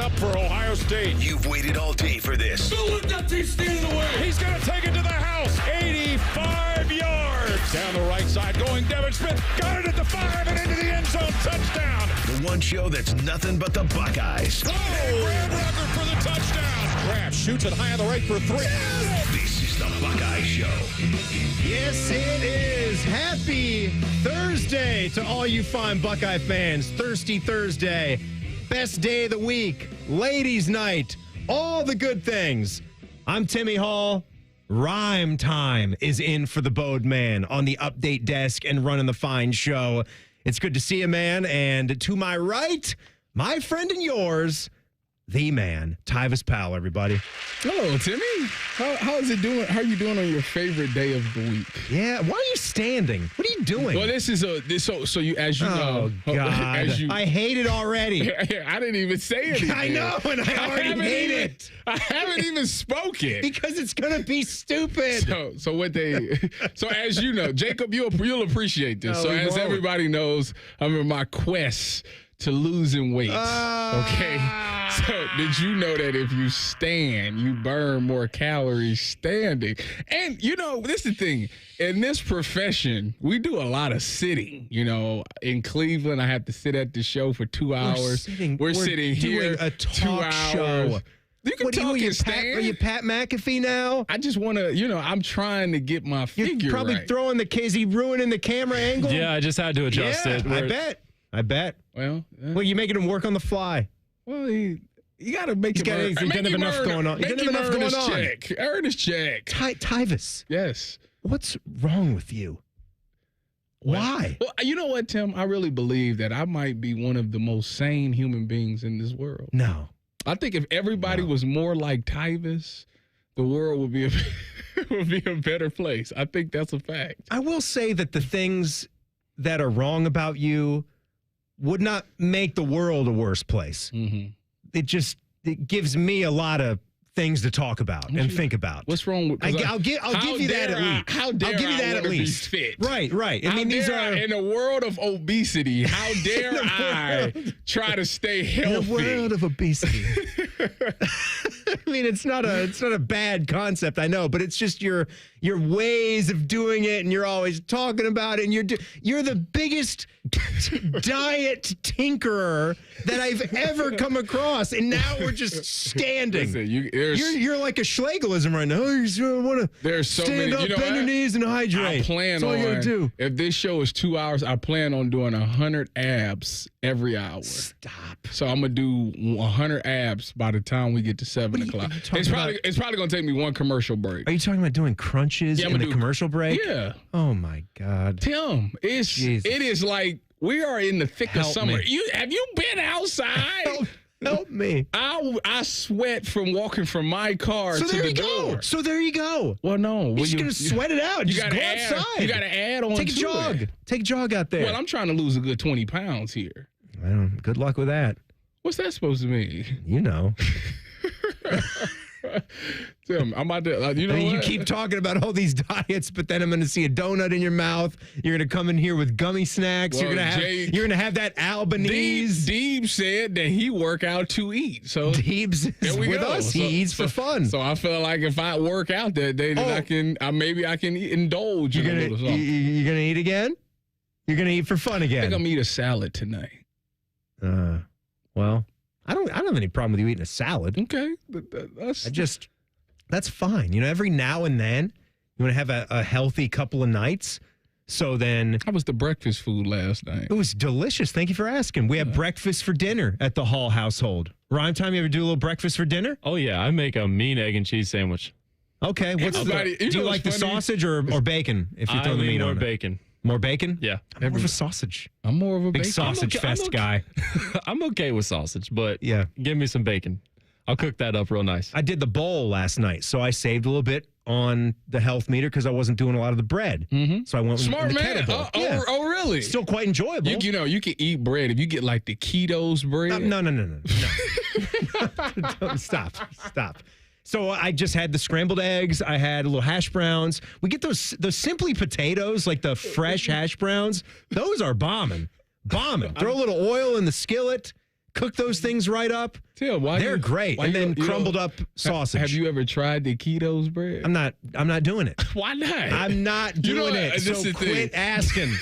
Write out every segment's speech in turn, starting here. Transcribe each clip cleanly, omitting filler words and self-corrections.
up for Ohio State. You've waited all day for this. He's stealing away. He's going to take it to the house. 85 yards. Down the right side going Devin Smith. Got it at the 5 and into the end zone. Touchdown. The one show that's nothing but the Buckeyes. Oh, Graham Rucker for the touchdown. Graham shoots it high on the right for 3. This is the Buckeye Show. Yes, it is. Happy Thursday to all you fine Buckeye fans. Thirsty Thursday. Best day of the week. Ladies' night. All the good things. I'm Timmy Hall. Rhyme time is in for the Bode Man on the update desk and running the fine show. It's good to see you, man. And to my right, my friend and yours, the man, Tyvis Powell, everybody. Hello, Timmy. How is it doing? How are you doing on your favorite day of the week? Yeah, why are you standing? What are you doing? Well, this is so you as you know. Oh God, I hate it already. I didn't even say anything. I know, and I already hate it. I haven't even spoken because it's gonna be stupid. So as you know, Jacob, you'll appreciate this. So as everybody knows, I'm in my quest to losing weight. Okay. So did you know that if you stand, you burn more calories standing? And, this is the thing. In this profession, we do a lot of sitting. In Cleveland, I have to sit at the show for 2 hours. We're sitting here doing a talk 2 show. hours. You can talk and stand. Are you Pat McAfee now? I just want to, I'm trying to get my figure right. You're probably throwing is he ruining the camera angle? Yeah, I just had to adjust it. I bet. Well, you're making him work on the fly. Well, you got to make He doesn't have enough going on. Check. Earn his check. Tyvis. Yes. What's wrong with you? Why? Well, you know what, Tim? I really believe that I might be one of the most sane human beings in this world. No. I think if everybody was more like Tyvis, the world would be a better place. I think that's a fact. I will say that the things that are wrong about you would not make the world a worse place. Mm-hmm. It gives me a lot of things to talk about and think about. What's wrong with? I'll give you that at least. How dare I'll give you that at least. Fit? Right. I mean, these are in a world of obesity. How dare I try to stay healthy? In a world of obesity. I mean, it's not a bad concept, I know, but it's just your ways of doing it, and you're always talking about it, and you're the biggest diet tinkerer that I've ever come across, and now we're just standing. Listen, you're like a Schlegelism right now. You want to stand up, bend your knees, and hydrate. I plan That's all you gotta do. If this show is 2 hours, I plan on doing 100 abs every hour. Stop. So I'm gonna do 100 abs by the time we get to 7 o'clock. It's probably gonna take me one commercial break. Are you talking about doing crunches in the commercial break? Yeah. Oh my God, Tim, it is like we are in the thick of summer. Have you been outside? Help me. I sweat from walking from my car to the door. So there you go. Well, no. You're just going to sweat it out. Just go outside. You got to add on Take a jog. It. Take a jog out there. Well, I'm trying to lose a good 20 pounds here. Well, good luck with that. What's that supposed to mean? You know. Tim, I'm about to, you keep talking about all these diets, but then I'm going to see a donut in your mouth. You're going to come in here with gummy snacks. Well, you're going to have that Albanese. Deeb said that he work out to eat. So Deeb's is with us. He eats for fun. So I feel like if I work out that day, then I can indulge in a little something. You're going to eat again? You're going to eat for fun again? I think I'm going to eat a salad tonight. Well, I don't have any problem with you eating a salad. Okay. That's fine. Every now and then you want to have a healthy couple of nights. So then. How was the breakfast food last night? It was delicious. Thank you for asking. We had breakfast for dinner at the Hall household. Rhyme time, you ever do a little breakfast for dinner? Oh, yeah. I make a mean egg and cheese sandwich. Okay. Do you like the sausage or bacon if you throw the meat on it? Bacon. More bacon? Yeah. I'm more of a sausage. I'm more of a big sausage fest guy. I'm okay with sausage, but yeah, give me some bacon. I'll cook that up real nice. I did the bowl last night, so I saved a little bit on the health meter because I wasn't doing a lot of the bread. Mm-hmm. So I went with Smart the man. kettle bowl. Oh, really? Still quite enjoyable. You can eat bread if you get like the ketos bread. No. Stop. So I just had the scrambled eggs. I had a little hash browns. We get those Simply potatoes, like the fresh hash browns. Those are bombing. Throw a little oil in the skillet. cook those things right up. Tim, why They're great. And then crumbled up sausage. Have you ever tried the Keto's bread? I'm not doing it. Why not? I'm not doing it. So quit asking.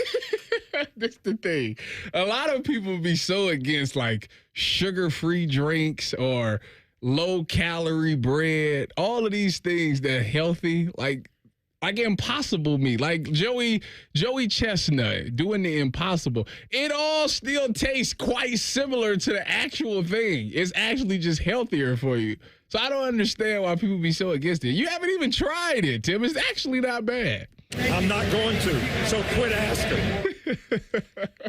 That's the thing. A lot of people be so against like sugar-free drinks or low-calorie bread. All of these things that are healthy, like Impossible Meat, like Joey Chestnut doing the Impossible. It all still tastes quite similar to the actual thing. It's actually just healthier for you. So I don't understand why people be so against it. You haven't even tried it, Tim. It's actually not bad. I'm not going to, so quit asking.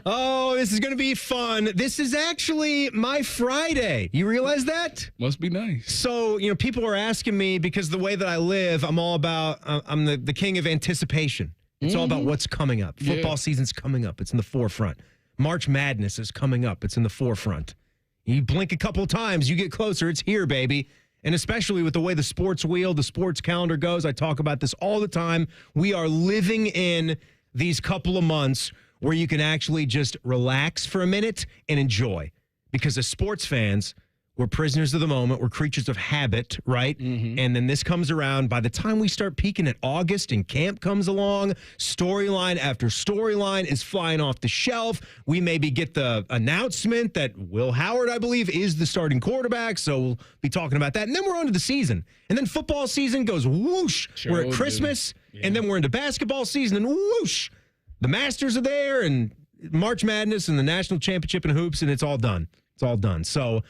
Oh, this is going to be fun. This is actually my Friday. You realize that? Must be nice. So, people are asking me because the way that I live, I'm all about, I'm the king of anticipation. It's all about what's coming up. Football season's coming up. It's in the forefront. March Madness is coming up. It's in the forefront. You blink a couple times, you get closer. It's here, baby. And especially with the way the sports wheel, the sports calendar goes, I talk about this all the time. We are living in these couple of months where you can actually just relax for a minute and enjoy. Because as sports fans, we're prisoners of the moment. We're creatures of habit, right? And then this comes around. By the time we start peaking at August and camp comes along, storyline after storyline is flying off the shelf. We maybe get the announcement that Will Howard, I believe, is the starting quarterback. So we'll be talking about that. And then we're on to the season. And then football season goes whoosh. We're at Christmas. And then we're into basketball season and whoosh. The Masters are there and March Madness and the National Championship and hoops, and it's all done. It's all done. So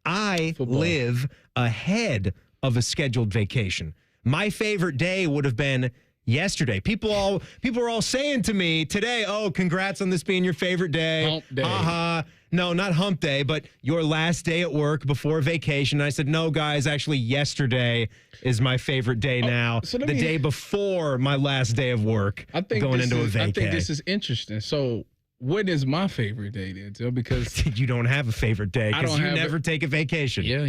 I live ahead of a scheduled vacation. My favorite day would have been yesterday. People are all saying to me today, "Oh, congrats on this being your favorite day." Hump day. No, not hump day, but your last day at work before vacation. And I said, "No, guys, actually yesterday is my favorite day now. So the day before my last day of work." I think going into a vacation. I think this is interesting. So when is my favorite day then, Tim? Because you don't have a favorite day because you never take a vacation. Yeah,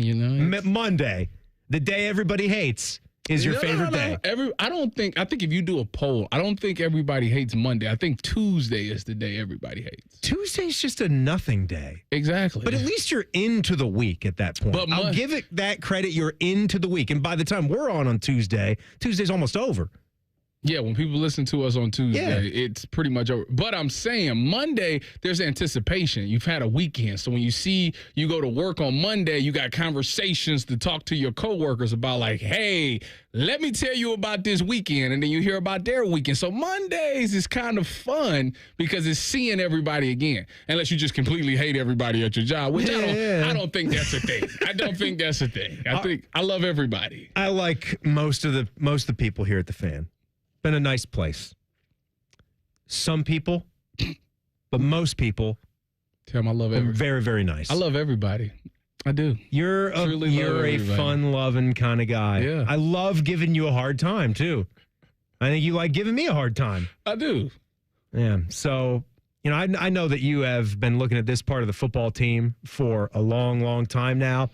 Monday, the day everybody hates, is your favorite day. I think if you do a poll, I don't think everybody hates Monday. I think Tuesday is the day everybody hates. Tuesday's just a nothing day. Exactly. But at least you're into the week at that point. But I'll give it that credit. You're into the week. And by the time we're on Tuesday's almost over. Yeah, when people listen to us on Tuesday, it's pretty much over. But I'm saying Monday, there's anticipation. You've had a weekend. So when you go to work on Monday, you got conversations to talk to your coworkers about like, hey, let me tell you about this weekend. And then you hear about their weekend. So Mondays is kind of fun because it's seeing everybody again. Unless you just completely hate everybody at your job, which I don't think that's a thing. I don't think that's a thing. I think I love everybody. I like most of the people here at the Fan. Been a nice place. Some people, but most people, Tim, I love everybody. Very, very nice. I love everybody. I do. You're a fun-loving kind of guy. Yeah. I love giving you a hard time too. I think you like giving me a hard time. I do. Yeah. So, I know that you have been looking at this part of the football team for a long, long time now,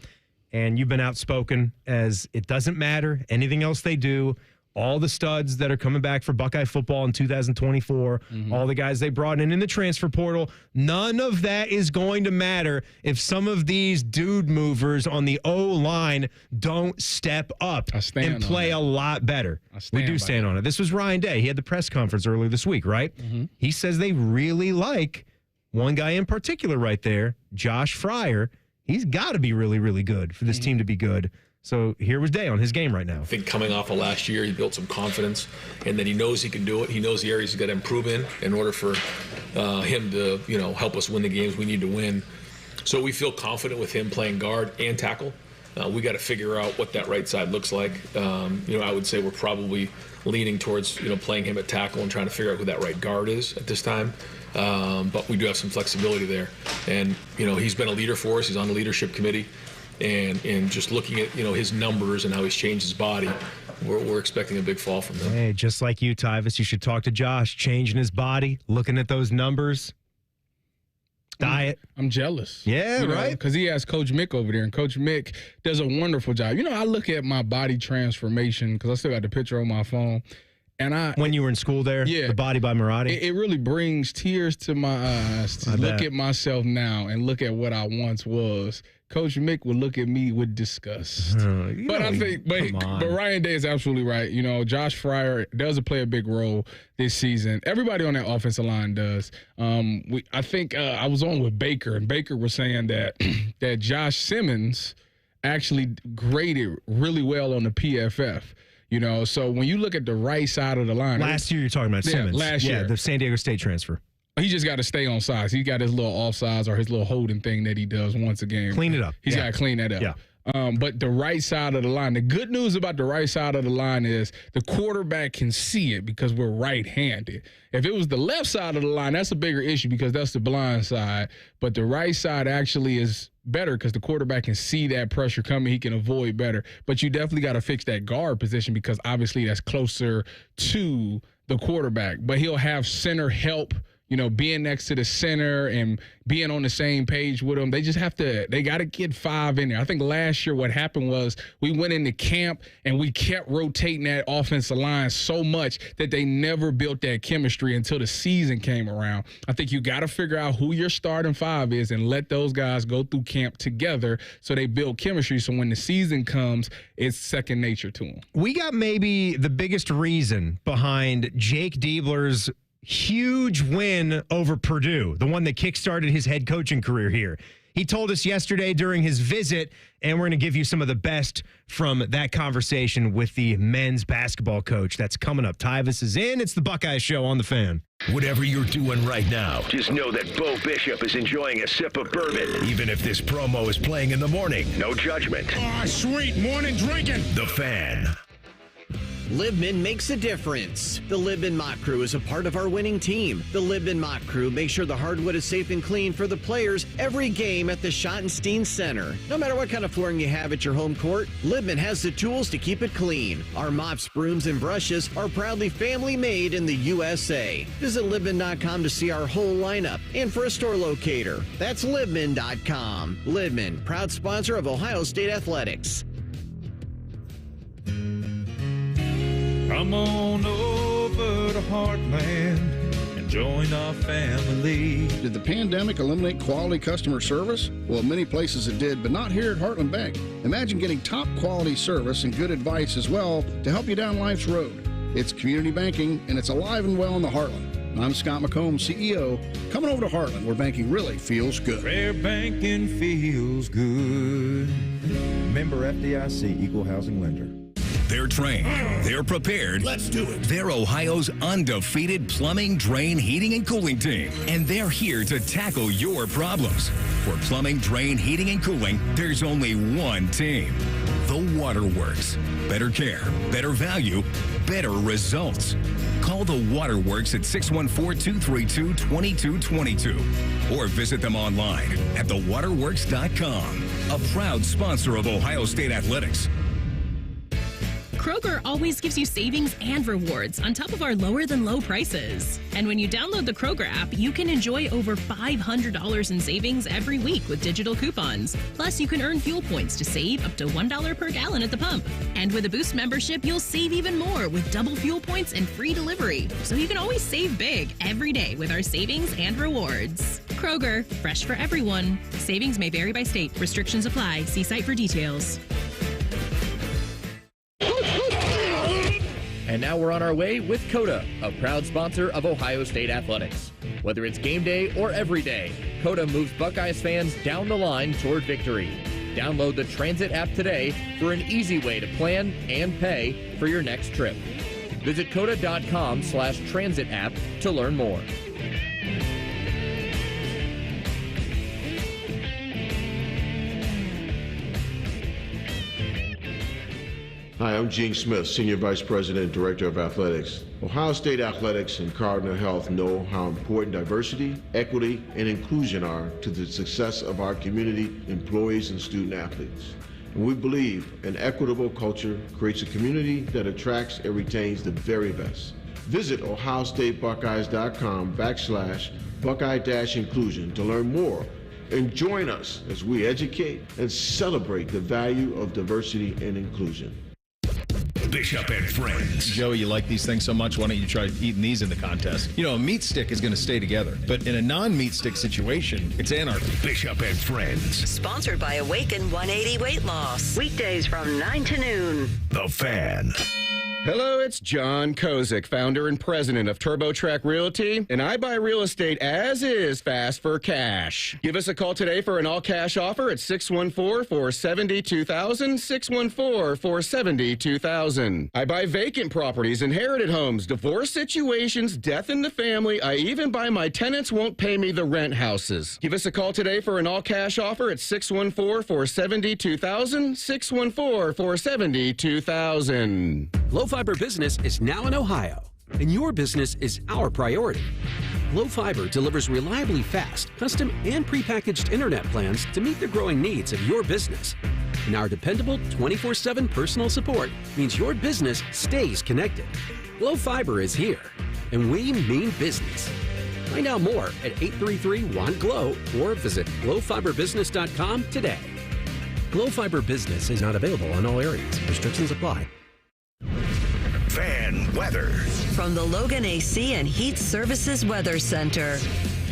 and you've been outspoken as it doesn't matter anything else they do. All the studs that are coming back for Buckeye football in 2024, all the guys they brought in the transfer portal, none of that is going to matter if some of these dude movers on the O-line don't step up and play a lot better. We do stand on it. This was Ryan Day. He had the press conference earlier this week, right? He says they really like one guy in particular right there, Josh Fryer. He's got to be really, really good for this team to be good. So here was Day on his game right now. I think coming off of last year, he built some confidence, and then he knows he can do it. He knows the areas he's got to improve in order for him to, help us win the games we need to win. So we feel confident with him playing guard and tackle. We got to figure out what that right side looks like. I would say we're probably leaning towards, playing him at tackle and trying to figure out who that right guard is at this time. But we do have some flexibility there. And, he's been a leader for us. He's on the leadership committee. And just looking at, his numbers and how he's changed his body, we're expecting a big fall from him. Hey, just like you, Tyvis, you should talk to Josh. Changing his body, looking at those numbers. Diet. I'm jealous. Yeah, right? Because he has Coach Mick over there, and Coach Mick does a wonderful job. I look at my body transformation because I still got the picture on my phone, And when you were in school there, yeah, the Body by Marotti, it really brings tears to my eyes to look at myself now and look at what I once was. Coach Mick would look at me with disgust. But Ryan Day is absolutely right. You know, Josh Fryer does play a big role this season. Everybody on that offensive line does. I think I was on with Baker, and Baker was saying that that Josh Simmons actually graded really well on the PFF. You know, so when you look at the right side of the line. Last year you're talking about Simmons. Last year. The San Diego State transfer. He just got to stay on size. He got his little offsides or his little holding thing that he does once a game. Clean it up. He's got to clean that up. Yeah. But the right side of the line, the good news about the right side of the line is the quarterback can see it because we're right-handed. If it was the left side of the line, that's a bigger issue because that's the blind side. But the right side actually is better because the quarterback can see that pressure coming. He can avoid better. But you definitely got to fix that guard position because obviously that's closer to the quarterback. But he'll have center help. You know, being next to the center and being on the same page with them. They got to get 5 in there. I think last year what happened was we went into camp and we kept rotating that offensive line so much that they never built that chemistry until the season came around. I think you got to figure out who your starting 5 is and let those guys go through camp together so they build chemistry. So when the season comes, it's second nature to them. We got maybe the biggest reason behind Jake Diebler's huge win over Purdue, the one that kickstarted his head coaching career here. He told us yesterday during his visit, and we're going to give you some of the best from that conversation with the men's basketball coach. That's coming up. Tyvis is in. It's the Buckeye Show on The Fan. Whatever you're doing right now, just know that Bo Bishop is enjoying a sip of bourbon. Even if this promo is playing in the morning, no judgment. Ah, sweet morning drinking. The Fan. Libman makes a difference. The Libman Mock Crew is a part of our winning team. The Libman Mock Crew makes sure the hardwood is safe and clean for the players every game at the Schottenstein Center. No matter what kind of flooring you have at your home court, Libman has the tools to keep it clean. Our mops, brooms, and brushes are proudly family made in the USA. Visit Libman.com to see our whole lineup and for a store locator. That's Libman.com. Libman, proud sponsor of Ohio State Athletics. Come on over to Heartland and join our family. Did the pandemic eliminate quality customer service? Well, many places it did, but not here at Heartland Bank. Imagine getting top quality service and good advice as well to help you down life's road. It's community banking, and it's alive and well in the Heartland. I'm Scott McComb, CEO. Coming over to Heartland, where banking really feels good. Fair banking feels good. Member FDIC, Equal Housing Lender. They're trained. They're prepared. Let's do it. They're Ohio's undefeated plumbing, drain, heating, and cooling team. And they're here to tackle your problems. For plumbing, drain, heating, and cooling, there's only one team. The Waterworks. Better care, better value, better results. Call the Waterworks at 614-232-2222 or visit them online at thewaterworks.com. A proud sponsor of Ohio State Athletics. Kroger always gives you savings and rewards on top of our lower-than-low prices. And when you download the Kroger app, you can enjoy over $500 in savings every week with digital coupons. Plus, you can earn fuel points to save up to $1 per gallon at the pump. And with a Boost membership, you'll save even more with double fuel points and free delivery. So you can always save big every day with our savings and rewards. Kroger, fresh for everyone. Savings may vary by state. Restrictions apply. See site for details. And now we're on our way with Coda, a proud sponsor of Ohio State Athletics. Whether it's game day or every day, Coda moves Buckeyes fans down the line toward victory. Download the Transit app today for an easy way to plan and pay for your next trip. Visit coda.com/transit app to learn more. Hi, I'm Gene Smith, Senior Vice President and Director of Athletics. Ohio State Athletics and Cardinal Health know how important diversity, equity, and inclusion are to the success of our community, employees, and student athletes. And we believe an equitable culture creates a community that attracts and retains the very best. Visit ohiostatebuckeyes.com/Buckeye-inclusion to learn more and join us as we educate and celebrate the value of diversity and inclusion. Bishop and Friends. Joe, you like these things so much, why don't you try eating these in the contest? You know, a meat stick is going to stay together, but in a non-meat stick situation, it's anarchy. Bishop and Friends. Sponsored by Awaken 180 Weight Loss. Weekdays from 9 to noon. The Fan. Hello, it's John Kozik, founder and president of TurboTrack Realty, and I buy real estate as is fast for cash. Give us a call today for an all-cash offer at 614-470-2000, 614-470-2000. I buy vacant properties, inherited homes, divorce situations, death in the family. I even buy my tenants won't pay me the rent houses. Give us a call today for an all-cash offer at 614-470-2000, 614-470-2000. Low Fiber Business is now in Ohio, and your business is our priority. Low Fiber delivers reliably fast, custom, and prepackaged internet plans to meet the growing needs of your business. And our dependable 24/7 personal support means your business stays connected. Low Fiber is here, and we mean business. Find out more at 833-WANT-GLOW or visit glowfiberbusiness.com today. Glow Fiber Business is not available in all areas. Restrictions apply. Fan weather. From the Logan AC and Heat Services Weather Center.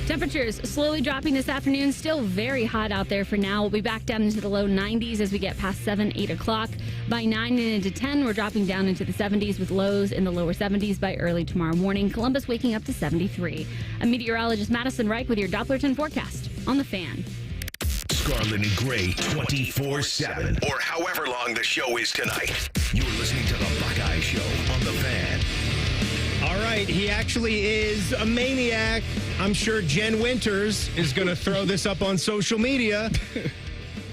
Temperatures slowly dropping this afternoon. Still very hot out there for now. We'll be back down into the low 90s as we get past 7, 8 o'clock. By 9 and into 10, we're dropping down into the 70s with lows in the lower 70s by early tomorrow morning. Columbus waking up to 73. I'm meteorologist Madison Reich with your Dopplerton forecast on The Fan. Scarlet and Gray 24/7. Or however long the show is tonight. You're listening to the Buckeye Show on The Fan. All right, he actually is a maniac. I'm sure Jen Winters is going to throw this up on social media.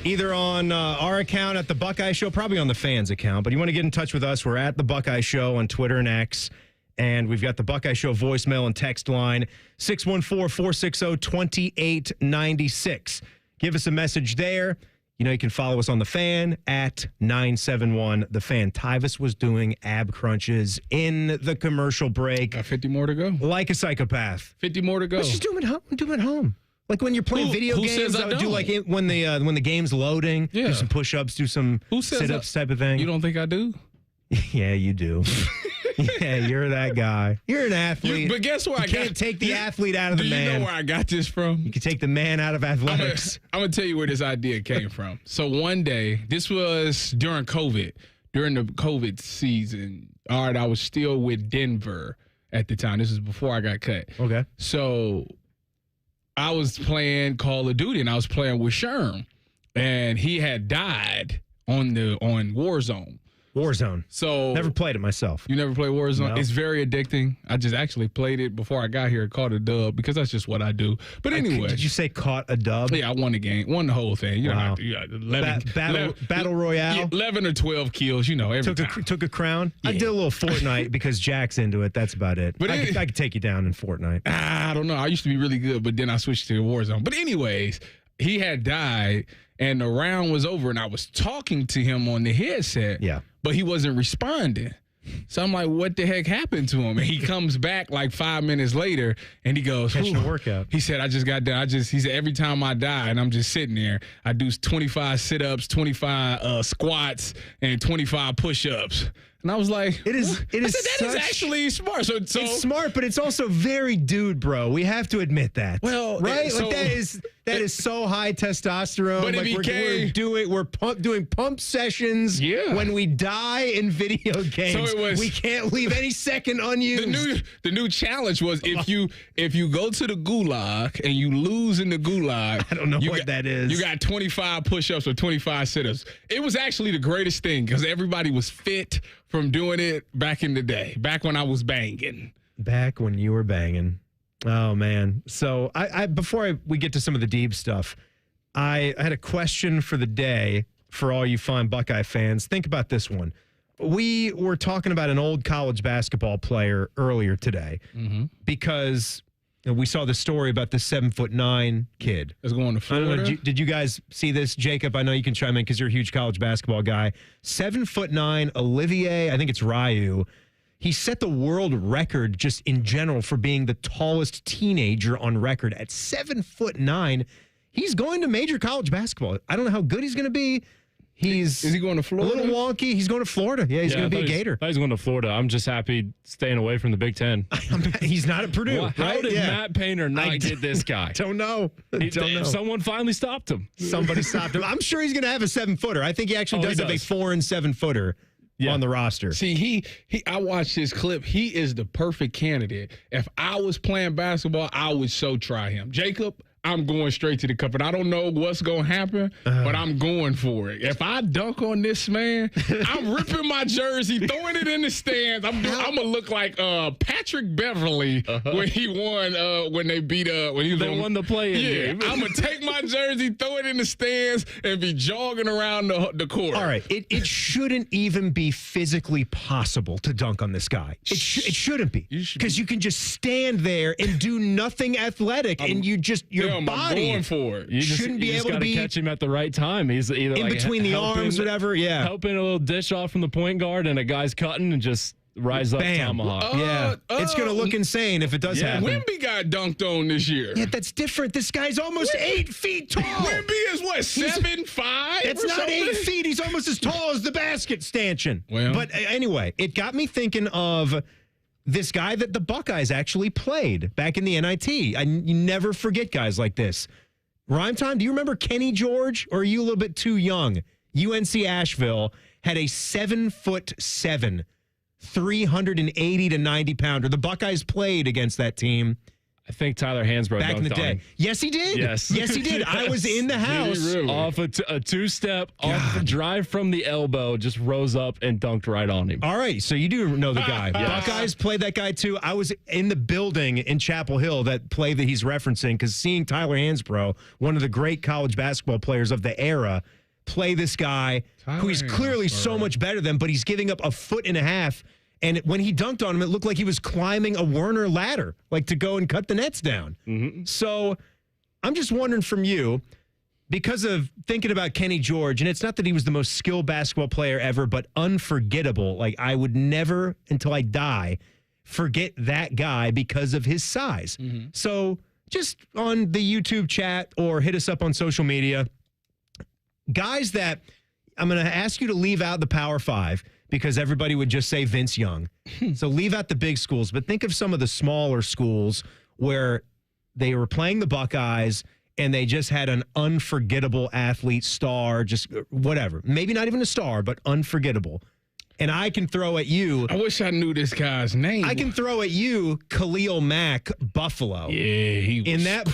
Either on our account at the Buckeye Show, probably on the Fans account. But you want to get in touch with us, we're at the Buckeye Show on Twitter and X. And we've got the Buckeye Show voicemail and text line, 614-460-2896. Give us a message there. You know, you can follow us on The Fan at 971 The Fan. Tyvis was doing ab crunches in the commercial break. Got 50 more to go. Like a psychopath. 50 more to go. Let's just do them at home. Do them at home. Like when you're playing video games, says I would do don't? like when the game's loading, do some push-ups, do some sit-ups type of thing. You don't think I do? Yeah, you do. Yeah, you're that guy. You're an athlete. But guess what? You can't take the athlete out of the man. Do you know where I got this from? You can take the man out of athletics. I'm going to tell you where this idea came from. So one day, this was during COVID, during the COVID season. All right, I was still with Denver at the time. This is before I got cut. Okay. So I was playing Call of Duty, and I was playing with Sherm, and he had died on Warzone. Warzone. So never played it myself. You never played Warzone? No. It's very addicting. I just actually played it before I got here, caught a dub, because that's just what I do. But anyway. Did you say caught a dub? Yeah, I won the game. Won the whole thing. You Wow. know, you got 11, Battle Royale? Yeah, 11 or 12 kills, you know, every time. Took a crown? Yeah. I did a little Fortnite because Jack's into it. That's about it. But I could take you down in Fortnite. I don't know. I used to be really good, but then I switched to Warzone. But anyways, he had died, and the round was over, and I was talking to him on the headset. Yeah. But he wasn't responding. So I'm like, what the heck happened to him? And he comes back like 5 minutes later, and he goes, Catching a workout. He said, I just got done. He said, every time I die and I'm just sitting there, I do 25 sit-ups, 25 squats, and 25 push-ups. And I was like, It is that is actually smart. So it's smart, but it's also very dude, bro. We have to admit that. Well, right? so- that is so high testosterone. But it like became- we're doing pump sessions when we die in video games. So it was- we can't leave any second unused. The new challenge was if you go to the gulag and you lose in the gulag, I don't know what that is. You got 25 push-ups or 25 sit-ups. It was actually the greatest thing because everybody was fit from doing it back in the day, back when I was banging. Back when you were banging. Oh, man. So before we get to some of the deep stuff, I had a question for the day for all you fine Buckeye fans. Think about this one. We were talking about an old college basketball player earlier today because we saw the story about this 7'9" kid. That's going to Florida. I don't know, did you guys see this, Jacob? I know you can chime in because you're a huge college basketball guy. 7'9", Olivier, I think it's Ryu. He set the world record just in general for being the tallest teenager on record at 7'9". He's going to major college basketball. I don't know how good he's going to be, Is he going to Florida? A little wonky. He's going to Florida. Yeah, he's going to be a Gator. He's going to Florida. I'm just happy staying away from the Big Ten. He's not at Purdue. Well, how did Matt Painter not get this guy? Don't know. Don't know. Someone finally stopped him. Somebody stopped him. I'm sure he's going to have a 7-footer. I think he actually does have a 4 and 7-footer on the roster. See, I watched his clip. He is the perfect candidate. If I was playing basketball, I would so try him. Jacob, I'm going straight to the cup. And I don't know what's going to happen, but I'm going for it. If I dunk on this man, I'm ripping my jersey, throwing it in the stands. I'm going to look like Patrick Beverly when he won, when they beat when he won the play-in game. I'm going to take my jersey, throw it in the stands, and be jogging around the court. All right. It shouldn't even be physically possible to dunk on this guy. It shouldn't be. Because you can just stand there and do nothing athletic, and your body I'm going for it. You shouldn't be able to be catch him at the right time. He's either in between the arms, whatever. Yeah, helping a little dish off from the point guard, and a guy's cutting and just rise up tomahawk. It's going to look insane if it does happen. Wemby got dunked on this year. Yeah, that's different. This guy's almost 8 feet tall. Wemby is what, 7'5"? It's not 8 feet. He's almost as tall as the basket stanchion. Well, but anyway, it got me thinking of this guy that the Buckeyes actually played back in the NIT. You never forget guys like this. Rhyme time, do you remember Kenny George, or are you a little bit too young? UNC Asheville had a 7'7", 380 to 90 pounder. The Buckeyes played against that team. I think Tyler Hansbrough back in the day. Yes, he did. Yes, he did. I was in the house. Really? Off a two-step, off the drive from the elbow, just rose up and dunked right on him. All right, so you do know the guy. Yes. Buckeyes played that guy too. I was in the building in Chapel Hill, that play that he's referencing, because seeing Tyler Hansbrough, one of the great college basketball players of the era, play this guy who he's clearly so much better than, but he's giving up a 1.5 feet. And when he dunked on him, it looked like he was climbing a Werner ladder, like to go and cut the nets down. Mm-hmm. So I'm just wondering from you, because of thinking about Kenny George, and it's not that he was the most skilled basketball player ever, but unforgettable. Like, I would never, until I die, forget that guy because of his size. Mm-hmm. So just on the YouTube chat or hit us up on social media, guys that I'm going to ask you to leave out the Power 5, because everybody would just say Vince Young. So leave out the big schools, but think of some of the smaller schools where they were playing the Buckeyes and they just had an unforgettable athlete, star, just whatever. Maybe not even a star, but unforgettable. And I can throw at you. I wish I knew this guy's name. I can throw at you Khalil Mack, Buffalo. Yeah, he was in that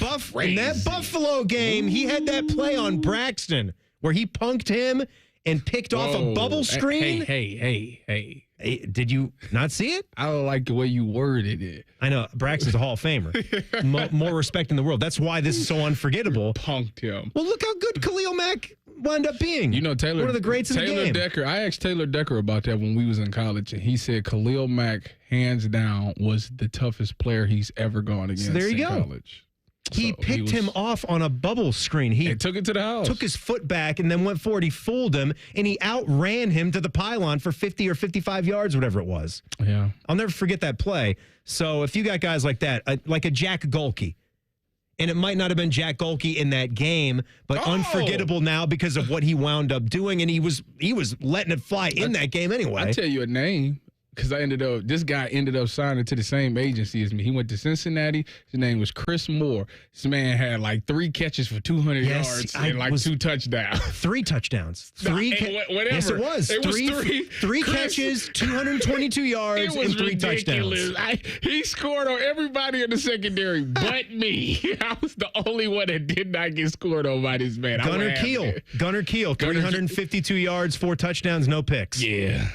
Buffalo game. He had that play on Braxton where he punked him and picked off a bubble screen. Hey. Did you not see it? I don't like the way you worded it. I know. Braxton's a Hall of Famer. More respect in the world. That's why this is so unforgettable. Punked him. Well, look how good Khalil Mack wound up being. You know, Taylor, one of the greats in the game. Taylor Decker. I asked Taylor Decker about that when we was in college, and he said Khalil Mack, hands down, was the toughest player he's ever gone against so there you in go. college. He picked him off on a bubble screen. He took it to the house. Took his foot back and then went forward. He fooled him, and he outran him to the pylon for 50 or 55 yards, whatever it was. Yeah. I'll never forget that play. So if you got guys like that, like a Jack Golke, and it might not have been Jack Golke in that game, but unforgettable now because of what he wound up doing, and he was letting it fly in that game anyway. I'll tell you a name. Because this guy ended up signing to the same agency as me. He went to Cincinnati. His name was Chris Moore. This man had like 3 catches for 200 yards and like 2 touchdowns. 3 touchdowns. Whatever. Yes, it was. It was 3 catches, 222 yards, and 3 ridiculous. touchdowns. He scored on everybody in the secondary but me. I was the only one that did not get scored on by this man. Gunnar Keel, 352 yards, 4 touchdowns, no picks. Yeah.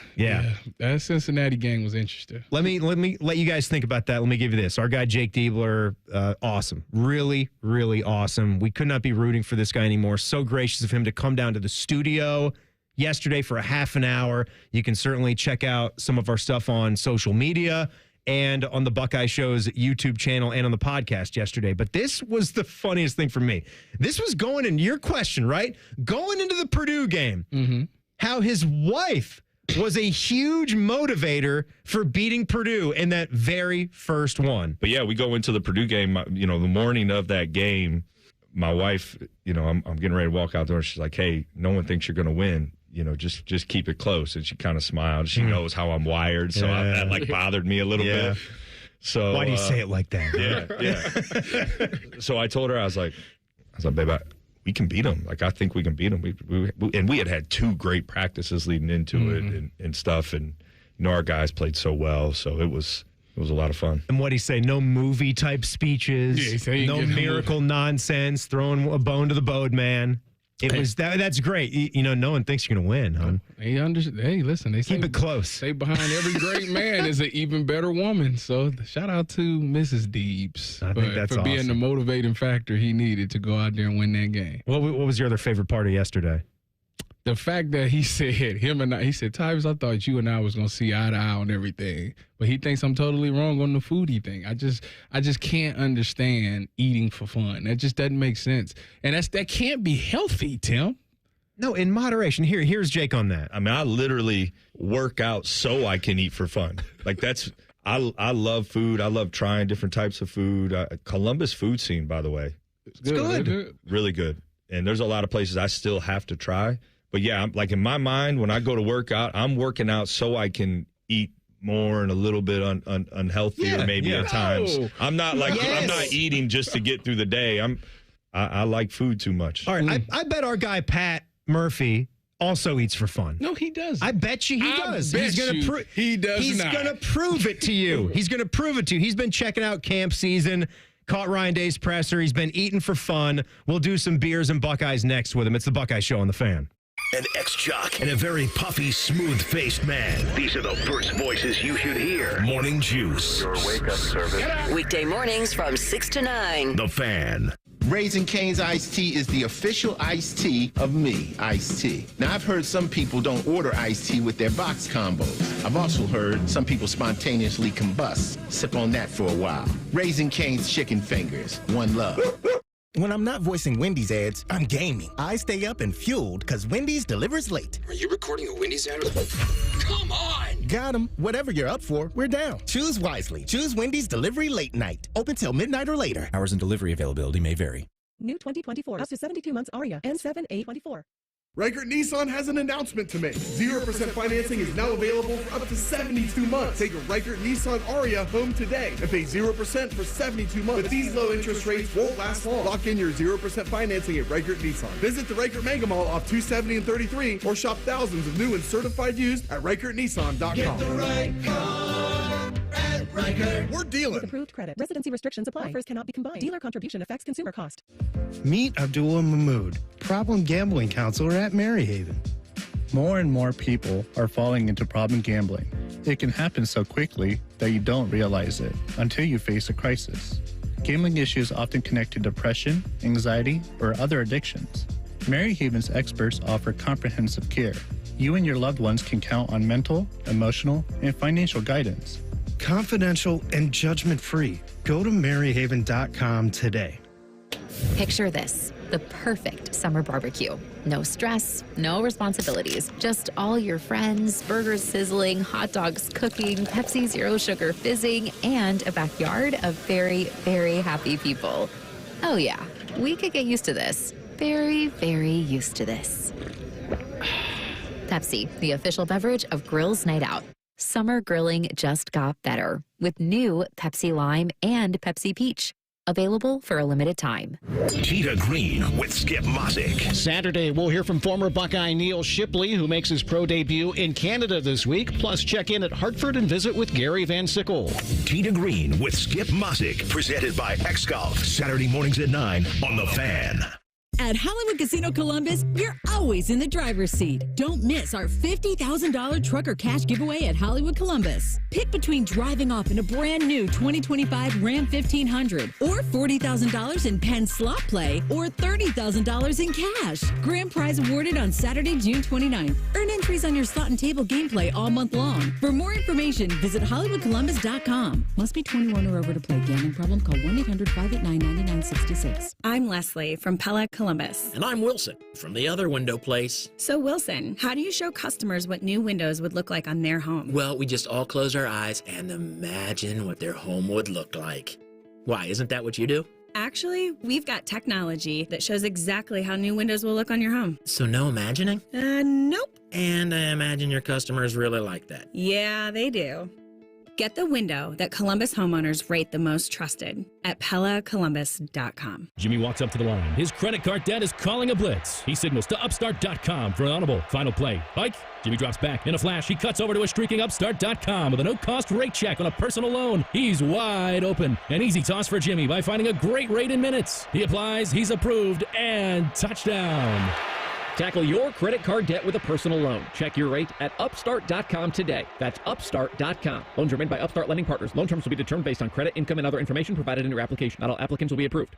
That Cincinnati game was interesting. Let me let you guys think about that. Let me give you this. Our guy Jake Diebler, awesome. Really, really awesome. We could not be rooting for this guy anymore. So gracious of him to come down to the studio yesterday for a half an hour. You can certainly check out some of our stuff on social media and on the Buckeye Show's YouTube channel and on the podcast yesterday. But this was the funniest thing for me. This was going in your question, right? Going into the Purdue game, how his wife was a huge motivator for beating Purdue in that very first one. But yeah, we go into the Purdue game, the morning of that game. my wife, I'm getting ready to walk out the door. She's like, hey, no one thinks you're going to win. Just keep it close. And she kind of smiled. She knows how I'm wired. So that like bothered me a little bit. So why do you say it like that? Yeah. So I told her, I was like, babe, we can beat them. Like, I think we can beat them. We had 2 great practices leading into it and stuff. And, our guys played so well. So it was a lot of fun. And what do you say? No movie type speeches, no miracle nonsense, throwing a bone to the bowed man. That's great. No one thinks you're going to win, huh? Hey, listen, they say, keep it close. Say behind every great man is an even better woman. So shout out to Mrs. Deebs for being awesome. the motivating factor he needed to go out there and win that game. What was your other favorite part of yesterday? The fact that he said, Tyvis, I thought you and I was going to see eye to eye on everything. But he thinks I'm totally wrong on the foodie thing. I just can't understand eating for fun. That just doesn't make sense. And that can't be healthy, Tim. No, in moderation. Here's Jake on that. I mean, I literally work out so I can eat for fun. Like, I love food. I love trying different types of food. Columbus food scene, by the way. It's good. Really good. And there's a lot of places I still have to try. But yeah, like in my mind, when I go to work out, I'm working out so I can eat more and a little bit unhealthier at times. I'm not I'm not eating just to get through the day. I like food too much. All right, I bet our guy Pat Murphy also eats for fun. No, he doesn't. I bet you he does. He's going to prove it to you. He's going to prove it to you. He's been checking out camp season. Caught Ryan Day's presser. He's been eating for fun. We'll do some beers and Buckeyes next with him. It's the Buckeye Show on the Fan. An ex-jock and a very puffy, smooth-faced man. These are the first voices you should hear. Morning Juice. Your wake-up service. Weekday mornings from 6 to 9. The Fan. Raising Cane's iced tea is the official iced tea of me, iced tea. Now, I've heard some people don't order iced tea with their box combos. I've also heard some people spontaneously combust. Sip on that for a while. Raising Cane's chicken fingers. One love. When I'm not voicing Wendy's ads, I'm gaming. I stay up and fueled because Wendy's delivers late. Are you recording a Wendy's ad? Come on! Got 'em. Whatever you're up for, we're down. Choose wisely. Choose Wendy's Delivery Late Night. Open till midnight or later. Hours and delivery availability may vary. New 2024, up to 72 months Aria, N7A24. Reichert Nissan has an announcement to make. 0% financing is now available for up to 72 months. Take a Reichert Nissan Aria home today and pay 0% for 72 months. But these low interest rates won't last long. Lock in your 0% financing at Reichert Nissan. Visit the Reichert Mega Mall off 270 and 33 or shop thousands of new and certified used at ReichertNissan.com. Get the right car at Reichert. We're dealing. With approved credit. Residency restrictions apply. Offers cannot be combined. Dealer contribution affects consumer cost. Meet Abdullah Mahmood, problem gambling counselor at Maryhaven. More and more people are falling into problem gambling. It can happen so quickly that you don't realize it until you face a crisis. Gambling issues often connect to depression, anxiety, or other addictions. Maryhaven's experts offer comprehensive care. You and your loved ones can count on mental, emotional, and financial guidance. Confidential and judgment-free. Go to Maryhaven.com today. Picture this, the perfect summer barbecue. No stress, no responsibilities, just all your friends, burgers sizzling, hot dogs cooking, Pepsi Zero Sugar fizzing, and a backyard of very, very happy people. Oh yeah, we could get used to this. Very, very used to this. Pepsi, the official beverage of Grills Night Out. Summer grilling just got better with new Pepsi Lime and Pepsi Peach. Available for a limited time. Cheetah Green with Skip Mosick. Saturday, we'll hear from former Buckeye Neil Shipley, who makes his pro debut in Canada this week. Plus, check in at Hartford and visit with Gary Van Sickle. Cheetah Green with Skip Mosick. Presented by X-Golf. Saturday mornings at 9 on The Fan. At Hollywood Casino Columbus, you're always in the driver's seat. Don't miss our $50,000 trucker cash giveaway at Hollywood Columbus. Pick between driving off in a brand new 2025 Ram 1500 or $40,000 in Penn slot play or $30,000 in cash. Grand prize awarded on Saturday, June 29th. Earn entries on your slot and table gameplay all month long. For more information, visit HollywoodColumbus.com. Must be 21 or over to play. Gambling problem? Call 1-800-589-9966. I'm Leslie from Pella Columbus. And I'm Wilson from the other window place. So Wilson, how do you show customers what new windows would look like on their home? Well, we just all close our eyes and imagine what their home would look like. Why, isn't that what you do? Actually, we've got technology that shows exactly how new windows will look on your home. So no imagining? Nope. And I imagine your customers really like that. Yeah, they do. Get the window that Columbus homeowners rate the most trusted at PellaColumbus.com. Jimmy walks up to the line. His credit card debt is calling a blitz. He signals to Upstart.com for an audible. Final play. Pike. Jimmy drops back. In a flash, he cuts over to a streaking Upstart.com with a no-cost rate check on a personal loan. He's wide open. An easy toss for Jimmy by finding a great rate in minutes. He applies, he's approved, and touchdown. Tackle your credit card debt with a personal loan. Check your rate at Upstart.com today. That's Upstart.com. Loans are made by Upstart Lending Partners. Loan terms will be determined based on credit, income, and other information provided in your application. Not all applicants will be approved.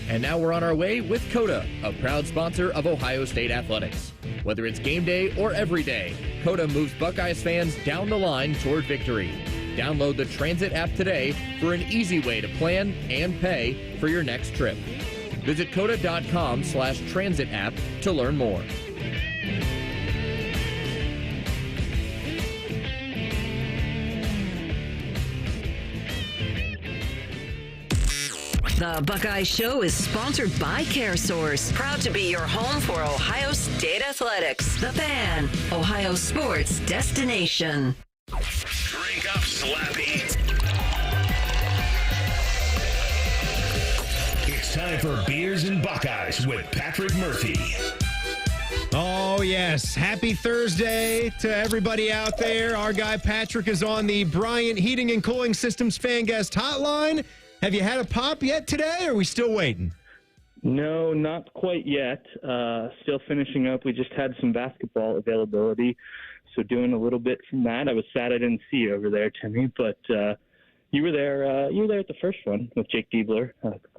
And now we're on our way with COTA, a proud sponsor of Ohio State Athletics. Whether it's game day or every day, COTA moves Buckeyes fans down the line toward victory. Download the Transit app today for an easy way to plan and pay for your next trip. Visit COTA.com/transit app to learn more. The Buckeye Show is sponsored by CareSource, proud to be your home for Ohio State Athletics. The Fan, Ohio sports destination. Drink up, Slappy. It's time for Beers and Buckeyes with Patrick Murphy. Oh, yes. Happy Thursday to everybody out there. Our guy Patrick is on the Bryant Heating and Cooling Systems fan guest hotline. Have you had a pop yet today, or are we still waiting? No, not quite yet. Still finishing up. We just had some basketball availability, so doing a little bit from that. I was sad I didn't see you over there, Timmy, but you were there. You were there at the first one with Jake Diebler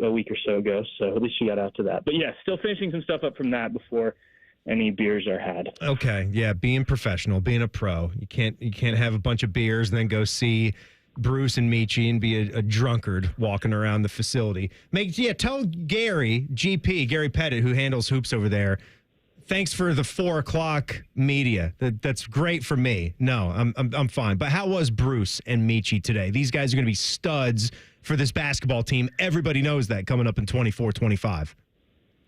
a week or so ago, so at least you got out to that. But yeah, still finishing some stuff up from that before any beers are had. Okay, yeah, being professional, being a pro, you can't have a bunch of beers and then go see Bruce and Michi and be a drunkard walking around the facility. Tell Gary Pettit, who handles hoops over there, thanks for the 4:00 media. That's great for me. No, I'm fine. But how was Bruce and Michi today? These guys are going to be studs for this basketball team. Everybody knows that coming up in 24-25.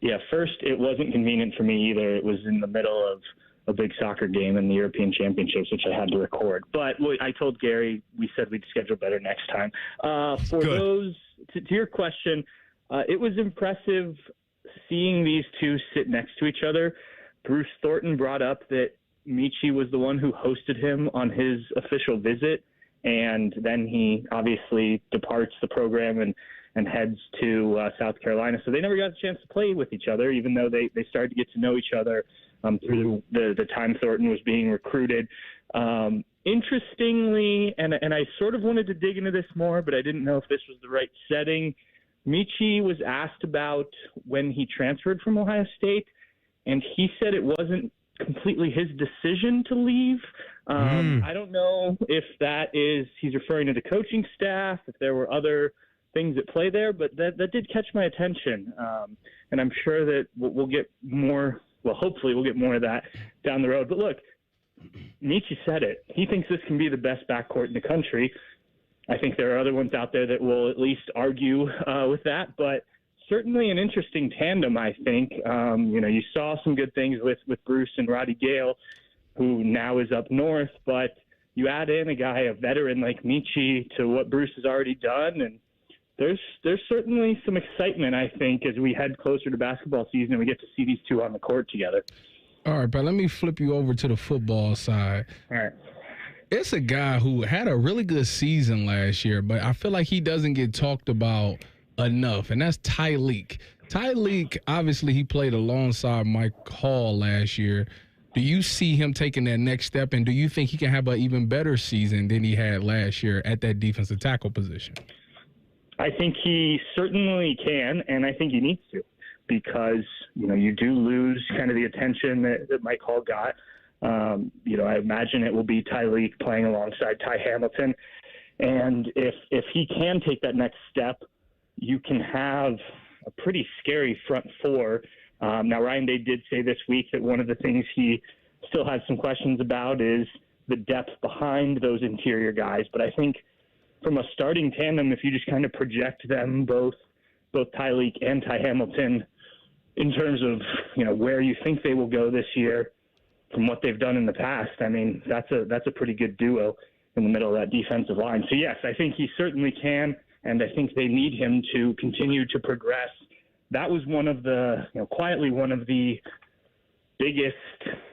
Yeah, first, it wasn't convenient for me either. It was in the middle of a big soccer game in the European Championships, which I had to record. But I told Gary, we said we'd schedule better next time. To your question, it was impressive seeing these two sit next to each other. Bruce Thornton brought up that Michi was the one who hosted him on his official visit, and then he obviously departs the program and heads to South Carolina. So they never got a chance to play with each other, even though they started to get to know each other through the time Thornton was being recruited. Interestingly, and I sort of wanted to dig into this more, but I didn't know if this was the right setting. Michi was asked about when he transferred from Ohio State, and he said it wasn't completely his decision to leave. I don't know if that is he's referring to the coaching staff, if there were other things at play there, but that did catch my attention. And I'm sure that we'll get more. Well, hopefully we'll get more of that down the road. But look, Michi said it. He thinks this can be the best backcourt in the country. I think there are other ones out there that will at least argue with that, but certainly an interesting tandem, I think. You saw some good things with Bruce and Roddy Gale, who now is up north, but you add in a guy, a veteran like Michi, to what Bruce has already done, and there's certainly some excitement, I think, as we head closer to basketball season and we get to see these two on the court together. All right, but let me flip you over to the football side. All right. It's a guy who had a really good season last year, but I feel like he doesn't get talked about enough, and that's Tyleek. Tyleek, obviously, he played alongside Mike Hall last year. Do you see him taking that next step, and do you think he can have an even better season than he had last year at that defensive tackle position? I think he certainly can, and I think he needs to, because, you do lose kind of the attention that Mike Hall got. I imagine it will be Tyleek playing alongside Ty Hamilton. And if he can take that next step, you can have a pretty scary front four. Now, Ryan Day did say this week that one of the things he still has some questions about is the depth behind those interior guys. But I think from a starting tandem, if you just kind of project them, both Tyleek and Ty Hamilton, in terms of, where you think they will go this year from what they've done in the past, I mean, that's a pretty good duo in the middle of that defensive line. So, yes, I think he certainly can, and I think they need him to continue to progress. That was one of the, quietly one of the biggest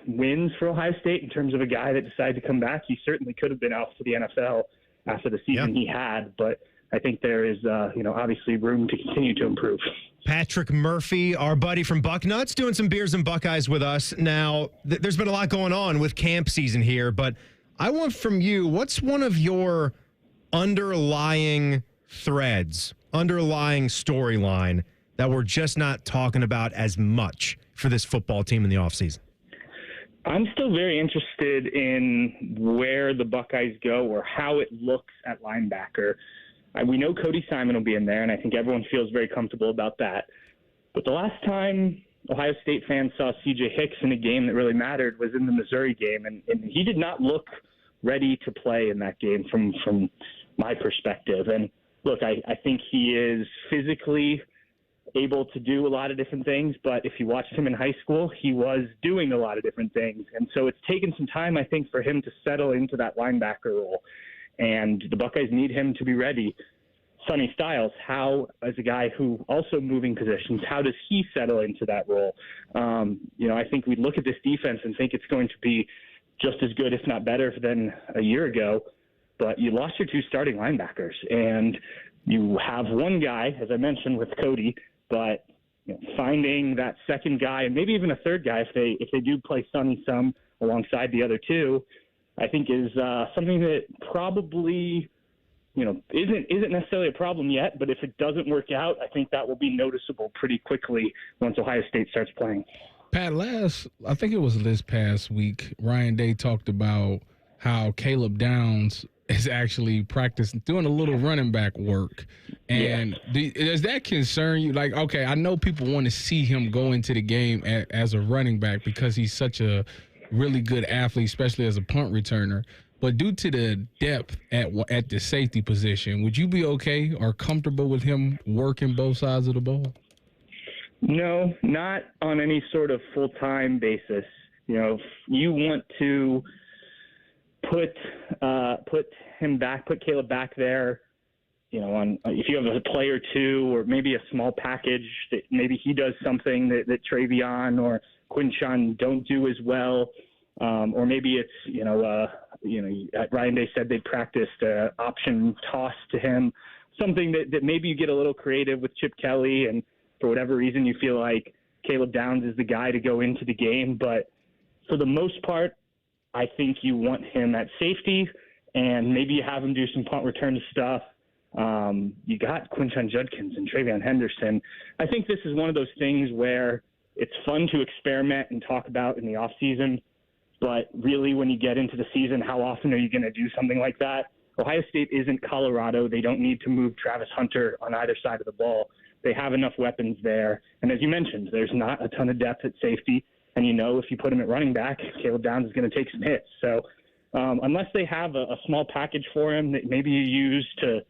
wins for Ohio State in terms of a guy that decided to come back. He certainly could have been out for the NFL after the season he had, but I think there is, obviously room to continue to improve. Patrick Murphy, our buddy from Bucknuts, doing some beers and Buckeyes with us. Now, there's been a lot going on with camp season here, but I want from you, what's one of your underlying threads, underlying storyline that we're just not talking about as much for this football team in the offseason? I'm still very interested in where the Buckeyes go or how it looks at linebacker. We know Cody Simon will be in there, and I think everyone feels very comfortable about that. But the last time Ohio State fans saw C.J. Hicks in a game that really mattered was in the Missouri game, and he did not look ready to play in that game from my perspective. And, look, I think he is physically able to do a lot of different things, but if you watched him in high school, he was doing a lot of different things. And so it's taken some time, I think, for him to settle into that linebacker role. And the Buckeyes need him to be ready. Sonny Styles, how, as a guy who also moving positions, how does he settle into that role? I think we look at this defense and think it's going to be just as good, if not better, than a year ago. But you lost your two starting linebackers, and you have one guy, as I mentioned, with Cody, but finding that second guy and maybe even a third guy if they do play Sonny some alongside the other two, I think is something that probably, isn't necessarily a problem yet, but if it doesn't work out, I think that will be noticeable pretty quickly once Ohio State starts playing. Pat, I think it was this past week, Ryan Day talked about how Caleb Downs is actually practicing, doing a little running back work. And does that concern you? Like, okay, I know people want to see him go into the game as a running back because he's such a really good athlete, especially as a punt returner. But due to the depth at the safety position, would you be okay or comfortable with him working both sides of the ball? No, not on any sort of full-time basis. If you want to put Caleb back there, if you have a play or two or maybe a small package that maybe he does something that Travion or Quinshon don't do as well, or maybe it's, Ryan Day said they practiced option toss to him, something that maybe you get a little creative with Chip Kelly, and for whatever reason you feel like Caleb Downs is the guy to go into the game. But for the most part, I think you want him at safety, and maybe you have him do some punt return stuff. You got Quinshon Judkins and Travion Henderson. I think this is one of those things where it's fun to experiment and talk about in the offseason, but really when you get into the season, how often are you going to do something like that? Ohio State isn't Colorado. They don't need to move Travis Hunter on either side of the ball. They have enough weapons there. And as you mentioned, there's not a ton of depth at safety. And if you put him at running back, Caleb Downs is going to take some hits. So unless they have a small package for him that maybe you use to,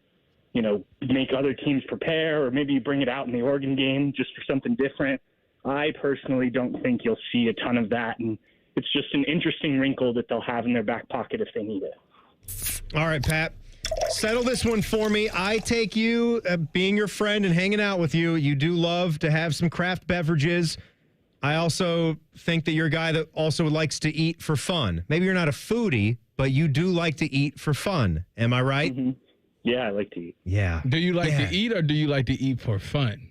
make other teams prepare, or maybe you bring it out in the Oregon game just for something different, I personally don't think you'll see a ton of that. And it's just an interesting wrinkle that they'll have in their back pocket if they need it. All right, Pat, settle this one for me. I take you, being your friend and hanging out with you, you do love to have some craft beverages. I also think that you're a guy that also likes to eat for fun. Maybe you're not a foodie, but you do like to eat for fun. Am I right? Mm-hmm. Yeah, I like to eat. Yeah. Do you like to eat, or do you like to eat for fun?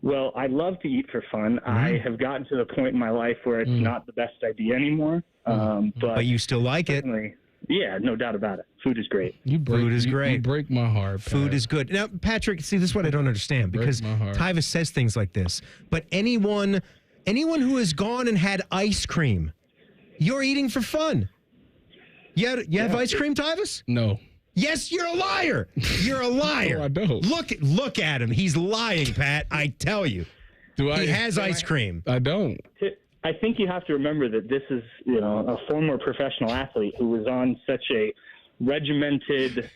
Well, I love to eat for fun. Mm-hmm. I have gotten to the point in my life where it's not the best idea anymore. But you still like it. Yeah, no doubt about it. Food is great. Food is great. You break my heart, Pat. Food is good. Now, Patrick, see, this is what I don't understand, because Tyvis says things like this, but anyone who has gone and had ice cream, you're eating for fun. You have ice cream, Tyvis? No. Yes, you're a liar. You're a liar. No, I don't. Look at him. He's lying, Pat. I tell you. He has ice cream. I don't. I think you have to remember that this is, a former professional athlete who was on such a regimented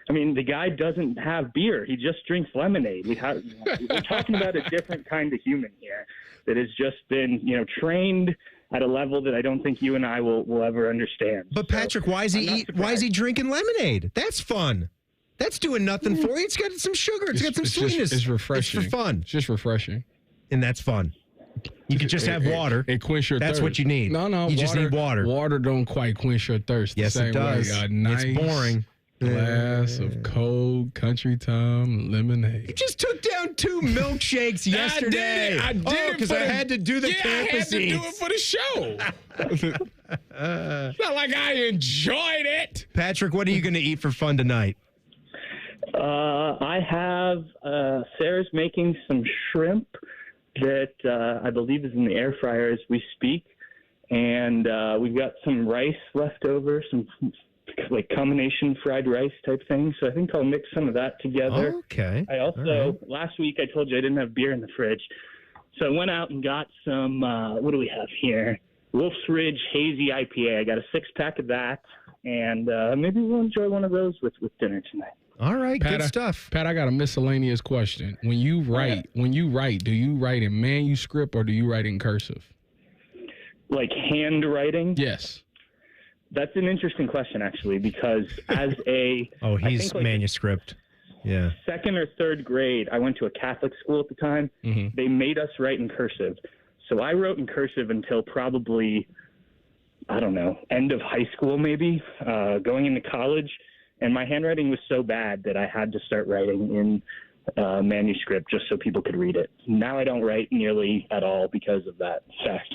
I mean, the guy doesn't have beer. He just drinks lemonade. We're talking about a different kind of human here that has just been, trained at a level that I don't think you and I will ever understand. But Patrick, why is he drinking lemonade? That's fun. That's doing nothing for you. It's got some sugar. It's got some sweetness. It's refreshing. It's for fun. It's just refreshing. And that's fun. You could just have water. It quench your thirst. That's what you need. No. You just need water. Water don't quite quench your thirst. Yes, it does. A nice it's boring. Glass of cold country time lemonade. You just took down 2 milkshakes yesterday. I did it because I had to do the campus I had to do it for the show. It's not like I enjoyed it. Patrick, what are you going to eat for fun tonight? I have Sarah's making some shrimp that I believe is in the air fryer as we speak, and we've got some rice left over, some like combination fried rice type thing. So I think I'll mix some of that together. Okay. I also last week I told you I didn't have beer in the fridge, so I went out and got some. What do we have here? Wolf's Ridge Hazy IPA. I got a 6-pack of that, and maybe we'll enjoy one of those with dinner tonight. All right, Pat, good stuff. Pat, I got a miscellaneous question. When you write, do you write in manuscript or do you write in cursive? Like handwriting? Yes. That's an interesting question, actually, because as a he's manuscript. Yeah. 2nd or 3rd grade, I went to a Catholic school at the time. Mm-hmm. They made us write in cursive. So I wrote in cursive until probably, I don't know, end of high school maybe, going into college. And my handwriting was so bad that I had to start writing in manuscript just so people could read it. Now I don't write nearly at all because of that fact.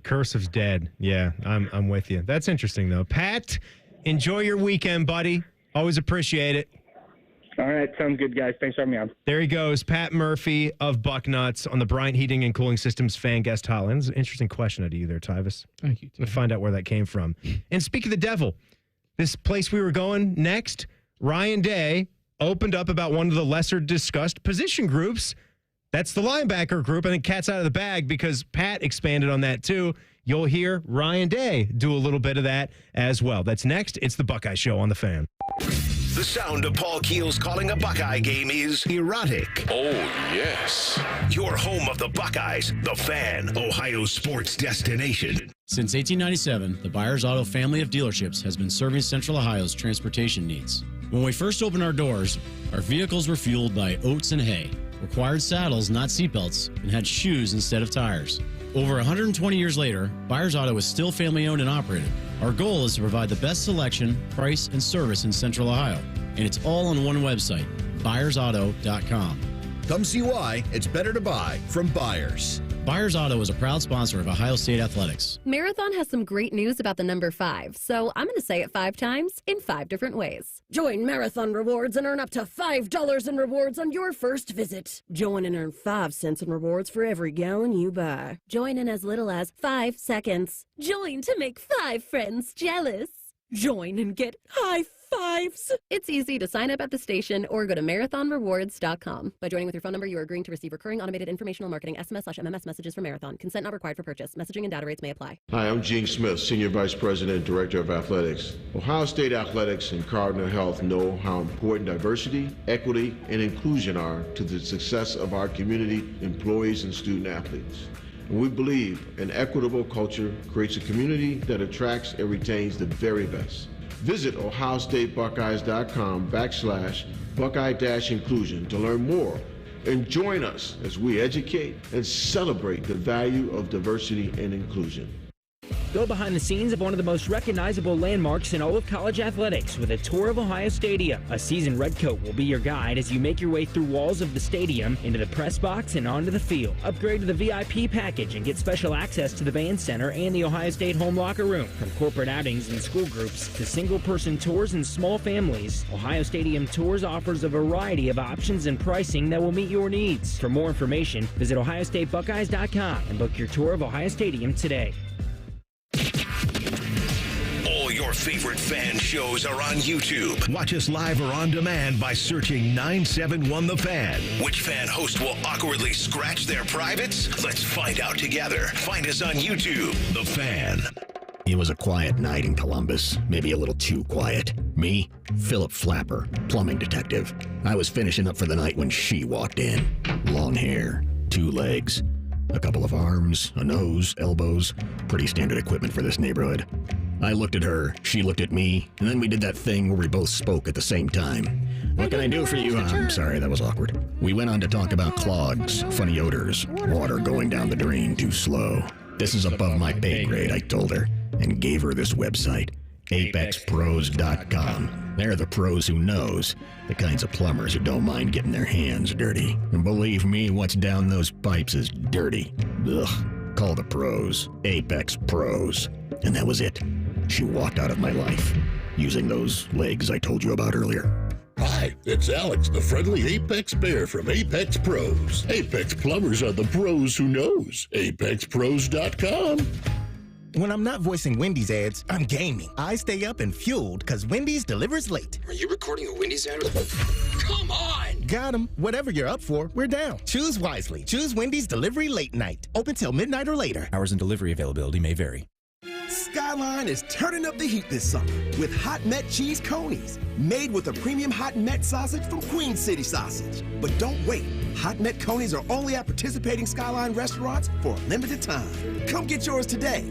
Cursive's dead. Yeah, I'm with you. That's interesting, though. Pat, enjoy your weekend, buddy. Always appreciate it. All right, sounds good, guys. Thanks for having me on. There he goes, Pat Murphy of Bucknuts on the Bryant Heating and Cooling Systems fan guest hotline. That's an interesting question out of you there, Tyvis. Thank you. We'll find out where that came from. And speak of the devil, this place we were going next, Ryan Day opened up about one of the lesser discussed position groups. That's the linebacker group. I think cat's out of the bag because Pat expanded on that too. You'll hear Ryan Day do a little bit of that as well. That's next. It's the Buckeye Show on the Fan. The sound of Paul Keels calling a Buckeye game is erotic. Oh, yes. Your home of the Buckeyes, the Fan, Ohio sports destination. Since 1897, the Byers Auto family of dealerships has been serving Central Ohio's transportation needs. When we first opened our doors, our vehicles were fueled by oats and hay, required saddles, not seatbelts, and had shoes instead of tires. Over 120 years later, Byers Auto is still family-owned and operated. Our goal is to provide the best selection, price, and service in Central Ohio. And it's all on one website, buyersauto.com. Come see why it's better to buy from Byers. Byers Auto is a proud sponsor of Ohio State Athletics. Marathon has some great news about the number 5, so I'm going to say it 5 times in 5 different ways. Join Marathon Rewards and earn up to $5 in rewards on your first visit. Join and earn 5 cents in rewards for every gallon you buy. Join in as little as 5 seconds. Join to make 5 friends jealous. Join and get high fives. It's easy to sign up at the station or go to marathonrewards.com. By joining with your phone number, you are agreeing to receive recurring automated informational marketing SMS/MMS messages from Marathon. Consent not required for purchase. Messaging and data rates may apply. Hi, I'm Gene Smith, Senior Vice President and Director of Athletics. Ohio State Athletics and Cardinal Health know how important diversity, equity, and inclusion are to the success of our community, employees, and student athletes. And we believe an equitable culture creates a community that attracts and retains the very best. Visit ohiostatebuckeyes.com/Buckeye-inclusion to learn more and join us as we educate and celebrate the value of diversity and inclusion. Go behind the scenes of one of the most recognizable landmarks in all of college athletics with a tour of Ohio Stadium. A seasoned redcoat will be your guide as you make your way through walls of the stadium, into the press box, and onto the field. Upgrade to the VIP package and get special access to the band center and the Ohio State home locker room. From corporate outings and school groups to single-person tours and small families, Ohio Stadium Tours offers a variety of options and pricing that will meet your needs. For more information, visit ohiostatebuckeyes.com and book your tour of Ohio Stadium today. All your favorite fan shows are on YouTube. Watch us live or on demand by searching 971 The Fan. Which fan host will awkwardly scratch their privates? Let's find out together. Find us on YouTube. The Fan. It was a quiet night in Columbus, maybe a little too quiet. Me, Philip Flapper, plumbing detective. I was finishing up for the night when she walked in. Long hair, 2 legs, a couple of arms, a nose, elbows. Pretty standard equipment for this neighborhood. I looked at her, she looked at me, and then we did that thing where we both spoke at the same time. What can I do for you? I'm sorry, that was awkward. We went on to talk about clogs, funny odors, water going down the drain too slow. This is above my pay grade, I told her, and gave her this website, apexpros.com. They're the pros who knows, the kinds of plumbers who don't mind getting their hands dirty. And believe me, what's down those pipes is dirty. Ugh, call the pros, Apex Pros. And that was it. She walked out of my life, using those legs I told you about earlier. Hi, it's Alex, the friendly Apex Bear from Apex Pros. Apex plumbers are the pros who knows. ApexPros.com. When I'm not voicing Wendy's ads, I'm gaming. I stay up and fueled because Wendy's delivers late. Are you recording a Wendy's ad? Come on! Got 'em. Whatever you're up for, we're down. Choose wisely. Choose Wendy's Delivery Late Night. Open till midnight or later. Hours and delivery availability may vary. Skyline is turning up the heat this summer with Hot Met Cheese Conies, made with a premium Hot Met sausage from Queen City Sausage. But don't wait. Hot Met Conies are only at participating Skyline restaurants for a limited time. Come get yours today.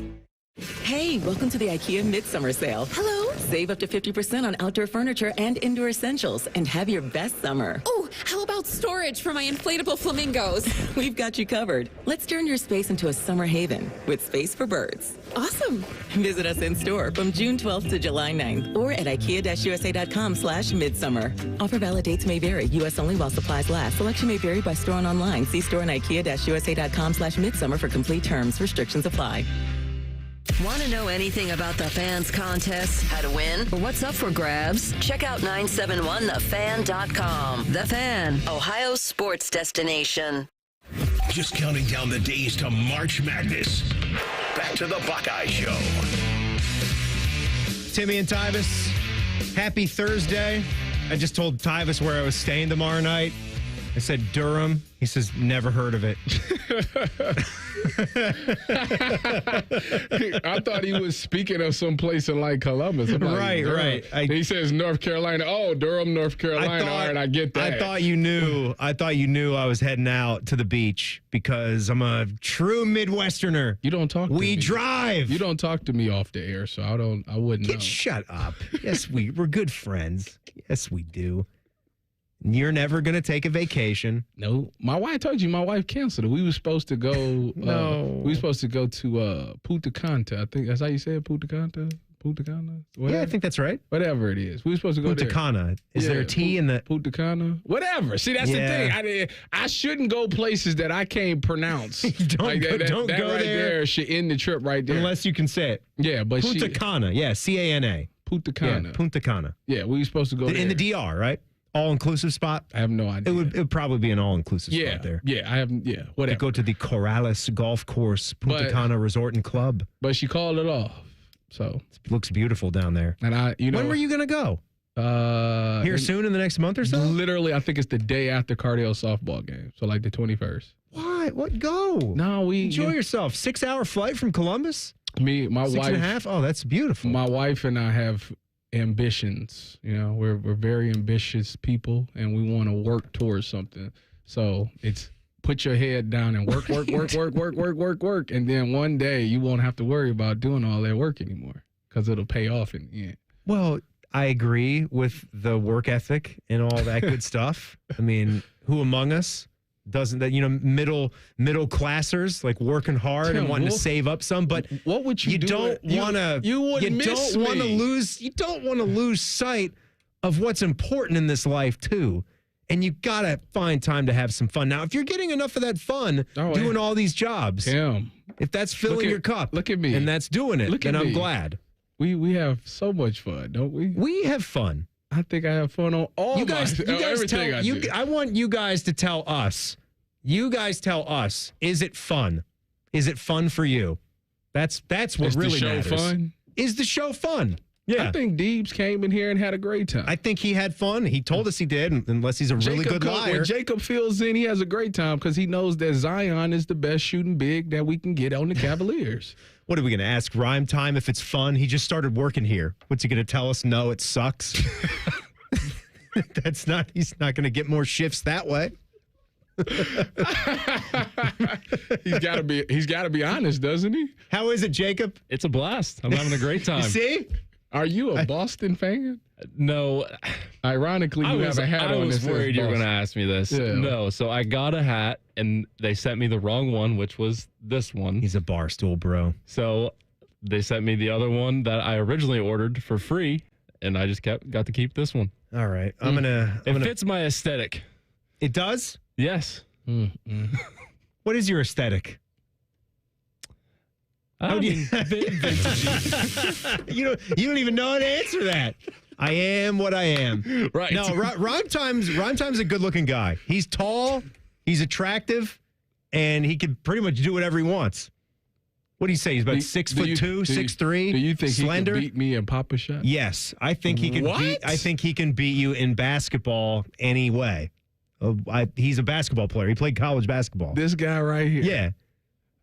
Hey, welcome to the IKEA Midsummer Sale. Hello. Save up to 50% on outdoor furniture and indoor essentials and have your best summer. Oh, how about storage for my inflatable flamingos? We've got you covered. Let's turn your space into a summer haven with space for birds. Awesome. Visit us in store from June 12th to July 9th or at ikea-usa.com/midsummer. Offer valid dates may vary. U.S. only while supplies last. Selection may vary by store and online. See store and ikea-usa.com/midsummer for complete terms. Restrictions apply. Want to know anything about the Fans contest, how to win, or what's up for grabs? Check out 971thefan.com. The Fan, Ohio sports destination. Just counting down the days to March Madness. Back to the Buckeye Show. Timmy and Tyvis, happy Thursday. I just told Tyvis where I was staying tomorrow night. I said Durham. He says, never heard of it. I thought he was speaking of some place in like Columbus. Right. He says North Carolina. Oh, Durham, North Carolina. All right, I get that. I thought you knew I was heading out to the beach because I'm a true Midwesterner. You don't talk to me. We drive. You don't talk to me off the air, so I wouldn't know. Shut up. Yes, we're good friends. Yes, we do. You're never going to take a vacation. No. My wife told you my wife canceled it. We were supposed to go. No. We were supposed to go to Punta Cana. I think that's how you say it, Punta Cana? Punta Cana? Yeah, I think that's right. Whatever it is. We were supposed to go Punta there. Cana. Is there a T in the... Punta Cana? Whatever. See, that's the thing. I shouldn't go places that I can't pronounce. Don't go right there should end the trip right there. Unless you can say it. Yeah, but Punta Cana. Yeah, C-A-N-A. Punta Cana. Yeah, Punta Cana. Yeah, we were supposed to go there. In the DR, right? All-inclusive spot? I have no idea. It would probably be an all-inclusive spot there. Yeah, I haven't, whatever. To go to the Corrales Golf Course, Punta Cana Resort and Club. But she called it off, so. It looks beautiful down there. And when were you going to go? Here soon in the next month or so? Literally, I think it's the day after Cardio softball game, so like the 21st. Why? What? Go. No, Enjoy yourself. 6-hour flight from Columbus? My wife. 6.5? Oh, that's beautiful. My wife and I have ambitions. We're very ambitious people, and we want to work towards something. So it's put your head down and work, and then one day you won't have to worry about doing all that work anymore because it'll pay off in the end. Well, I agree with the work ethic and all that good stuff. I mean, who among us doesn't that, middle classers, like working hard and wanting to save up some, but what would you do? You don't want to lose sight of what's important in this life too. And you got to find time to have some fun. Now, if you're getting enough of that fun doing all these jobs, if that's filling your cup, look at me, and that's doing it, then I'm glad. We have so much fun, don't we? We have fun. I think I have fun on all everything I do. I want you guys to tell us. You guys tell us. Is it fun? Is it fun for you? That's what really matters. Is the show fun? Is the show fun? Yeah. I think Deebs came in here and had a great time. I think he had fun. He told us he did, unless he's a really good liar. When Jacob fills in, he has a great time because he knows that Zion is the best shooting big that we can get on the Cavaliers. What are we going to ask Rhyme Time if it's fun? He just started working here. What's he going to tell us? No, it sucks. He's not going to get more shifts that way. He's got to be honest, doesn't he? How is it, Jacob? It's a blast. I'm having a great time. You see? Are you a Boston fan? No. Ironically, you have a hat on. I was that says worried you were going to Boston. ask me this. Yeah. No, so I got a hat, and they sent me the wrong one, which was this one. He's a barstool, bro. So they sent me the other one that I originally ordered for free, and I just got to keep this one. All right. It fits my aesthetic. It does? Yes. What is your aesthetic? You don't even know how to answer that. I am what I am. Right. No, Rhyme Time's a good-looking guy. He's tall, he's attractive, and he can pretty much do whatever he wants. What do you say? He's about 6'2", 6'3". Do you think slender? he can beat me in Papa Shot? Yes, I think he can. I think he can beat you in basketball anyway. He's a basketball player. He played college basketball. This guy right here. Yeah.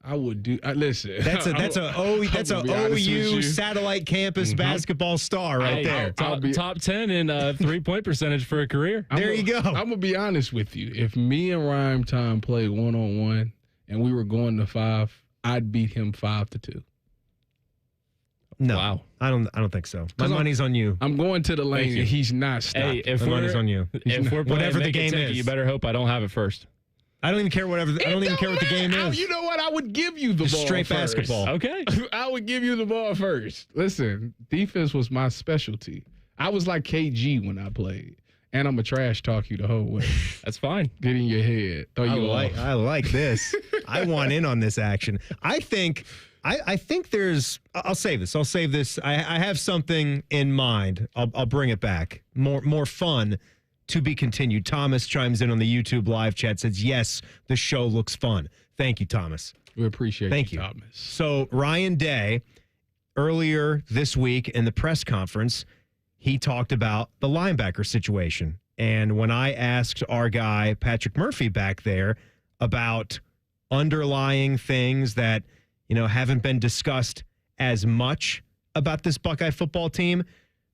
I would do. Listen, That's a OU satellite campus basketball star right there. Top 10 in 3-point percentage for a career. There you go. I'm gonna be honest with you. If me and Rhyme Time played 1-on-1 and we were going to 5, I'd beat him 5-2. No, wow. I don't think so. My money's on you. I'm going to the lane, and he's not stopping. Hey, if My money's on you. If we're whatever the game game is, you better hope I don't have it first. I don't even care I don't even care what the game is. You know what? I would give you the Just ball straight first. basketball. Okay. I would give you the ball first. Listen, defense was my specialty. I was like KG when I played. And I'm going to trash talk you the whole way. That's fine. Get in your head. Throw you off. I like this. I want in on this action. I think there's. I'll save this. I have something in mind. I'll bring it back. More fun to be continued. Thomas chimes in on the YouTube live chat. Says yes, the show looks fun. Thank you, Thomas. We appreciate Thank you, Thomas. So Ryan Day, earlier this week in the press conference, he talked about the linebacker situation. And when I asked our guy, Patrick Murphy, back there about underlying things that, haven't been discussed as much about this Buckeye football team,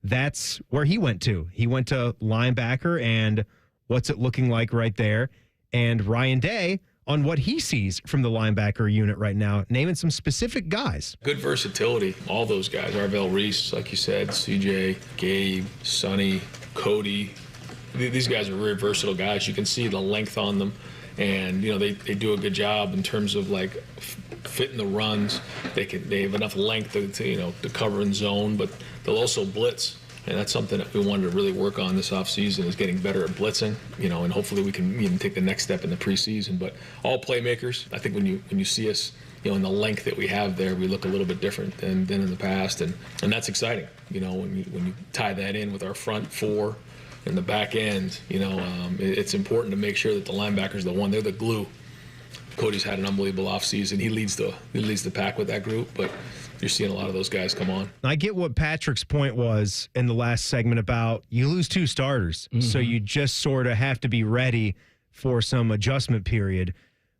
that's where he went to. He went to linebacker and what's it looking like right there. And Ryan Day on what he sees from the linebacker unit right now, naming some specific guys. Good versatility, all those guys. Arvell Reese, like you said, CJ, Gabe, Sonny, Cody. These guys are very versatile guys. You can see the length on them. And, they do a good job in terms of, fitting the runs. They have enough length to cover in zone, but they'll also blitz. And that's something that we wanted to really work on this offseason is getting better at blitzing, and hopefully we can even take the next step in the preseason. But all playmakers, I think when you see us, in the length that we have there, we look a little bit different than in the past. And that's exciting, when you tie that in with our front four and the back end, it's important to make sure that the linebackers, they're the glue. Cody's had an unbelievable offseason. He leads the pack with that group, but you're seeing a lot of those guys come on. I get what Patrick's point was in the last segment about you lose 2 starters, so you just sort of have to be ready for some adjustment period.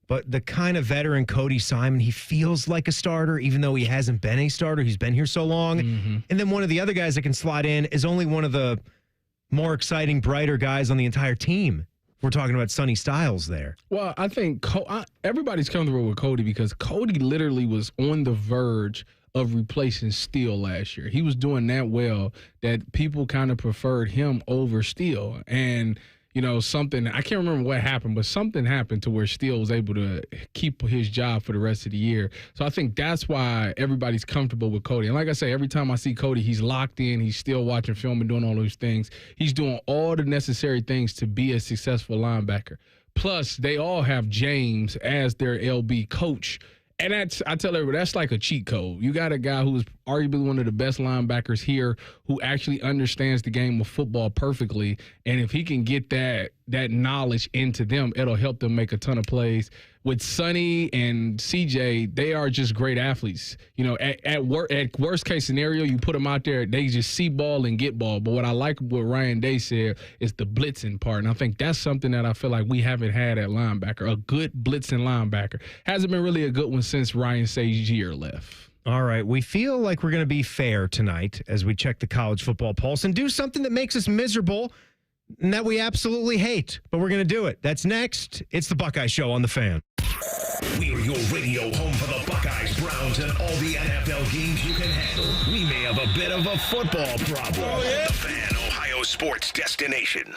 But the kind of veteran Cody Simon, he feels like a starter, even though he hasn't been a starter. He's been here so long. And then one of the other guys that can slide in is only one of the more exciting, brighter guys on the entire team. We're talking about Sonny Styles there. Well, I think everybody's comfortable with Cody because Cody literally was on the verge of replacing Steele last year. He was doing that well that people kind of preferred him over Steele. And, something, I can't remember what happened, but something happened to where Steele was able to keep his job for the rest of the year. So I think that's why everybody's comfortable with Cody. And like I say, every time I see Cody, he's locked in. He's still watching film and doing all those things. He's doing all the necessary things to be a successful linebacker. Plus, they all have James as their LB coach. And I tell everybody, that's like a cheat code. You got a guy who's arguably one of the best linebackers here who actually understands the game of football perfectly. And if he can get that that knowledge into them, it'll help them make a ton of plays. With Sonny and CJ, they are just great athletes. You know, at worst case scenario, you put them out there, they just see ball and get ball. But what I like what Ryan Day said is the blitzing part. And I think that's something that I feel like we haven't had at linebacker, a good blitzing linebacker. Hasn't been really a good one since Ryan Shazier left. All right, we feel like we're going to be fair tonight as we check the college football pulse and do something that makes us miserable and that we absolutely hate, but we're going to do it. That's next. It's the Buckeye Show on The Fan. We're your radio home for the Buckeyes, Browns, and all the NFL games you can handle. We may have a bit of a football problem. Oh, yeah? The Fan, Ohio sports destination.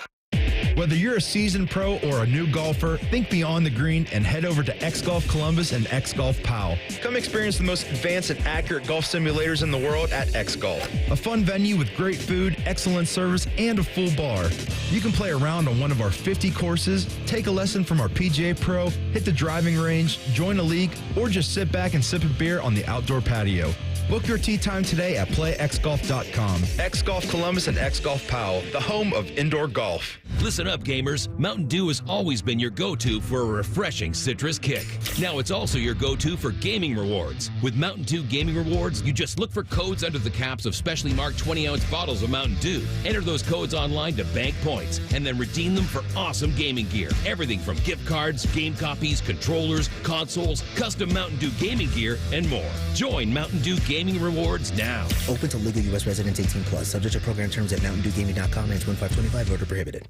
Whether you're a seasoned pro or a new golfer, think beyond the green and head over to X Golf Columbus and X Golf Powell. Come experience the most advanced and accurate golf simulators in the world at X Golf. A fun venue with great food, excellent service, and a full bar. You can play around on one of our 50 courses, take a lesson from our PGA Pro, hit the driving range, join a league, or just sit back and sip a beer on the outdoor patio. Book your tee time today at playxgolf.com. X Golf Columbus and X Golf Powell, the home of indoor golf. Listen up, gamers. Mountain Dew has always been your go-to for a refreshing citrus kick. Now it's also your go-to for gaming rewards. With Mountain Dew Gaming Rewards, you just look for codes under the caps of specially marked 20-ounce bottles of Mountain Dew. Enter those codes online to bank points, and then redeem them for awesome gaming gear. Everything from gift cards, game copies, controllers, consoles, custom Mountain Dew gaming gear, and more. Join Mountain Dew Gaming Rewards now. Open to legal U.S. residents 18+. Subject to program terms at MountainDewGaming.com and 2525. Voter prohibited.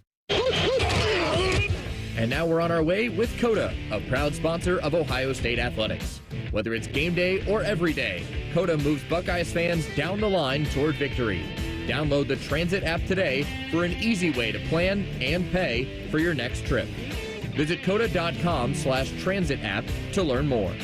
And now we're on our way with Coda, a proud sponsor of Ohio State Athletics. Whether it's game day or every day, Coda moves Buckeyes fans down the line toward victory. Download the Transit app today for an easy way to plan and pay for your next trip. Visit coda.com/transit app to learn more.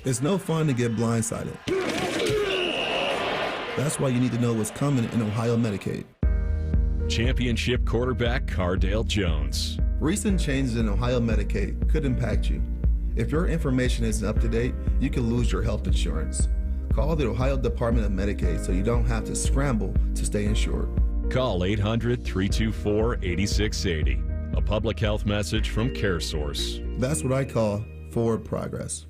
It's no fun to get blindsided. That's why you need to know what's coming in Ohio Medicaid. Championship quarterback Cardale Jones. Recent changes in Ohio Medicaid could impact you. If your information isn't up to date, you can lose your health insurance. Call the Ohio Department of Medicaid so you don't have to scramble to stay insured. Call 800-324-8680. A public health message from CareSource. That's what I call forward progress.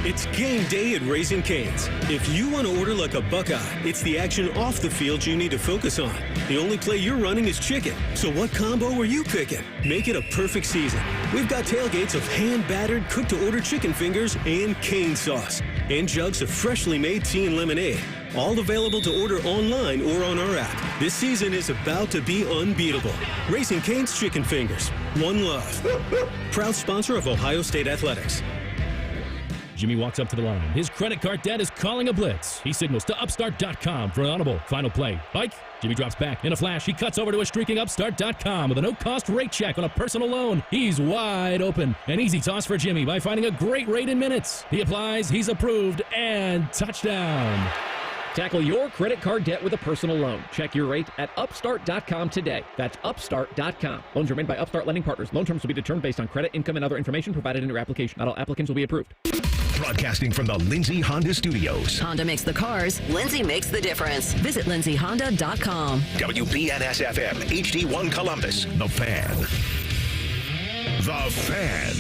It's game day at Raising Cane's. If you want to order like a Buckeye, it's the action off the field you need to focus on. The only play you're running is chicken. So what combo are you picking? Make it a perfect season. We've got tailgates of hand-battered, cooked-to-order chicken fingers and cane sauce. And jugs of freshly made tea and lemonade. All available to order online or on our app. This season is about to be unbeatable. Raising Cane's Chicken Fingers. One love. Proud sponsor of Ohio State Athletics. Jimmy walks up to the line. His credit card debt is calling a blitz. He signals to Upstart.com for an audible. Final play. Bike. Jimmy drops back. In a flash, he cuts over to a streaking Upstart.com with a no-cost rate check on a personal loan. He's wide open. An easy toss for Jimmy by finding a great rate in minutes. He applies, he's approved, and touchdown. Tackle your credit card debt with a personal loan. Check your rate at Upstart.com today. That's Upstart.com. Loans are made by Upstart Lending Partners. Loan terms will be determined based on credit, income, and other information provided in your application. Not all applicants will be approved. Broadcasting from the Lindsay Honda Studios. Honda makes the cars. Lindsay makes the difference. Visit lindsayhonda.com. WBNS-FM, HD1 Columbus. The Fan. The Fan.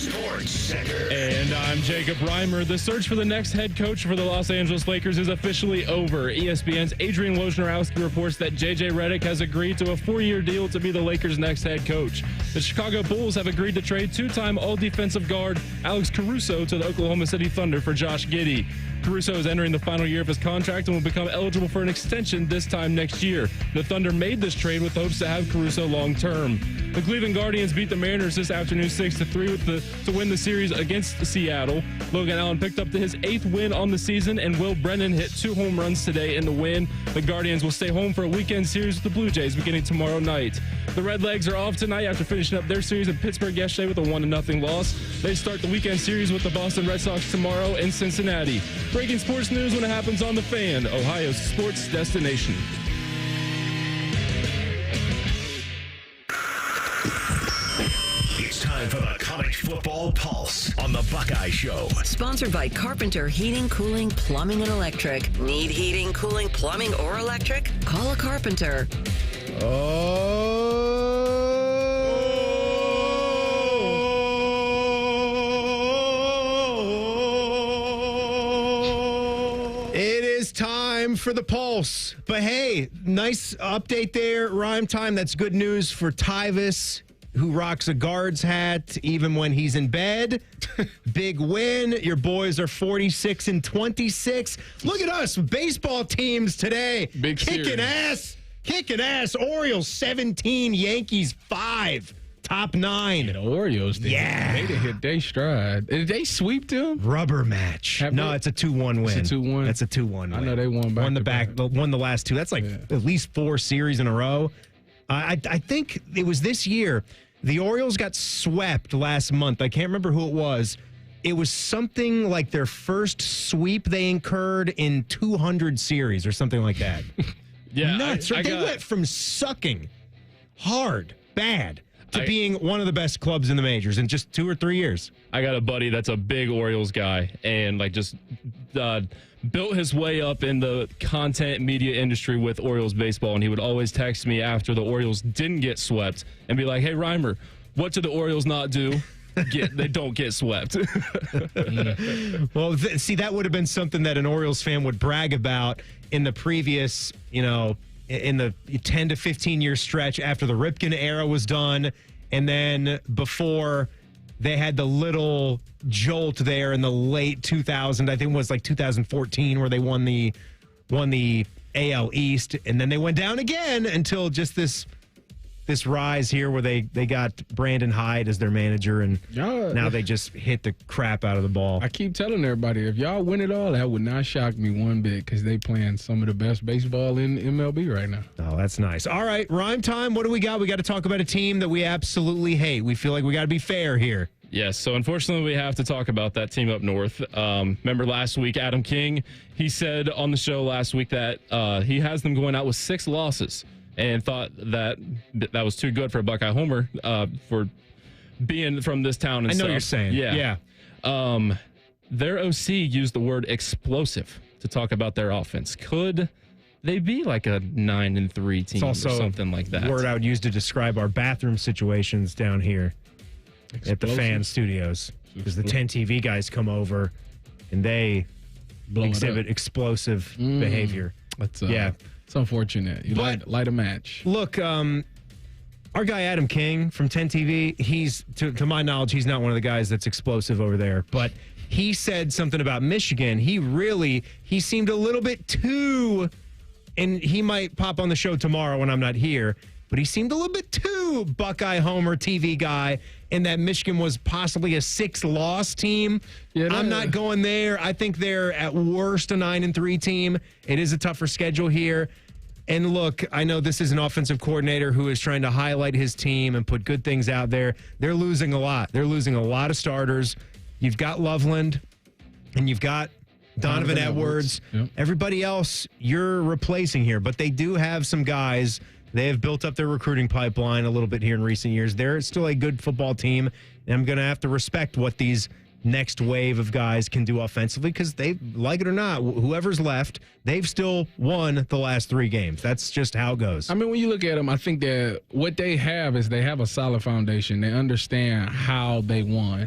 Sports Center. And I'm Jacob Reimer. The search for the next head coach for the Los Angeles Lakers is officially over. ESPN's Adrian Wojnarowski reports that J.J. Redick has agreed to a 4-year deal to be the Lakers' next head coach. The Chicago Bulls have agreed to trade two-time All-Defensive guard Alex Caruso to the Oklahoma City Thunder for Josh Giddey. Caruso is entering the final year of his contract and will become eligible for an extension this time next year. The Thunder made this trade with hopes to have Caruso long-term. The Cleveland Guardians beat the Mariners this afternoon 6-3 to win the series against Seattle. Logan Allen picked up his 8th win on the season, and Will Brennan hit 2 home runs today in the win. The Guardians will stay home for a weekend series with the Blue Jays beginning tomorrow night. The Redlegs are off tonight after finishing up their series in Pittsburgh yesterday with a 1-0 loss. They start the weekend series with the Boston Red Sox tomorrow in Cincinnati. Breaking sports news when it happens on The Fan, Ohio's sports destination. It's time for the College Football Pulse on the Buckeye Show. Sponsored by Carpenter Heating, Cooling, Plumbing, and Electric. Need heating, cooling, plumbing, or electric? Call a carpenter. It is time for the Pulse. But hey, nice update there. Rhyme time. That's good news for Tyvis, who rocks a guard's hat even when he's in bed. Big win. Your boys are 46-26. Look at us, baseball teams today. Big kicking series. ass. Kicking ass. Orioles 17, Yankees 5. Top 9. The Orioles, they did hit their stride. Did they sweep them? Rubber match. It's a 2-1 win. It's a 2-1? That's a 2-1 win. I know they won Won the last two. That's like at least 4 series in a row. I think it was this year. The Orioles got swept last month. I can't remember who it was. It was something like their first sweep they incurred in 200 series or something like that. Nuts. They went from sucking hard, bad, to being one of the best clubs in the majors in just 2 or 3 years. I got a buddy that's a big Orioles guy and just built his way up in the content media industry with Orioles baseball, and he would always text me after the Orioles didn't get swept and be like, "Hey, Reimer, what did the Orioles not do? They don't get swept." Well, see, that would have been something that an Orioles fan would brag about in the previous, in the 10 to 15 year stretch after the Ripken era was done, and then before they had the little jolt there in the late 2000s. I think it was like 2014 where they won the AL East, and then they went down again until just this rise here where they got Brandon Hyde as their manager, and now they just hit the crap out of the ball. I keep telling everybody, if y'all win it all, that would not shock me one bit because they playing some of the best baseball in MLB right now. Oh, that's nice. All right, rhyme time. What do we got? We got to talk about a team that we absolutely hate. We feel like we got to be fair here. Yes, so unfortunately we have to talk about that team up north. Remember last week, Adam King, he said on the show last week that he has them going out with 6 losses. And thought that was too good for a Buckeye homer for being from this town. And I know stuff. what you're saying. Yeah. Their OC used the word explosive to talk about their offense. Could they be like a 9-3 team or something like that? Word I would use to describe our bathroom situations down here at the fan studios, because the 10 TV guys come over and they exhibit explosive behavior. It's unfortunate. You light a match. Look, our guy Adam King from 10 TV, he's, to my knowledge, he's not one of the guys that's explosive over there. But he said something about Michigan. He seemed a little bit too, and he might pop on the show tomorrow when I'm not here, but he seemed a little bit too Buckeye homer TV guy, and that Michigan was possibly a 6-loss team. I'm not going there. I think they're at worst a 9-3 team. It is a tougher schedule here. And look, I know this is an offensive coordinator who is trying to highlight his team and put good things out there. They're losing a lot. They're losing a lot of starters. You've got Loveland, and you've got Donovan Edwards. Yep. Everybody else you're replacing here, but they do have some guys. They have built up their recruiting pipeline a little bit here in recent years. They're still a good football team, and I'm going to have to respect what these next wave of guys can do offensively, because they, like it or not, whoever's left, they've still won the last 3 games. That's just how it goes. I mean, when you look at them, I think that what they have is they have a solid foundation. They understand how they won,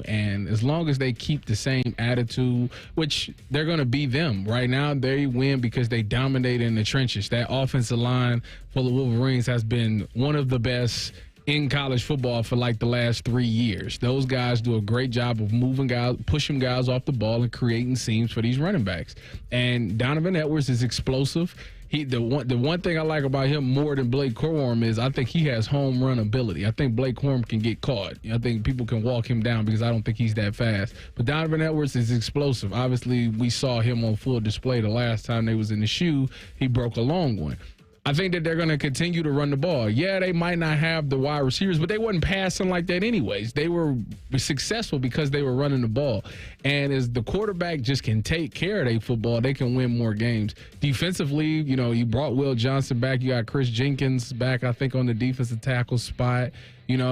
and as long as they keep the same attitude, which they're going to be them. Right now, they win because they dominate in the trenches. That offensive line for the Wolverines has been one of the best in college football for like the last 3 years. Those guys do a great job of moving guys, pushing guys off the ball, and creating seams for these running backs. And Donovan Edwards is explosive. The one thing I like about him more than Blake Corum is I think he has home run ability. I think Blake Corum can get caught. I think people can walk him down because I don't think he's that fast. But Donovan Edwards is explosive. Obviously, we saw him on full display the last time they was in the shoe. He broke a long one. I think that they're going to continue to run the ball. Yeah, they might not have the wide receivers, but they wasn't passing like that anyways. They were successful because they were running the ball. And as the quarterback just can take care of their football, they can win more games. Defensively, you brought Will Johnson back. You got Chris Jenkins back, I think, on the defensive tackle spot.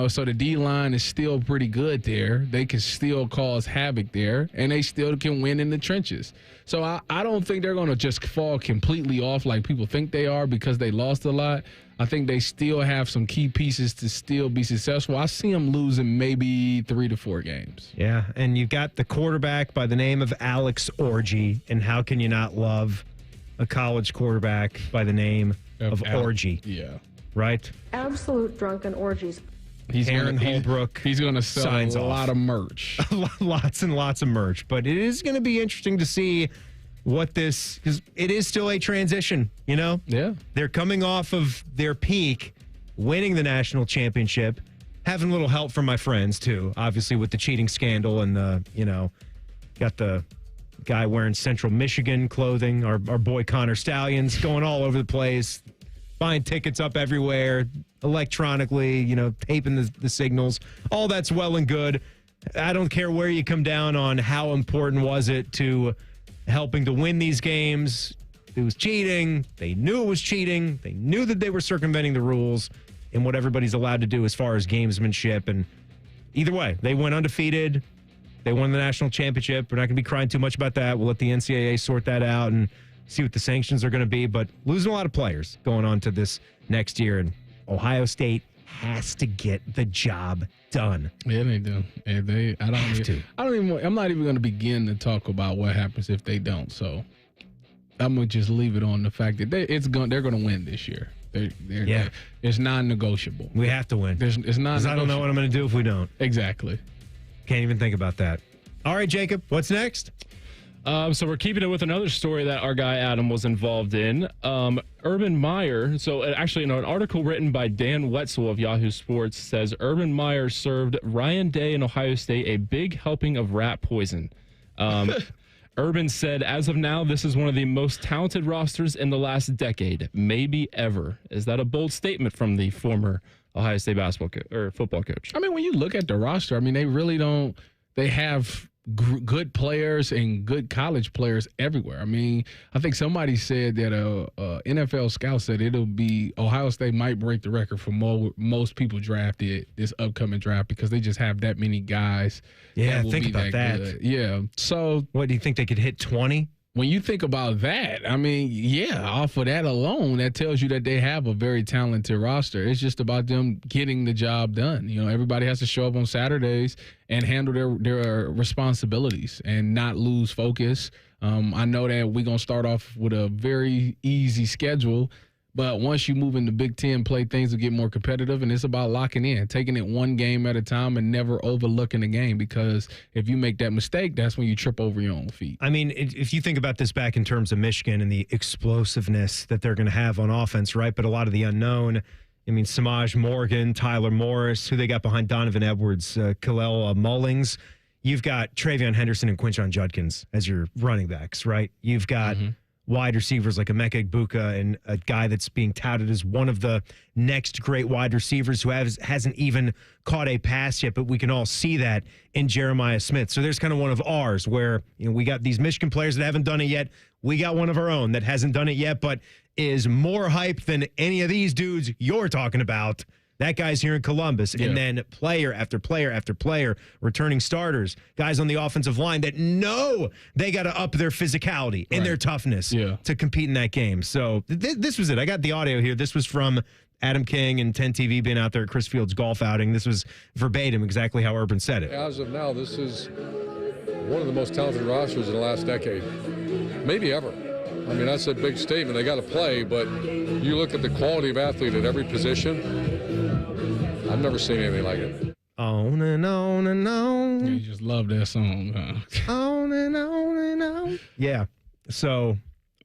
So the D-line is still pretty good there. They can still cause havoc there, and they still can win in the trenches. So I don't think they're going to just fall completely off like people think they are because they lost a lot. I think they still have some key pieces to still be successful. I see them losing maybe 3 to 4 games. Yeah, and you've got the quarterback by the name of Alex Orji, and how can you not love a college quarterback by the name of Orji? Yeah. Right? Absolute drunken orgies. Aaron Holbrook. He's going to sell a lot of merch. Lots and lots of merch. But it is going to be interesting to see what this, because it is still a transition, Yeah. They're coming off of their peak, winning the national championship, having a little help from my friends, too, obviously, with the cheating scandal and got the guy wearing Central Michigan clothing, our boy Connor Stallions going all over the place, buying tickets up everywhere, electronically, taping the signals. All that's well and good. I don't care where you come down on how important was it to helping to win these games. It was cheating. They knew it was cheating. They knew that they were circumventing the rules and what everybody's allowed to do as far as gamesmanship. And either way, they went undefeated. They won the national championship. We're not going to be crying too much about that. We'll let the NCAA sort that out and see what the sanctions are going to be. But losing a lot of players going on to this next year. And Ohio State has to get the job done. Yeah, they do. And I'm not even going to begin to talk about what happens if they don't. So I'm going to just leave it on the fact that they're going to win this year. It's non-negotiable. We have to win. It's non-negotiable. Because I don't know what I'm going to do if we don't. Exactly. Can't even think about that. All right, Jacob, what's next? So we're keeping it with another story that our guy Adam was involved in. Urban Meyer, an article written by Dan Wetzel of Yahoo Sports says Urban Meyer served Ryan Day and Ohio State a big helping of rat poison. Urban said, as of now, this is one of the most talented rosters in the last decade, maybe ever. Is that a bold statement from the former Ohio State football coach? I mean, when you look at the roster, they really don't. They have good players and good college players everywhere. I think somebody said that NFL scout said it'll be Ohio State might break the record for most people drafted this upcoming draft because they just have that many guys. Yeah, think about that. Good. Yeah. So what do you think they could hit 20? When you think about that, off of that alone, that tells you that they have a very talented roster. It's just about them getting the job done. Everybody has to show up on Saturdays and handle their responsibilities and not lose focus. I know that we're going to start off with a very easy schedule, but once you move into Big Ten play, things will get more competitive, and it's about locking in, taking it one game at a time and never overlooking the game, because if you make that mistake, that's when you trip over your own feet. If you think about this back in terms of Michigan and the explosiveness that they're going to have on offense, right? But a lot of the unknown, Samaj Morgan, Tyler Morris, who they got behind Donovan Edwards, Khalil Mullings. You've got Travion Henderson and Quinshon Judkins as your running backs, right? You've got wide receivers like Emeka Egbuka and a guy that's being touted as one of the next great wide receivers who hasn't even caught a pass yet, but we can all see that in Jeremiah Smith. So there's kind of one of ours where we got these Michigan players that haven't done it yet. We got one of our own that hasn't done it yet, but is more hype than any of these dudes you're talking about. That guy's here in Columbus. Yeah. And then player after player after player, returning starters, guys on the offensive line that know they got to up their physicality and their toughness to compete in that game. So this was it. I got the audio here. This was from Adam King and 10 TV being out there at Chris Field's golf outing. This was verbatim exactly how Urban said it. As of now, this is one of the most talented rosters in the last decade, maybe ever. That's a big statement. They got to play, but you look at the quality of athlete at every position, I've never seen anything like it. On and on and on. You just love that song, huh? On and on and on. Yeah. So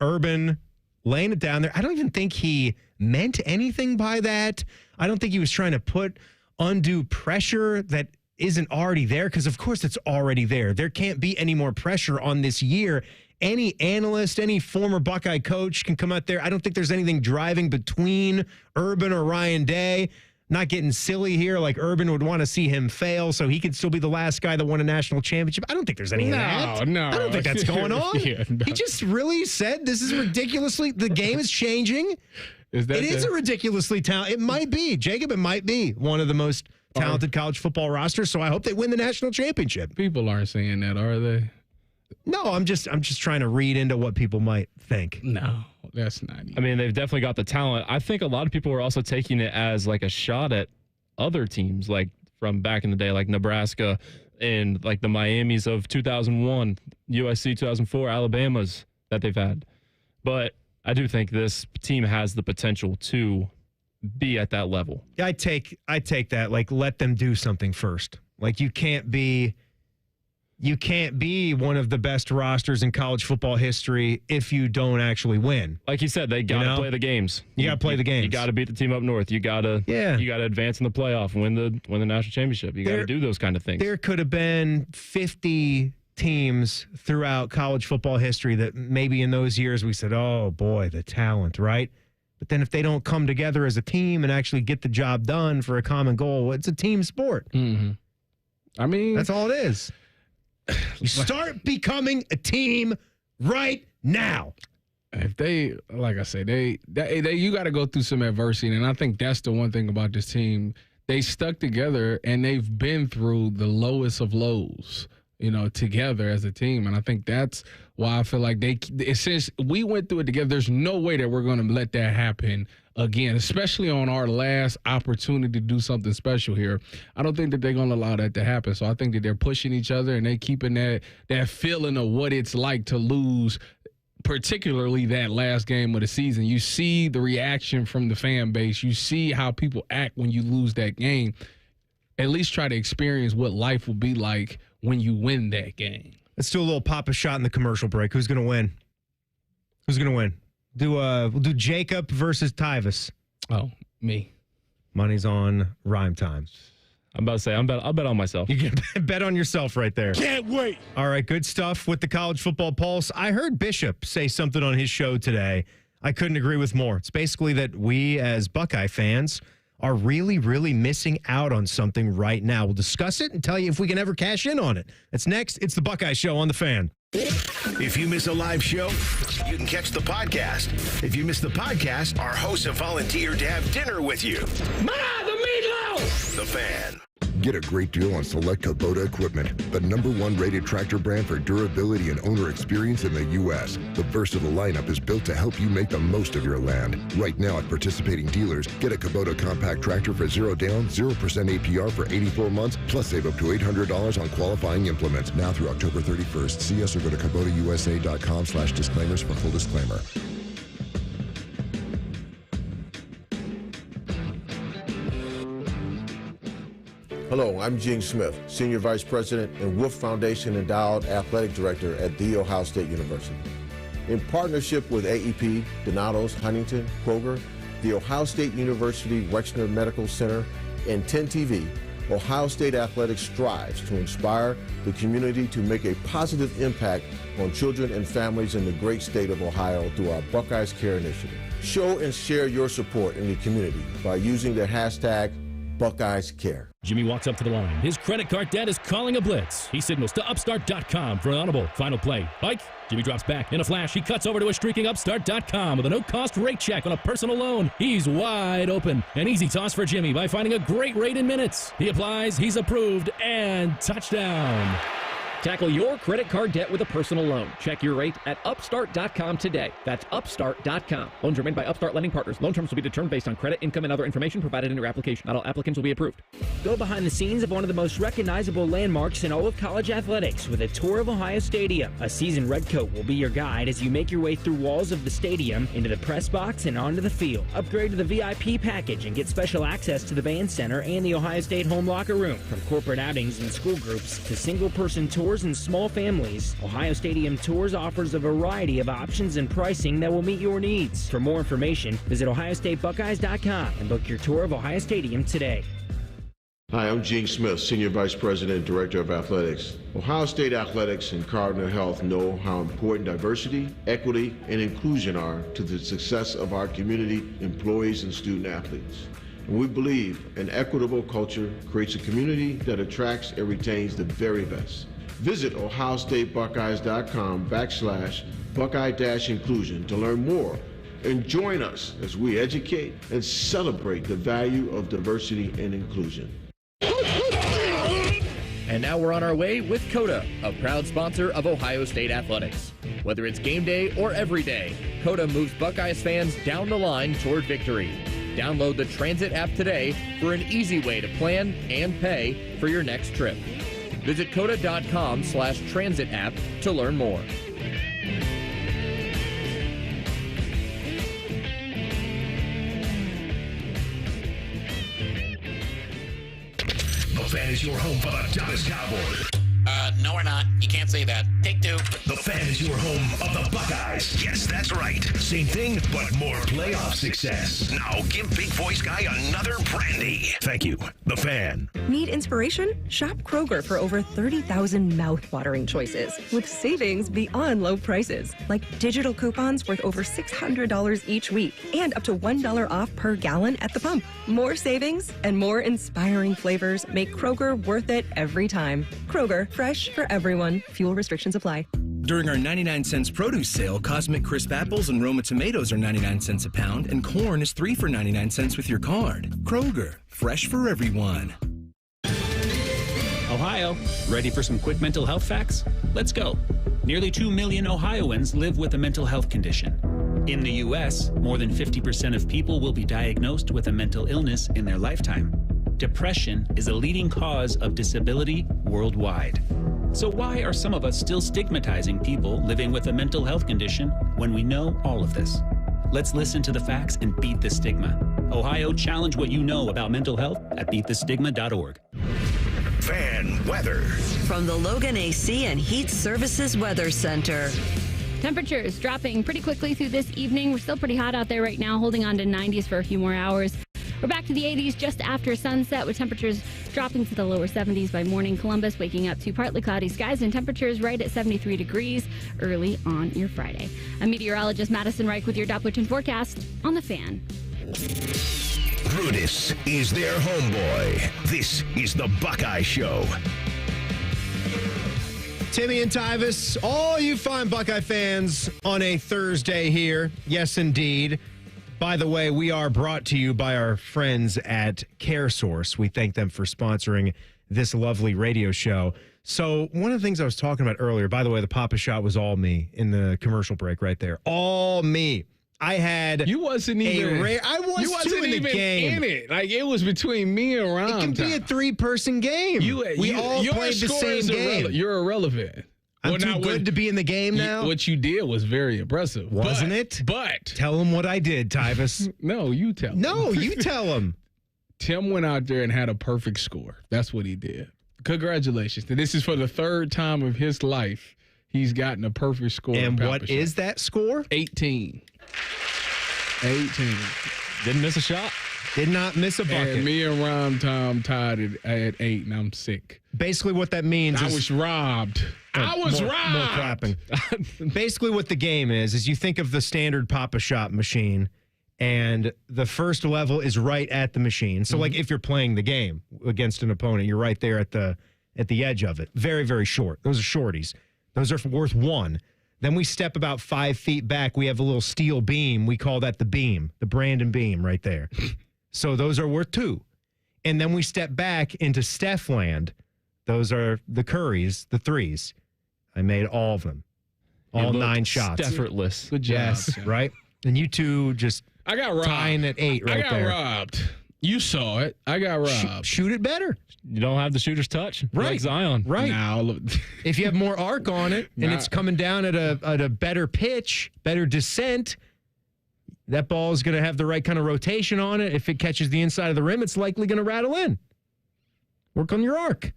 Urban laying it down there. I don't even think he meant anything by that. I don't think he was trying to put undue pressure that isn't already there, because of course it's already there. There can't be any more pressure on this year. Any analyst, any former Buckeye coach can come out there. I don't think there's anything driving between Urban or Ryan Day. Not getting silly here, like Urban would want to see him fail so he could still be the last guy that won a national championship. I don't think there's any of that. No. I don't think that's going on. He just really said this is ridiculously, the game is changing. It is a ridiculously talented, it might be, Jacob, it might be one of the most talented college football roster, so I hope they win the national championship. People aren't saying that, are they? No, I'm just trying to read into what people might think. No, that's not even. I mean, they've definitely got the talent. I think a lot of people are also taking it as like a shot at other teams, like from back in the day, like Nebraska and like the Miamis of 2001, USC 2004, Alabama's that they've had. But I do think this team has the potential to be at that level. I take that. Like, let them do something first. Like, you can't be one of the best rosters in college football history if you don't actually win. Like you said, they got to play the games. You got to play the games. You got to beat the team up north. You got to advance in the playoff, win the national championship. You got to do those kind of things. There could have been 50 teams throughout college football history that maybe in those years we said, "Oh boy, the talent," right? But then if they don't come together as a team and actually get the job done for a common goal, it's a team sport. Mm-hmm. I mean, that's all it is. You start becoming a team right now. If they, like I said, they you got to go through some adversity, and I think that's the one thing about this team. They stuck together, and they've been through the lowest of lows, together as a team. And I think that's why I feel like since we went through it together, there's no way that we're going to let that happen again, especially on our last opportunity to do something special here. I don't think that they're going to allow that to happen. So I think that they're pushing each other and they keeping that feeling of what it's like to lose, particularly that last game of the season. You see the reaction from the fan base. You see how people act when you lose that game. At least try to experience what life will be like when you win that game. Let's do a little pop a shot in the commercial break. Who's going to win? Who's going to win? We'll do Jacob versus Tyvis. Oh, me. Money's on Rhyme Time. I'm about to say, I'll bet on myself. You can bet on yourself right there. Can't wait. All right, good stuff with the College Football Pulse. I heard Bishop say something on his show today. I couldn't agree with more. It's basically that we as Buckeye fans are really, really missing out on something right now. We'll discuss it and tell you if we can ever cash in on it. That's next. It's the Buckeye Show on The Fan. If you miss a live show, you can catch the podcast. If you miss the podcast, our hosts have volunteered to have dinner with you. Ma, the meatloaf! The Fan. Get a great deal on select Kubota equipment, the #1 rated tractor brand for durability and owner experience in the U.S. The versatile lineup is built to help you make the most of your land. Right now at participating dealers, get a Kubota compact tractor for 0 down, 0% APR for 84 months, plus save up to $800 on qualifying implements. Now through October 31st. See us or go to KubotaUSA.com/disclaimers for full disclaimer. Hello, I'm Gene Smith, Senior Vice President and Wolf Foundation Endowed Athletic Director at The Ohio State University. In partnership with AEP, Donatos, Huntington, Kroger, The Ohio State University Wexner Medical Center, and 10TV, Ohio State Athletics strives to inspire the community to make a positive impact on children and families in the great state of Ohio through our Buckeyes Care initiative. Show and share your support in the community by using the hashtag Buckeyes Care. Jimmy walks up to the line. His credit card debt is calling a blitz. He signals to Upstart.com for an audible. Final play. Bike. Jimmy drops back. In a flash, he cuts over to a streaking Upstart.com with a no-cost rate check on a personal loan. He's wide open. An easy toss for Jimmy by finding a great rate in minutes. He applies, he's approved, and touchdown. Tackle your credit card debt with a personal loan. Check your rate at Upstart.com today. That's Upstart.com. Loans are made by Upstart Lending Partners. Loan terms will be determined based on credit, income, and other information provided in your application. Not all applicants will be approved. Go behind the scenes of one of the most recognizable landmarks in all of college athletics with a tour of Ohio Stadium. A seasoned redcoat will be your guide as you make your way through walls of the stadium, into the press box, and onto the field. Upgrade to the VIP package and get special access to the band center and the Ohio State home locker room. From corporate outings and school groups to single-person tours and small families, Ohio Stadium Tours offers a variety of options and pricing that will meet your needs. For more information, visit OhioStateBuckeyes.com and book your tour of Ohio Stadium today. Hi, I'm Gene Smith, Senior Vice President and Director of Athletics. Ohio State Athletics and Cardinal Health know how important diversity, equity, and inclusion are to the success of our community, employees, and student athletes. And we believe an equitable culture creates a community that attracts and retains the very best. Visit OhioStateBuckeyes.com/Buckeye-inclusion to learn more and join us as we educate and celebrate the value of diversity and inclusion. Who And now we're on our way with Coda, a proud sponsor of Ohio State Athletics. Whether it's game day or every day, Coda moves Buckeyes fans down the line toward victory. Download the Transit app today for an easy way to plan and pay for your next trip. Visit coda.com/transit app to learn more. The Fan is your home for the Dallas Cowboys. No, we're not. You can't say that. Take two. The Fan is your home of the Buckeyes. Yes, that's right. Same thing, but more playoff success. Now give Big Voice Guy another brandy. Thank you. The Fan. Need inspiration? Shop Kroger for over 30,000 mouth-watering choices with savings beyond low prices, like digital coupons worth over $600 each week and up to $1 off per gallon at the pump. More savings and more inspiring flavors make Kroger worth it every time. Kroger, fresh for everyone. Fuel restrictions apply. During our 99 cents produce sale, Cosmic Crisp apples and Roma tomatoes are 99 cents a pound, and corn is 3 for 99 cents with your card. Kroger, fresh for everyone. Ohio, ready for some quick mental health facts? Let's go. Nearly 2 million Ohioans live with a mental health condition. In the U.S., more than 50% of people will be diagnosed with a mental illness in their lifetime. Depression is a leading cause of disability worldwide. So why are some of us still stigmatizing people living with a mental health condition when we know all of this? Let's listen to the facts and beat the stigma. Ohio, challenge what you know about mental health at beatthestigma.org. Fan weather. From the Logan AC and Heat Services Weather Center. Temperatures dropping pretty quickly through this evening. We're still pretty hot out there right now, holding on to 90s for a few more hours. We're back to the 80s just after sunset, with temperatures dropping to the lower 70s by morning. Columbus waking up to partly cloudy skies and temperatures right at 73 degrees early on your Friday. I'm meteorologist Madison Reich with your Dopplerton forecast on The Fan. Brutus is their homeboy. This is the Buckeye Show. Timmy and Tyvis, all you fine Buckeye fans on a Thursday here. Yes, indeed. By the way, we are brought to you by our friends at CareSource. We thank them for sponsoring this lovely radio show. So one of the things I was talking about earlier, by the way, the Papa shot was all me in the commercial break right there. All me. I had you wasn't even I was you wasn't in the even game. in it. Like it was between me and Ron. It can be a 3-person game. We all played the same game. You're irrelevant. I'm too good to be in the game now. What you did was very impressive, wasn't it? But tell him what I did, Tyvis. No, you tell him. No, you tell him. Tim went out there and had a perfect score. That's what he did. Congratulations. This is for the third time of his life he's gotten a perfect score. And what is that score? 18. Didn't miss a shot. Did not miss a bucket. And me and Ron Tom tied it at 8, and I'm sick. Basically what that means I is... was robbed. I was robbed. More clapping. Basically what the game is you think of the standard Papa shot machine, and the first level is right at the machine. So, like, if you're playing the game against an opponent, you're right there at the edge of it. Very, very short. Those are shorties. Those are worth 1. Then we step about 5 feet back. We have a little steel beam. We call that the beam, the Brandon beam right there. So those are worth 2. And then we step back into Steph land. Those are the Currys, the 3s. I made all of them. All 9 shots. Effortless. Good job. Yes, right? And you two just I got robbed. tying at 8 right there. I got robbed. You saw it. I got robbed. Shoot it better. You don't have the shooter's touch. Right. Like Zion. Right. Now, if you have more arc on it and it's coming down at a better pitch, better descent, that ball is going to have the right kind of rotation on it. If it catches the inside of the rim, it's likely going to rattle in. Work on your arc.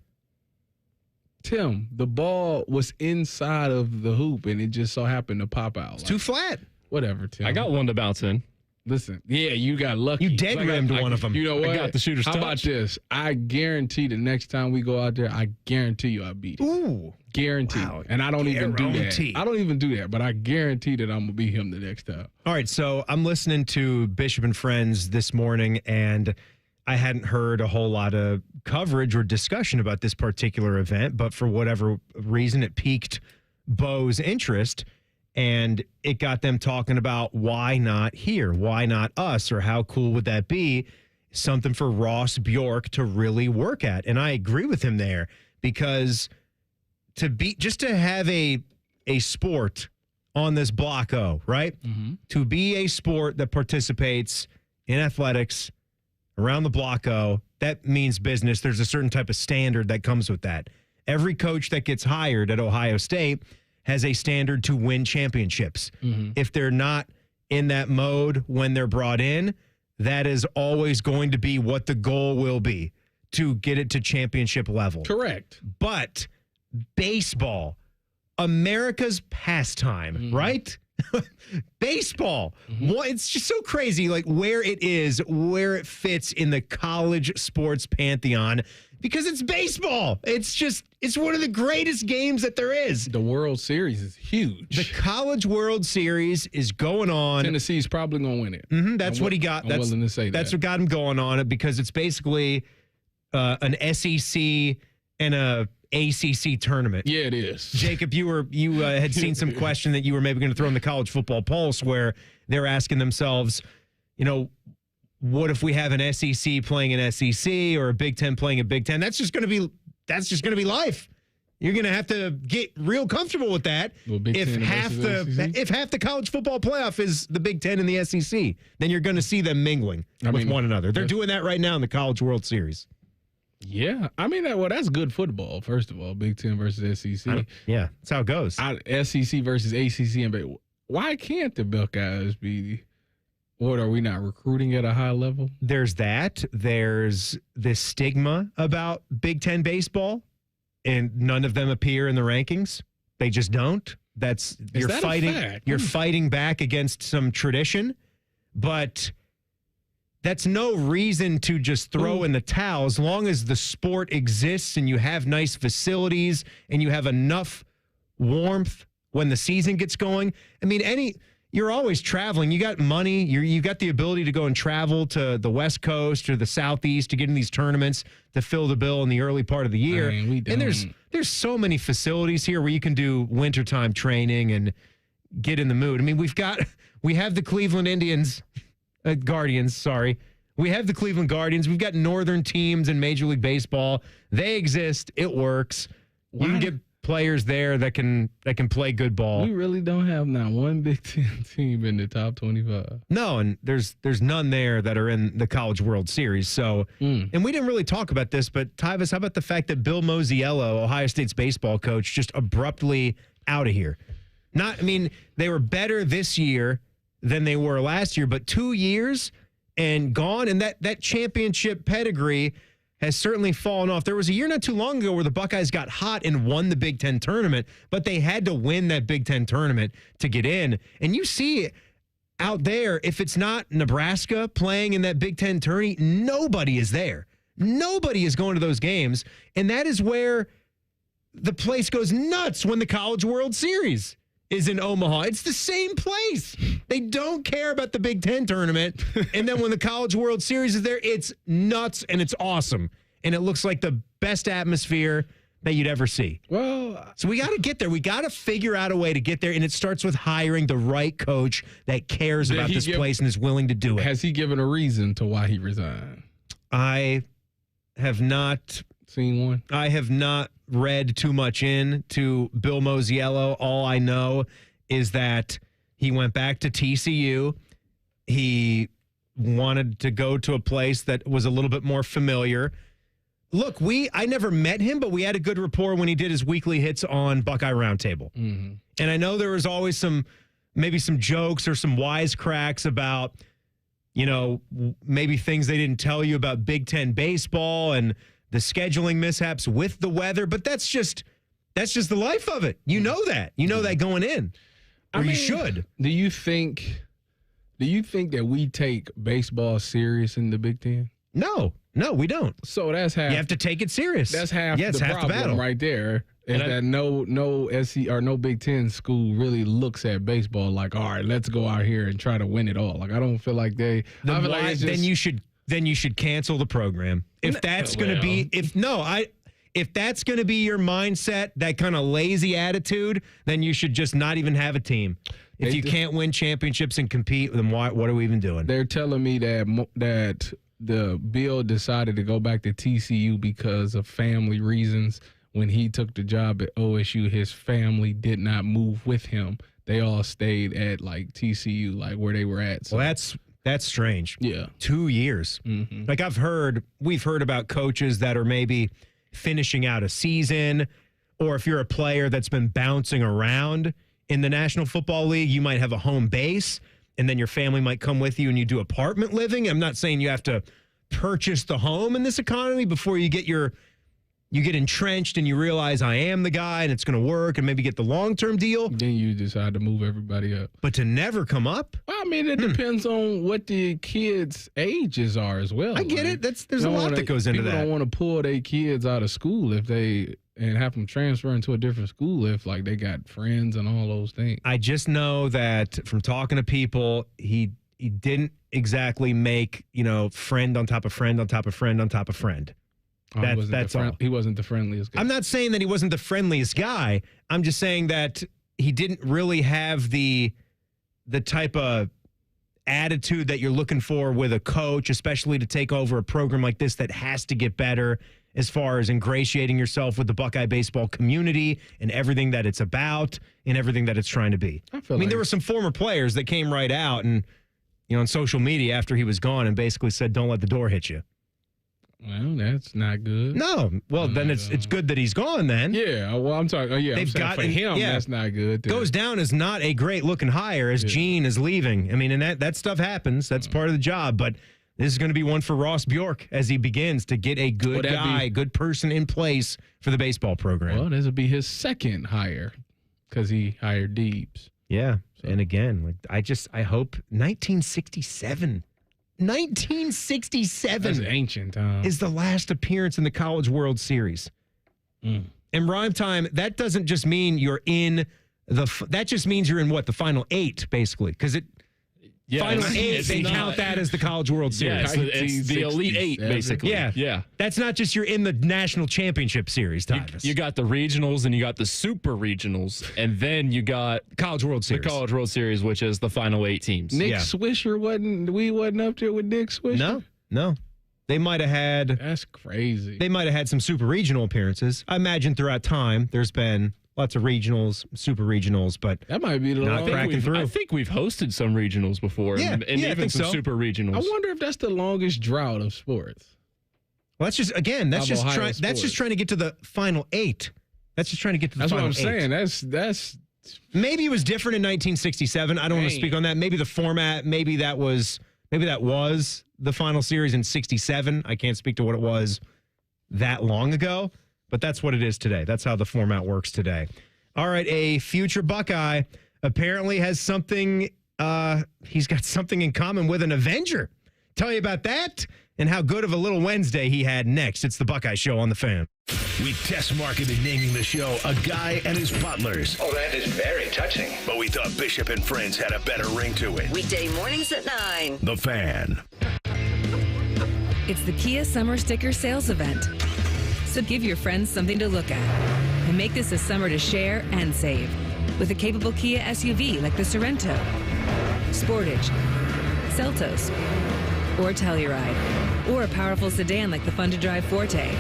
Tim, the ball was inside of the hoop, and it just so happened to pop out. It's too flat. Whatever, Tim. I got one to bounce in. Listen, yeah, you got lucky. You dead rimmed one of them. You know what? I got the shooter's touch. How about this? I guarantee the next time we go out there, I guarantee you I beat it. Ooh. Guarantee. Wow. And I don't even do that. Guarantee. I don't even do that, but I guarantee that I'm going to beat him the next time. All right, so I'm listening to Bishop and Friends this morning, and I hadn't heard a whole lot of coverage or discussion about this particular event, but for whatever reason, it piqued Bo's interest. And it got them talking about why not here? Why not us? Or how cool would that be? Something for Ross Bjork to really work at. And I agree with him there because to have a sport on this Block O, right? Mm-hmm. To be a sport that participates in athletics around the Block O, that means business. There's a certain type of standard that comes with that. Every coach that gets hired at Ohio State has a standard to win championships. Mm-hmm. If they're not in that mode when they're brought in, that is always going to be what the goal will be, to get it to championship level. Correct. But baseball, America's pastime, right? Baseball. It's just so crazy, like where it is, where it fits in the college sports pantheon, because it's baseball. It's one of the greatest games that there is. The World Series is huge. The College World Series is going on. Tennessee's probably going to win it. That's what he got. I'm willing to say that's that. what got him going on it, because it's basically an SEC and a ACC tournament. Yeah, it is. Jacob, you had seen some question that you were maybe going to throw in the College Football Pulse, where they're asking themselves, what if we have an SEC playing an SEC or a Big Ten playing a Big Ten? That's just going to be life. You're going to have to get real comfortable with that. If half the college football playoff is the Big Ten and the SEC, then you're going to see them mingling with one another. They're doing that right now in the College World Series. Yeah. I mean, that's good football, first of all, Big Ten versus SEC. Yeah, that's how it goes. SEC versus ACC. And why can't the Buckeyes be... What, are we not recruiting at a high level? There's that. There's this stigma about Big Ten baseball, and none of them appear in the rankings. They just don't. You're fighting back against some tradition, but that's no reason to just throw in the towel. As long as the sport exists and you have nice facilities and you have enough warmth when the season gets going. I mean, you're always traveling. You got money. You got the ability to go and travel to the West Coast or the Southeast to get in these tournaments to fill the bill in the early part of the year. I mean, and there's so many facilities here where you can do wintertime training and get in the mood. I mean, we have the Cleveland Guardians. Sorry, we have the Cleveland Guardians. We've got northern teams in Major League Baseball. They exist. It works. You can get players there that can play good ball. We really don't have not one Big Ten team in the top 25. No, and there's none there that are in the College World Series. So, and we didn't really talk about this, but Tyvis, how about the fact that Bill Mosiello, Ohio State's baseball coach, just abruptly out of here? They were better this year than they were last year, but 2 years and gone, and that championship pedigree has certainly fallen off. There was a year not too long ago where the Buckeyes got hot and won the Big Ten tournament, but they had to win that Big Ten tournament to get in. And you see out there, if it's not Nebraska playing in that Big Ten tourney, nobody is there. Nobody is going to those games. And that is where the place goes nuts when the College World Series is in Omaha. It's the same place. They don't care about the Big Ten tournament. And then when the College World Series is there, it's nuts and it's awesome. And it looks like the best atmosphere that you'd ever see. Well, so we got to get there. We got to figure out a way to get there. And it starts with hiring the right coach that cares about this place and is willing to do it. Has he given a reason to why he resigned? I have not seen one. I have not read too much into Bill Mosiello. All I know is that he went back to TCU. He wanted to go to a place that was a little bit more familiar. Look, I never met him, but we had a good rapport when he did his weekly hits on Buckeye Roundtable. Mm-hmm. And I know there was always maybe some jokes or some wisecracks about, maybe things they didn't tell you about Big Ten baseball and the scheduling mishaps with the weather, but that's just the life of it. You know that. You know that going in. Or you should. Do you think that we take baseball serious in the Big Ten? No, we don't. So that's half. You have to take it serious. That's half the problem battle right there. Is that no SC or no Big Ten school really looks at baseball like, all right, let's go out here and try to win it all. Like, I don't feel like they. Then you should cancel the program. If that's going to be if that's going to be your mindset, that kind of lazy attitude, then you should just not even have a team. If you can't win championships and compete, then what are we even doing? They're telling me that the bill decided to go back to TCU because of family reasons when he took the job at OSU, his family did not move with him. They all stayed at like TCU, like where they were at. So. Well, that's strange. Yeah. 2 years. Mm-hmm. Like we've heard about coaches that are maybe finishing out a season, or if you're a player that's been bouncing around in the National Football League, you might have a home base, and then your family might come with you and you do apartment living. I'm not saying you have to purchase the home in this economy before you get entrenched and you realize I am the guy and it's going to work and maybe get the long-term deal. Then you decide to move everybody up. But to never come up? Well, I mean, it depends on what the kids' ages are as well. I get it. There's a lot that goes into that. People don't want to pull their kids out of school and have them transfer into a different school if like they got friends and all those things. I just know that from talking to people, he didn't exactly make, friend on top of friend on top of friend on top of friend. That's all. He wasn't the friendliest guy. I'm not saying that he wasn't the friendliest guy. I'm just saying that he didn't really have the type of attitude that you're looking for with a coach, especially to take over a program like this that has to get better as far as ingratiating yourself with the Buckeye baseball community and everything that it's about and everything that it's trying to be. I mean, there were some former players that came right out and, on social media after he was gone and basically said, don't let the door hit you. Well, that's not good. No. Well, then it's good that he's gone then. Yeah. Well, I'm talking. For him, that's not good. Goes down as not a great looking hire as Gene is leaving. I mean, and that stuff happens. That's part of the job. But this is going to be one for Ross Bjork as he begins to get a good good person in place for the baseball program. Well, this will be his second hire because he hired Deebs. Yeah. So. And again, I hope 1967. 1967 That's ancient time. Is the last appearance in the College World Series. In rhyme time, that doesn't just mean you're in that just means you're in the final 8, basically, because final 8, they count that as the College World Series. Yeah, it's the Elite 8, basically. Yeah. That's not just you're in the National Championship Series, Tyvis. You got the regionals and you got the super regionals, and then you got College World Series. The College World Series, which is the final 8 teams. Nick Swisher wasn't up there with Nick Swisher? No. They might have had... That's crazy. They might have had some super regional appearances. I imagine throughout time there's been... lots of regionals, super regionals, but that might be not cracking through. I think we've hosted some regionals before, and even some super regionals. I wonder if that's the longest drought of sports. Well, that's just trying to get to the final 8. That's just trying to get to the final 8. That's what I'm saying. That's maybe it was different in 1967. I don't want to speak on that. Maybe the format. Maybe that was the final series in '67. I can't speak to what it was that long ago. But that's what it is today. That's how the format works today. All right, a future Buckeye apparently has something, he's got something in common with an Avenger. Tell you about that and how good of a little Wednesday he had next. It's the Buckeye Show on The Fan. We test marketed naming the show A Guy and His Butlers. Oh, that is very touching. But we thought Bishop and Friends had a better ring to it. Weekday mornings at 9. The Fan. It's the Kia Summer Sticker Sales Event. So give your friends something to look at and make this a summer to share and save with a capable Kia SUV like the Sorento, Sportage, Seltos, or Telluride, or a powerful sedan like the fun-to-drive Forte,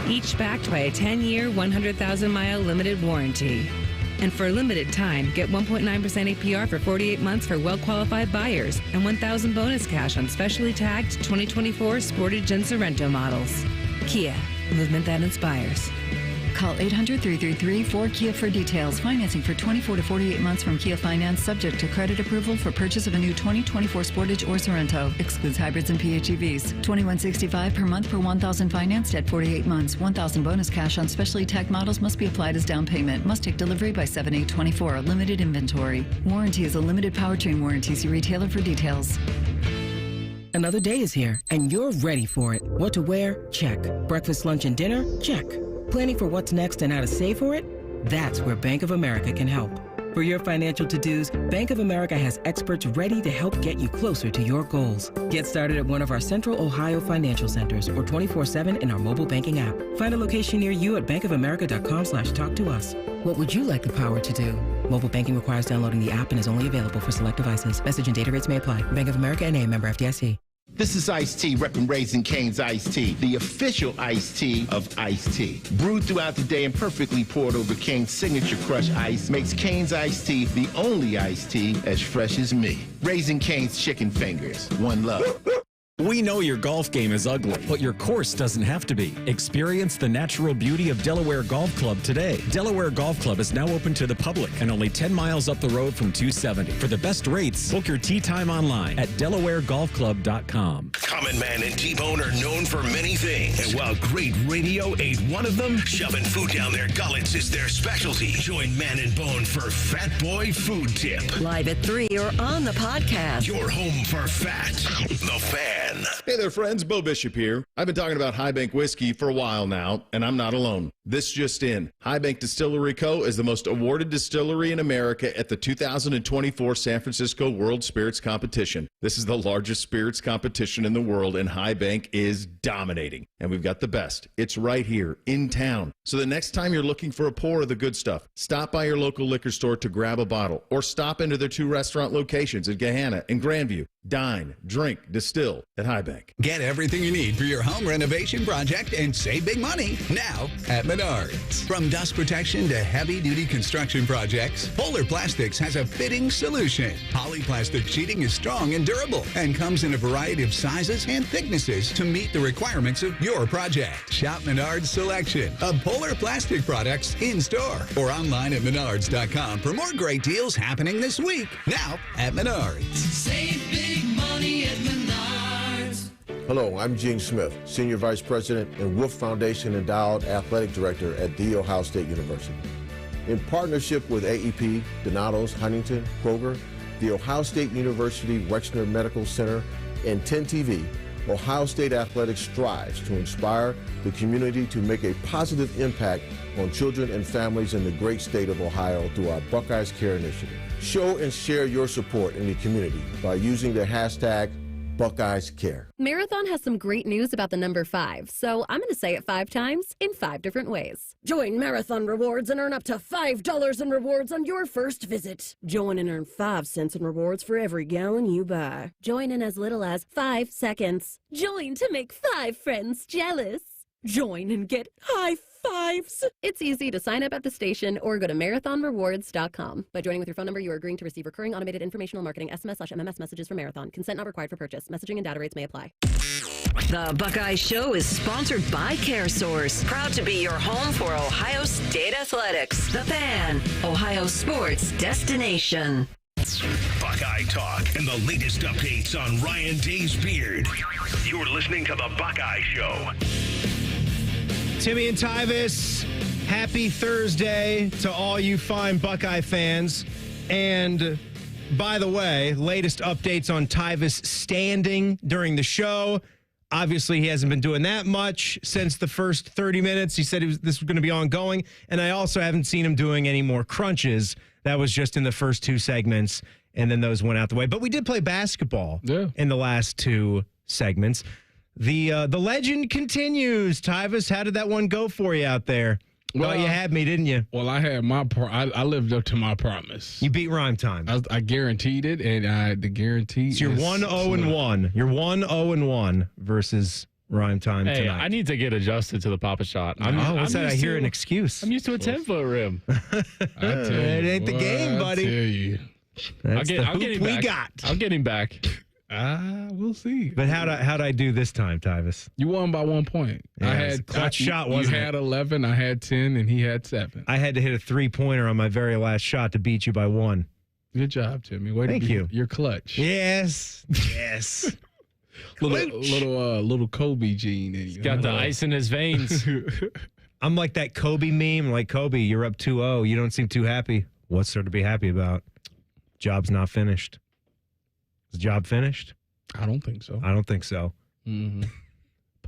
each backed by a 10-year, 100,000-mile limited warranty. And for a limited time, get 1.9% APR for 48 months for well-qualified buyers and $1,000 bonus cash on specially tagged 2024 Sportage and Sorento models. Kia. Movement that inspires. Call 800-333-4KIA for details. Financing for 24 to 48 months from Kia Finance, subject to credit approval for purchase of a new 2024 Sportage or Sorento. Excludes hybrids and PHEVs. $21.65 per month per $1,000 financed at 48 months. $1,000 bonus cash on specially tagged models must be applied as down payment. Must take delivery by 7/8/24. Limited inventory. Warranty is a limited powertrain warranty. See retailer for details. Another day is here, and you're ready for it. What to wear? Check. Breakfast, lunch, and dinner? Check. Planning for what's next and how to save for it? That's where Bank of America can help. For your financial to-dos, Bank of America has experts ready to help get you closer to your goals. Get started at one of our Central Ohio financial centers or 24/7 in our mobile banking app. Find a location near you at bankofamerica.com/talktous. What would you like the power to do? Mobile banking requires downloading the app and is only available for select devices. Message and data rates may apply. Bank of America NA, member FDIC. This is Ice-T, repping Raising Cane's Iced Tea, the official iced tea of iced tea. Brewed throughout the day and perfectly poured over Cane's signature crush ice makes Cane's Iced Tea the only iced tea as fresh as me. Raising Cane's chicken fingers. One love. We know your golf game is ugly, but your course doesn't have to be. Experience the natural beauty of Delaware Golf Club today. Delaware Golf Club is now open to the public and only 10 miles up the road from 270. For the best rates, book your tee time online at DelawareGolfClub.com. Common Man and T-Bone are known for many things. And while great radio ain't one of them, shoving food down their gullets is their specialty. Join Man and Bone for Fat Boy Food Tip. Live at 3 or on the podcast. Your home for fat. The Fan. Hey there, friends. Bo Bishop here. I've been talking about High Bank whiskey for a while now, and I'm not alone. This just in. High Bank Distillery Co. is the most awarded distillery in America at the 2024 San Francisco World Spirits Competition. This is the largest spirits competition in the world, and High Bank is dominating. And we've got the best. It's right here in town. So the next time you're looking for a pour of the good stuff, stop by your local liquor store to grab a bottle, or stop into their 2 restaurant locations at Gahanna and Grandview. Dine, drink, distill at High Bank. Get everything you need for your home renovation project and save big money now at Menards. From dust protection to heavy-duty construction projects, Polar Plastics has a fitting solution. Polyplastic sheeting is strong and durable and comes in a variety of sizes and thicknesses to meet the requirements of your project. Shop Menards' selection of Polar Plastic products in-store or online at Menards.com for more great deals happening this week. Now at Menards. Save big money at Menards. Hello, I'm Gene Smith, Senior Vice President and Wolf Foundation Endowed Athletic Director at The Ohio State University. In partnership with AEP, Donatos, Huntington, Kroger, The Ohio State University Wexner Medical Center, and 10 TV, Ohio State Athletics strives to inspire the community to make a positive impact on children and families in the great state of Ohio through our Buckeyes Care initiative. Show and share your support in the community by using the hashtag Buckeyes Care. Marathon has some great news about the number 5, so I'm going to say it 5 times in 5 different ways. Join Marathon Rewards and earn up to $5 in rewards on your first visit. Join and earn 5 cents in rewards for every gallon you buy. Join in as little as 5 seconds. Join to make 5 friends jealous. Join and get high fives. It's easy to sign up at the station or go to marathonrewards.com. By joining with your phone number, you are agreeing to receive recurring automated informational marketing SMS/MMS messages from Marathon. Consent not required for purchase. Messaging and data rates may apply. The Buckeye Show is sponsored by CareSource. Proud to be your home for Ohio State Athletics. The Fan, Ohio sports destination. Buckeye Talk and the latest updates on Ryan Day's beard. You're listening to The Buckeye Show. Timmy and Tyvis, happy Thursday to all you fine Buckeye fans. And by the way, latest updates on Tyvis standing during the show. Obviously, he hasn't been doing that much since the first 30 minutes. He said this was going to be ongoing. And I also haven't seen him doing any more crunches. That was just in the first 2 segments, and then those went out the way. But we did play basketball in the last 2 segments. The legend continues. Tyvis, how did that one go for you out there? Well, you had me, didn't you? Well, I had I lived up to my promise. You beat Rhyme Time. I guaranteed it, and the guarantee so you're 1-0-1. You're 1-0-1 versus Rhyme Time hey, tonight. I need to get adjusted to the Papa Shot. What's that? I hear an excuse. I'm used to a 10-foot rim. It ain't the game, buddy. I tell you. That's the hoop we got. I'll get him back. We'll see. But how'd I do this time, Tyvis? You won by 1 point. Yeah, I had clutch shot, wasn't You had 11, I had 10, and he had 7. I had to hit a 3-pointer on my very last shot to beat you by 1. Good job, Timmy. Thank you. You're clutch. Yes. Yes. little Kobe gene in you. He's got the ice in his veins. I'm like that Kobe meme. Like, Kobe, you're up 2-0. You don't seem too happy. What's there to be happy about? Job's not finished. Is the job finished? I don't think so. I don't think so. Mm-hmm.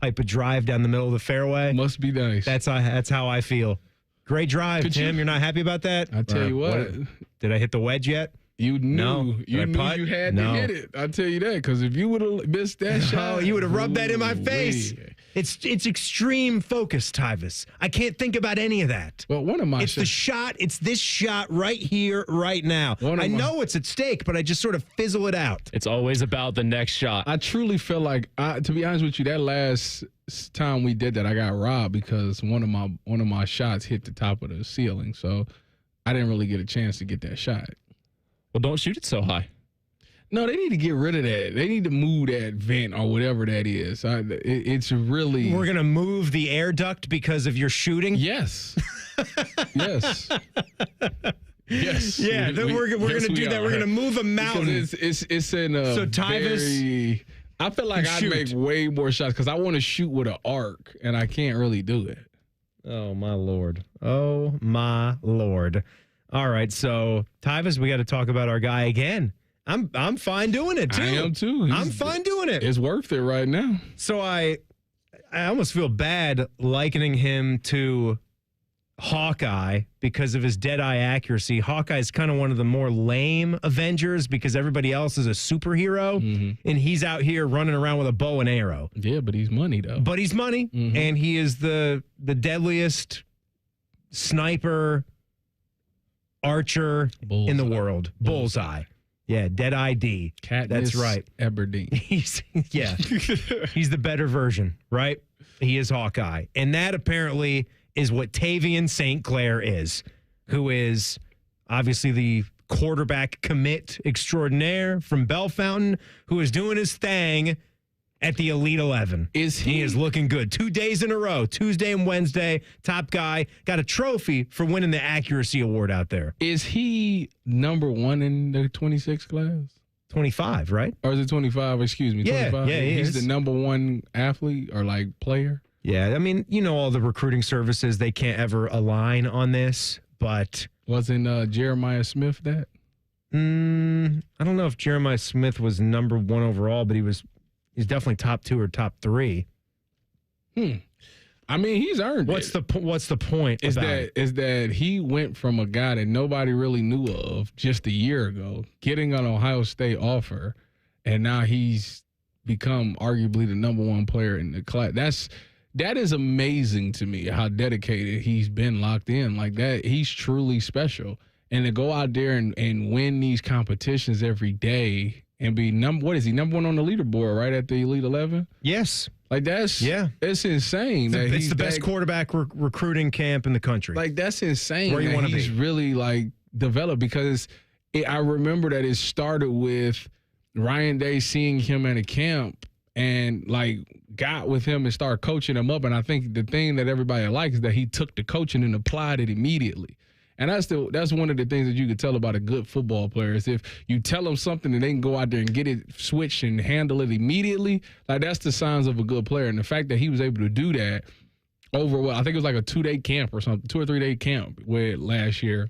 Pipe a drive down the middle of the fairway. Must be nice. That's how I feel. Great drive, Tim. You're not happy about that? I tell you what. Did I hit the wedge yet? You knew. No. You knew you had to hit it. I'll tell you that, because if you would have missed that shot. Oh, you would have rubbed that in my face. It's extreme focus, Tyvis. I can't think about any of that. Well, one of my the shot. It's this shot right here, right now. I know it's at stake, but I just sort of fizzle it out. It's always about the next shot. I truly feel like, to be honest with you, that last time we did that, I got robbed because one of my shots hit the top of the ceiling, so I didn't really get a chance to get that shot. Well, don't shoot it so high. No, they need to get rid of that. They need to move that vent or whatever that is. It's really... We're going to move the air duct because of your shooting? Yes. Yes. Yes. Yeah, we're going to do that. We're going to move a mountain. Because it's in a so Tyvis, I feel like I'd make way more shots because I want to shoot with an arc, and I can't really do it. Oh, my Lord. Oh, my Lord. All right, so Tyvis, we got to talk about our guy again. I'm fine doing it, too. I am, too. I'm fine doing it. It's worth it right now. So I almost feel bad likening him to Hawkeye because of his dead-eye accuracy. Hawkeye's kind of one of the more lame Avengers because everybody else is a superhero, and he's out here running around with a bow and arrow. Yeah, but he's money, though. But he's money, and he is the deadliest sniper archer in the world. Bullseye. Yeah, Dead-Eye D. That's right. Aberdeen. He's the better version, right? He is Hawkeye. And that apparently is what Tavian St. Clair is, who is obviously the quarterback commit extraordinaire from Bellefontaine, who is doing his thing at the Elite 11. He is looking good. 2 days in a row, Tuesday and Wednesday, top guy. Got a trophy for winning the accuracy award out there. Is he number one in the 26 class? 25, right? Or is it 25? Excuse me. Yeah, 25? yeah, He's is. the number one athlete or like player? Yeah, I mean, you know, all the recruiting services, they can't ever align on this, but... Wasn't Jeremiah Smith that? I don't know if Jeremiah Smith was number one overall, but he's definitely top 2 or top 3. I mean, he's earned What's it. the point? Is about that it? is that he went from a guy that nobody really knew of just a year ago, getting an Ohio State offer, and now he's become arguably the number one player in the class. That is amazing to me, how dedicated he's been locked in like that. He's truly special. And to go out there and win these competitions every day and be number one on the leaderboard, right at the Elite 11? Yes. Like it's insane. It's the best quarterback recruiting camp in the country. Like that's insane. Where you want to be. He's really like developed because I remember that it started with Ryan Day seeing him at a camp and like got with him and started coaching him up. And I think the thing that everybody likes is that he took the coaching and applied it immediately. And that's one of the things that you can tell about a good football player is if you tell them something and they can go out there and get it switched and handle it immediately, like that's the signs of a good player. And the fact that he was able to do that over I think it was like a 2-day camp or something, 2 or 3 day camp with last year.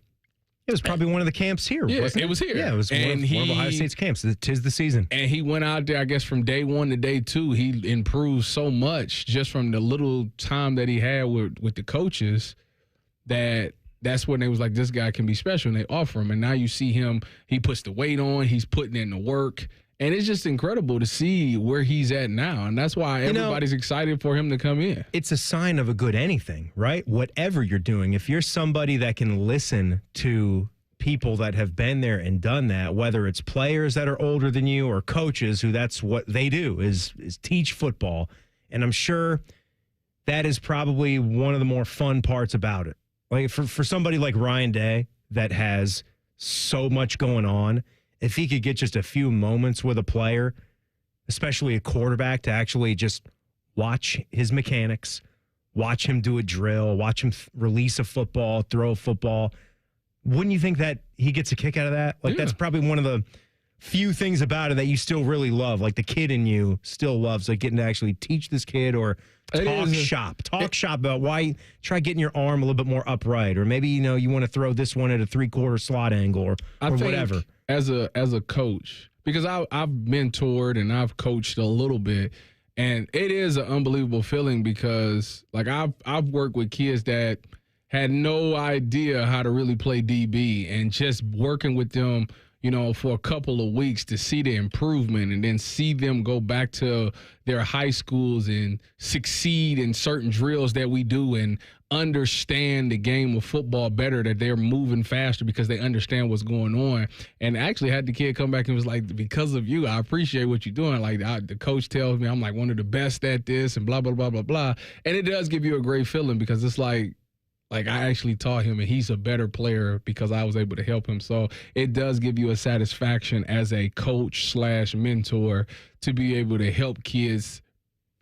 It was probably one of the camps here, wasn't it? It was here. Yeah, it was one of Ohio State's camps. Tis the season. And he went out there, I guess, from day 1 to day 2. He improved so much just from the little time that he had with the coaches that's when they was like, this guy can be special, and they offer him. And now you see him, he puts the weight on, he's putting in the work. And it's just incredible to see where he's at now. And that's why everybody's excited for him to come in. It's a sign of a good anything, right? Whatever you're doing, if you're somebody that can listen to people that have been there and done that, whether it's players that are older than you or coaches who that's what they do is teach football. And I'm sure that is probably one of the more fun parts about it. Like for somebody like Ryan Day that has so much going on, if he could get just a few moments with a player, especially a quarterback, to actually just watch his mechanics, watch him do a drill, watch him release a football, throw a football, wouldn't you think that he gets a kick out of that? Like that's probably one of the few things about it that you still really love. Like the kid in you still loves like getting to actually teach this kid or talk shop about why try getting your arm a little bit more upright, or maybe you want to throw this one at a 3/4 slot angle or whatever. As a coach, because I've mentored and I've coached a little bit, and it is an unbelievable feeling because like I've worked with kids that had no idea how to really play DB, and just working with them, for a couple of weeks to see the improvement and then see them go back to their high schools and succeed in certain drills that we do and understand the game of football better, that they're moving faster because they understand what's going on. And actually had the kid come back and was like, because of you, I appreciate what you're doing. Like the coach tells me I'm like one of the best at this and blah, blah, blah, blah, blah. And it does give you a great feeling because it's like I actually taught him and he's a better player because I was able to help him. So it does give you a satisfaction as a coach / mentor to be able to help kids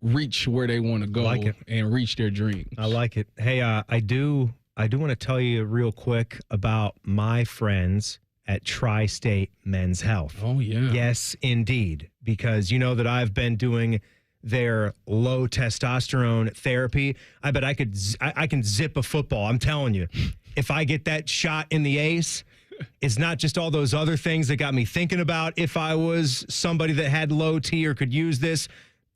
reach where they want to go and reach their dreams. I like it. Hey, I do want to tell you real quick about my friends at Tri-State Men's Health. Oh, yeah. Yes, indeed. Because you know that I've been doing their low testosterone therapy. I bet I can zip a football. I'm telling you, if I get that shot in the ace, it's not just all those other things that got me thinking about if I was somebody that had low T or could use this.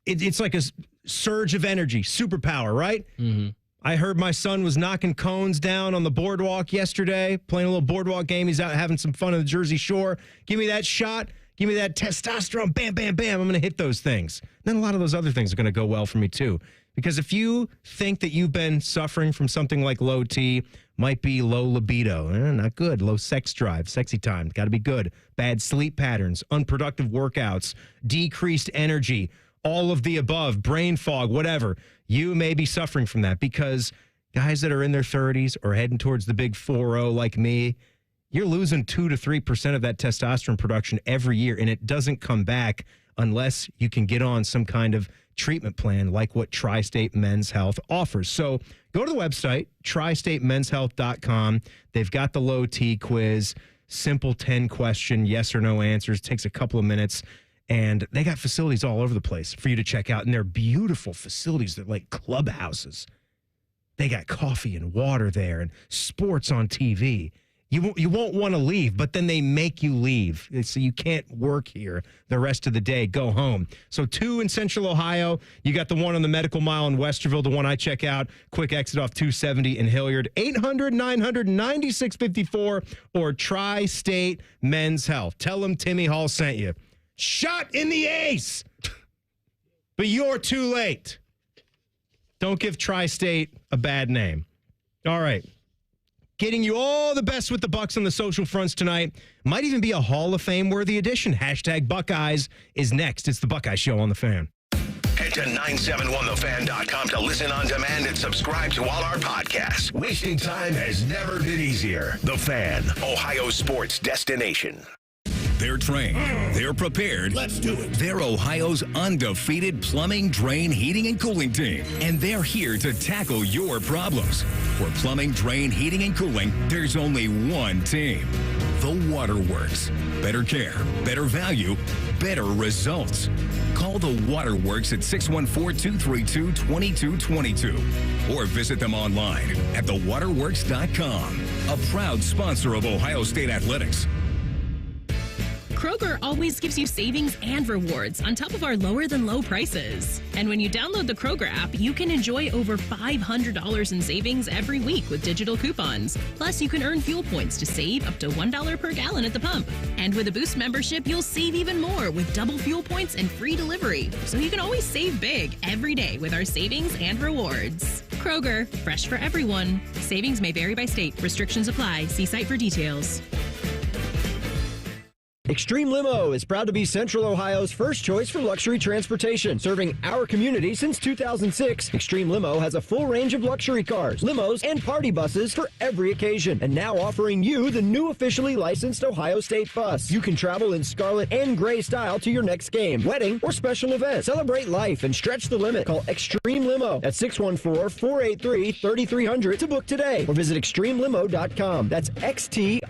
It's like a surge of energy, superpower, right? Mm-hmm. I heard my son was knocking cones down on the boardwalk yesterday, playing a little boardwalk game. He's out having some fun on the Jersey Shore. Give me that shot. Give me that testosterone. Bam, bam, bam. I'm going to hit those things. Then a lot of those other things are going to go well for me too. Because if you think that you've been suffering from something like low T, might be low libido, not good, low sex drive, sexy time, got to be good, bad sleep patterns, unproductive workouts, decreased energy, all of the above, brain fog, whatever, you may be suffering from that because guys that are in their 30s or heading towards the big 4-0 like me, you're losing 2 to 3% of that testosterone production every year, and it doesn't come back unless you can get on some kind of treatment plan like what Tri-State Men's Health offers. So go to the website, tristatemenshealth.com. They've got the low T quiz, simple 10-question yes or no answers, takes a couple of minutes, and they got facilities all over the place for you to check out, and they're beautiful facilities. They're like clubhouses. They got coffee and water there and sports on TV. You won't want to leave, but then they make you leave. So you can't work here the rest of the day. Go home. So 2 in Central Ohio. You got the one on the Medical Mile in Westerville, the one I check out. Quick exit off 270 in Hilliard. 800-900-9654 or Tri-State Men's Health. Tell them Timmy Hall sent you. Shot in the ace. But you're too late. Don't give Tri-State a bad name. All right. Getting you all the best with the Bucks on the social fronts tonight. Might even be a Hall of Fame-worthy edition. Hashtag Buckeyes is next. It's the Buckeye Show on The Fan. Head to 971thefan.com to listen on demand and subscribe to all our podcasts. Wasting time has never been easier. The Fan, Ohio sports destination. They're trained. They're prepared. Let's do it. They're Ohio's undefeated plumbing, drain, heating, and cooling team. And they're here to tackle your problems. For plumbing, drain, heating, and cooling, there's only one team. The Waterworks. Better care, better value, better results. Call the Waterworks at 614-232-2222 or visit them online at thewaterworks.com. A proud sponsor of Ohio State Athletics. Kroger always gives you savings and rewards on top of our lower-than-low prices. And when you download the Kroger app, you can enjoy over $500 in savings every week with digital coupons. Plus, you can earn fuel points to save up to $1 per gallon at the pump. And with a Boost membership, you'll save even more with double fuel points and free delivery. So you can always save big every day with our savings and rewards. Kroger, fresh for everyone. Savings may vary by state. Restrictions apply. See site for details. Extreme Limo is proud to be Central Ohio's first choice for luxury transportation. Serving our community since 2006, Extreme Limo has a full range of luxury cars, limos, and party buses for every occasion. And now offering you the new officially licensed Ohio State bus. You can travel in scarlet and gray style to your next game, wedding, or special event. Celebrate life and stretch the limit. Call Extreme Limo at 614-483-3300 to book today or visit extremelimo.com. That's XTREME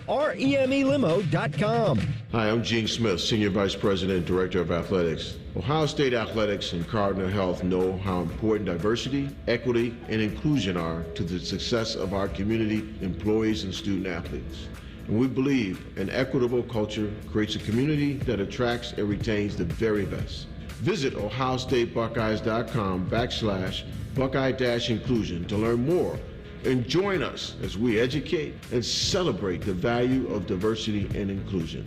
Hi, I'm Gene Smith, Senior Vice President and Director of Athletics. Ohio State Athletics and Cardinal Health know how important diversity, equity, and inclusion are to the success of our community, employees, and student athletes. And we believe an equitable culture creates a community that attracts and retains the very best. Visit ohiostatebuckeyes.com/Buckeye-inclusion to learn more and join us as we educate and celebrate the value of diversity and inclusion.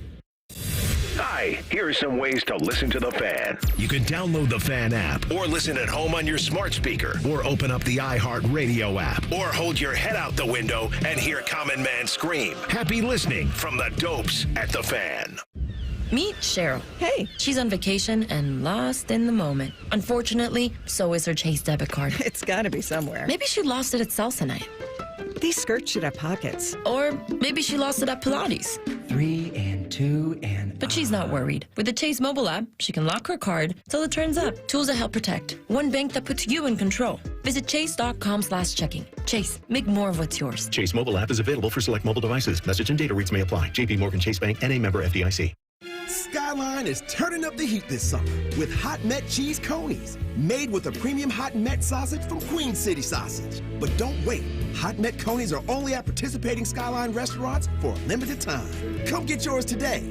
Hi, here are some ways to listen to The Fan. You can download the Fan app, or listen at home on your smart speaker, or open up the iHeartRadio app, or hold your head out the window and hear Common Man scream. Happy listening from the Dopes at The Fan. Meet Cheryl. Hey. She's on vacation and lost in the moment. Unfortunately, so is her Chase debit card. It's got to be somewhere. Maybe she lost it at salsa night. These skirts should have pockets. Or maybe she lost it at Pilates. 3 and 2 and... But she's not worried. With the Chase mobile app, she can lock her card till it turns up. Tools that help protect. One bank that puts you in control. Visit chase.com/checking. Chase, make more of what's yours. Chase mobile app is available for select mobile devices. Message and data rates may apply. JP Morgan Chase Bank, N.A. member FDIC. Skyline is turning up the heat this summer with Hot Met Cheese Conies, made with a premium Hot Met sausage from Queen City Sausage. But don't wait. Hot Met Conies are only at participating Skyline restaurants for a limited time. Come get yours today.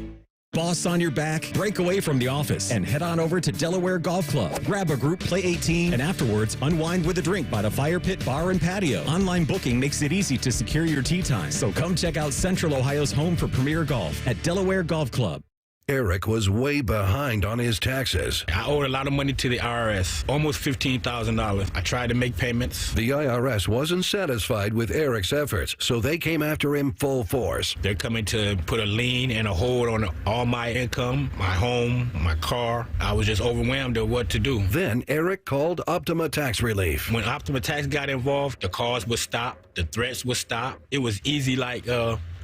Boss on your back? Break away from the office and head on over to Delaware Golf Club. Grab a group, play 18, and afterwards unwind with a drink by the Fire Pit Bar and Patio. Online booking makes it easy to secure your tee time. So come check out Central Ohio's home for premier golf at Delaware Golf Club. Eric was way behind on his taxes. I owed a lot of money to the IRS, almost $15,000. I tried to make payments. The IRS wasn't satisfied with Eric's efforts, so they came after him full force. They're coming to put a lien and a hold on all my income, my home, my car. I was just overwhelmed at what to do. Then Eric called Optima Tax Relief. When Optima Tax got involved, the calls would stop, the threats would stop. It was easy like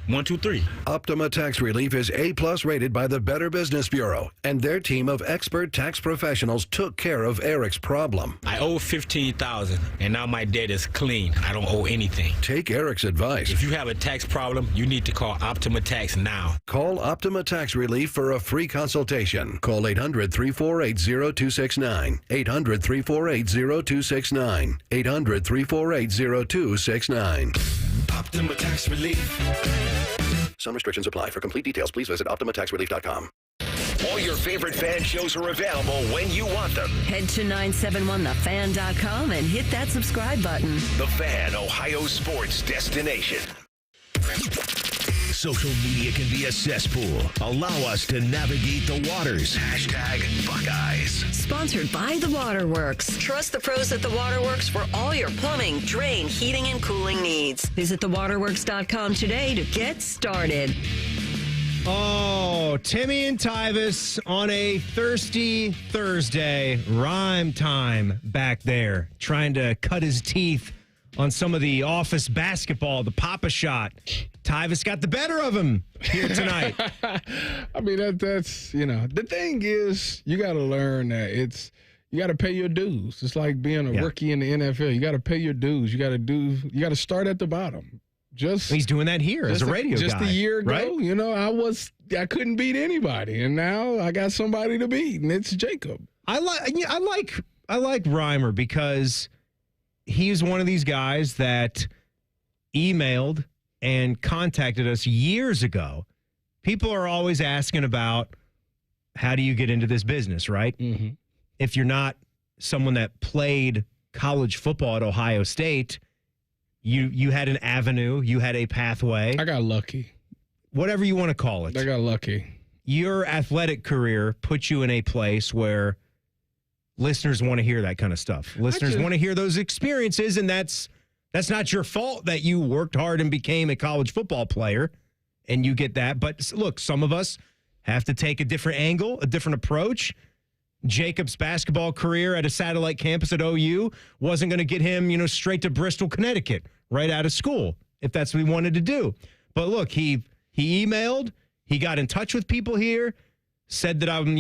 1, 2, 3. Optima Tax Relief is A+ rated by the Better Business Bureau, and their team of expert tax professionals took care of Eric's problem. I owe $15,000, and now my debt is clean. I don't owe anything. Take Eric's advice. If you have a tax problem, you need to call Optima Tax now. Call Optima Tax Relief for a free consultation. Call 800-348-0269. 800-348-0269. 800-348-0269. Optima Tax Relief. Some restrictions apply. For complete details, please visit OptimaTaxRelief.com. All your favorite fan shows are available when you want them. Head to 971thefan.com and hit that subscribe button. The Fan, Ohio sports destination. Social media can be a cesspool. Allow us to navigate the waters. #Buckeyes. Sponsored by The Waterworks. Trust the pros at The Waterworks for all your plumbing, drain, heating, and cooling needs. Visit thewaterworks.com today to get started. Oh, Timmy and Tyvis on a thirsty Thursday. Rhyme time back there. Trying to cut his teeth on some of the office basketball, the Papa Shot. Tyvis got the better of him here tonight. I mean, that's the thing is, you got to learn that you got to pay your dues. It's like being a rookie in the NFL. You got to pay your dues. You got to start at the bottom. He's doing that here as a radio guy. Just a year ago, right? I couldn't beat anybody, and now I got somebody to beat, and it's Jacob. I like Reimer because he's one of these guys that emailed and contacted us years ago. People are always asking about, how do you get into this business, right? Mm-hmm. If you're not someone that played college football at Ohio State, you had an avenue, you had a pathway. I got lucky. Whatever you want to call it. I got lucky. Your athletic career put you in a place where listeners want to hear that kind of stuff. Listeners want to hear those experiences, and that's not your fault that you worked hard and became a college football player, and you get that. But look, some of us have to take a different angle, a different approach. Jacob's basketball career at a satellite campus at OU wasn't going to get him, straight to Bristol, Connecticut, right out of school, if that's what he wanted to do. But look, he emailed, he got in touch with people here, said that I'm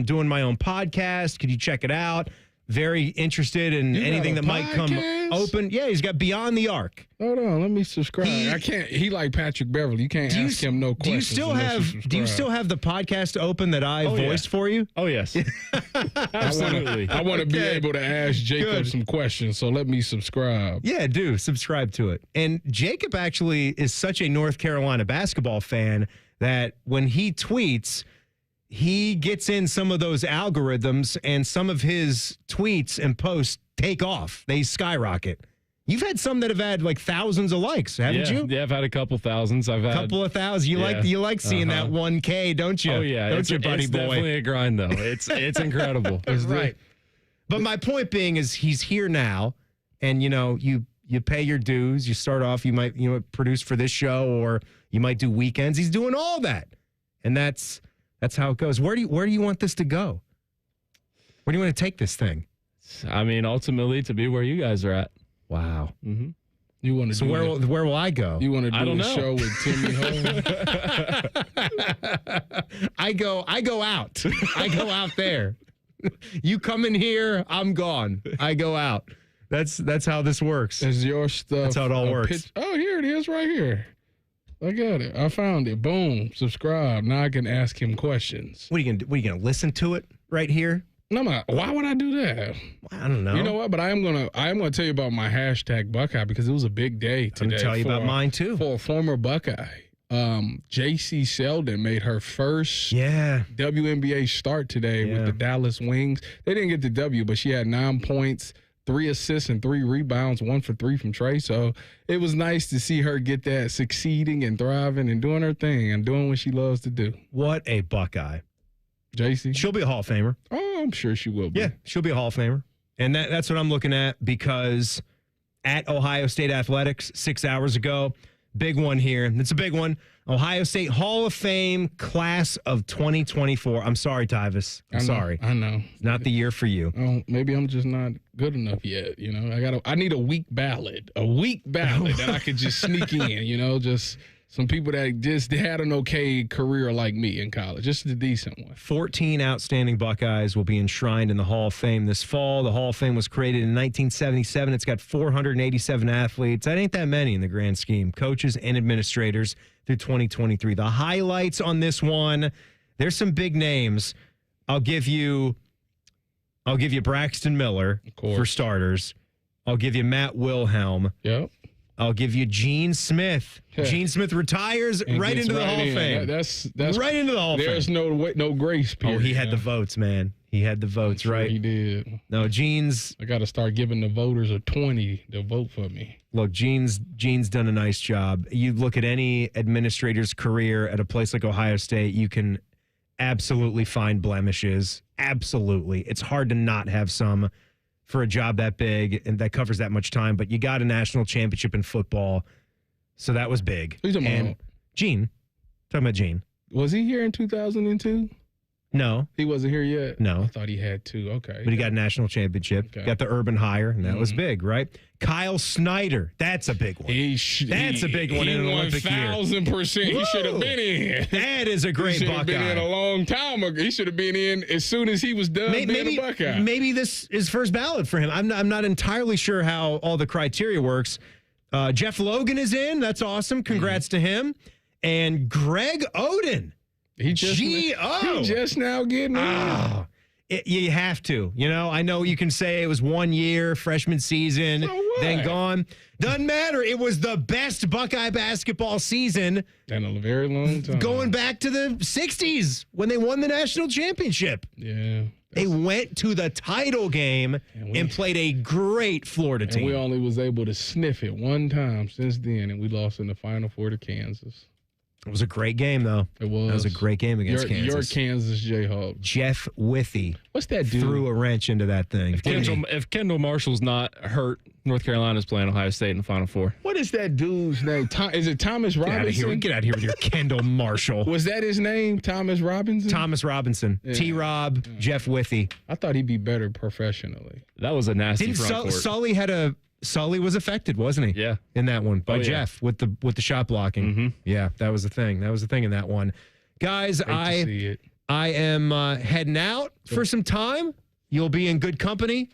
doing my own podcast. Could you check it out? Very interested in anything that might come open. Yeah, he's got Beyond the Arc. Hold on, let me subscribe. I can't. He like Patrick Beverly. You can't ask him no questions. Do you still have the podcast open that I voiced for you? Oh yes, absolutely. I want to be able to ask Jacob some questions, so let me subscribe. Yeah, do subscribe to it. And Jacob actually is such a North Carolina basketball fan that when he tweets, he gets in some of those algorithms, and some of his tweets and posts take off. They skyrocket. You've had some that have had like thousands of likes, haven't you? Yeah, I've had a couple thousands. I've had a couple of thousand. You like seeing that 1K, don't you? Oh yeah, don't you, buddy it's boy? Definitely a grind though. It's incredible. Right. But my point being is he's here now, and you pay your dues. You start off, you might produce for this show, or you might do weekends. He's doing all that, and that's how it goes. Where do you want this to go? Where do you want to take this thing? I mean, ultimately to be where you guys are at. Wow. Mm-hmm. You want to? So where will I go? You want to do a show with Timmy Home? I go out. I go out there. You come in here, I'm gone. I go out. That's how this works. Is your stuff? That's how it all works. Oh, here it is, right here. I got it. I found it. Boom. Subscribe. Now I can ask him questions. What are you gonna do? What, are you gonna listen to it right here? No, why would I do that? I don't know. You know what? But I am gonna tell you about my hashtag Buckeye because it was a big day today. I'm gonna tell you about mine too. For a former Buckeye, J.C. Sheldon made her first WNBA start today with the Dallas Wings. They didn't get the W, but she had 9 points, 3 assists, and 3 rebounds, 1 for 3 from Trey. So it was nice to see her get that, succeeding and thriving and doing her thing and doing what she loves to do. What a Buckeye. JC? She'll be a Hall of Famer. Oh, I'm sure she will be. Yeah, she'll be a Hall of Famer. And that's what I'm looking at, because at Ohio State Athletics 6 hours ago, big one here. It's a big one. Ohio State Hall of Fame class of 2024. I'm sorry, Tyvis. I'm sorry. I know. It's not the year for you. Oh, maybe I'm just not good enough yet. I need a weak ballot. A weak ballot that I could just sneak in, just some people that just had an okay career like me in college, just a decent one. 14 outstanding Buckeyes will be enshrined in the Hall of Fame this fall. The Hall of Fame was created in 1977. It's got 487 athletes. That ain't that many in the grand scheme. Coaches and administrators through 2023. The highlights on this one, there's some big names. I'll give you Braxton Miller for starters. I'll give you Matt Wilhelm. Yep. I'll give you Gene Smith. Gene Smith retires right into the Hall of Fame. That's right into the Hall of Fame. There's no grace period. Oh, he had the votes, man. He had the votes, right? He did. No, Gene's. I got to start giving the voters a 20 to vote for me. Look, Gene's done a nice job. You look at any administrator's career at a place like Ohio State, you can absolutely find blemishes. Absolutely. It's hard to not have some for a job that big and that covers that much time, but you got a national championship in football, so that was big. Who's and Gene, talking about Gene. Was he here in 2002? No. He wasn't here yet? No. I thought he had 2. Okay. But he got a national championship. Okay. Got the Urban hire, and that was big, right? Kyle Snyder. That's a big one. That's a big one in an Olympic year. 1,000% he should have been in. That is a great Buckeye. He should have been in a long time ago. He should have been in as soon as he was done being a Buckeye. Maybe this is first ballot for him. I'm not entirely sure how all the criteria works. Jeff Logan is in. That's awesome. Congrats to him. And Greg Oden. He just now getting in. You have to. I know you can say it was 1 year, freshman season, then gone. Doesn't matter. It was the best Buckeye basketball season in a very long time. Going back to the 60s when they won the national championship. Yeah. They went to the title game and played a great Florida team. We only was able to sniff it one time since then, and we lost in the Final Four to Kansas. It was a great game, though. It was. It was a great game against Kansas. Your Kansas Jayhawks. Jeff Withey. What's that dude? Threw a wrench into that thing. If Kendall Marshall's not hurt, North Carolina's playing Ohio State in the Final Four. What is that dude's name? Is it Thomas Robinson? Get out of here with your Kendall Marshall. Was that his name, Thomas Robinson? Thomas Robinson. Yeah. T-Rob, Jeff Withey. I thought he'd be better professionally. That was a nasty front court. Sully was affected, wasn't he? Yeah. In that one by Jeff with the shot blocking. Mm-hmm. Yeah, that was the thing. That was the thing in that one. Guys, I am heading out for some time. You'll be in good company.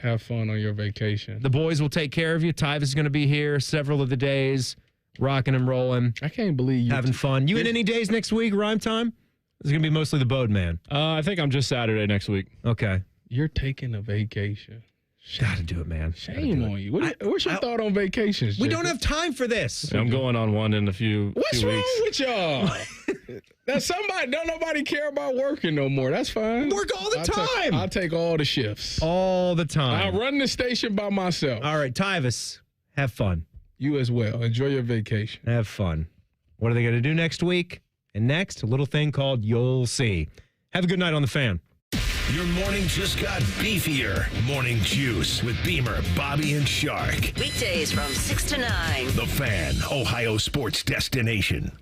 Have fun on your vacation. The boys will take care of you. Tyvis is going to be here several of the days, rocking and rolling. I can't believe you. Having fun. You in any days next week, Rhyme Time? It's going to be mostly the Bode Man. I think I'm just Saturday next week. Okay. You're taking a vacation. Gotta do it, man. Shame on you. What's your thought on vacations? We Jacob? don't have time for this. I'm going on one in a few What's few wrong weeks. with y'all? Don't nobody care about working no more. That's fine. Work all the time. I'll take all the shifts. All the time. I'll run the station by myself. All right, Tyvis, have fun. You as well. Enjoy your vacation. Have fun. What are they going to do next week? And next, a little thing called You'll See. Have a good night on the Fan. Your morning just got beefier. Morning Juice with Beamer, Bobby, and Shark. Weekdays from 6 to 9. The Fan, Ohio sports destination.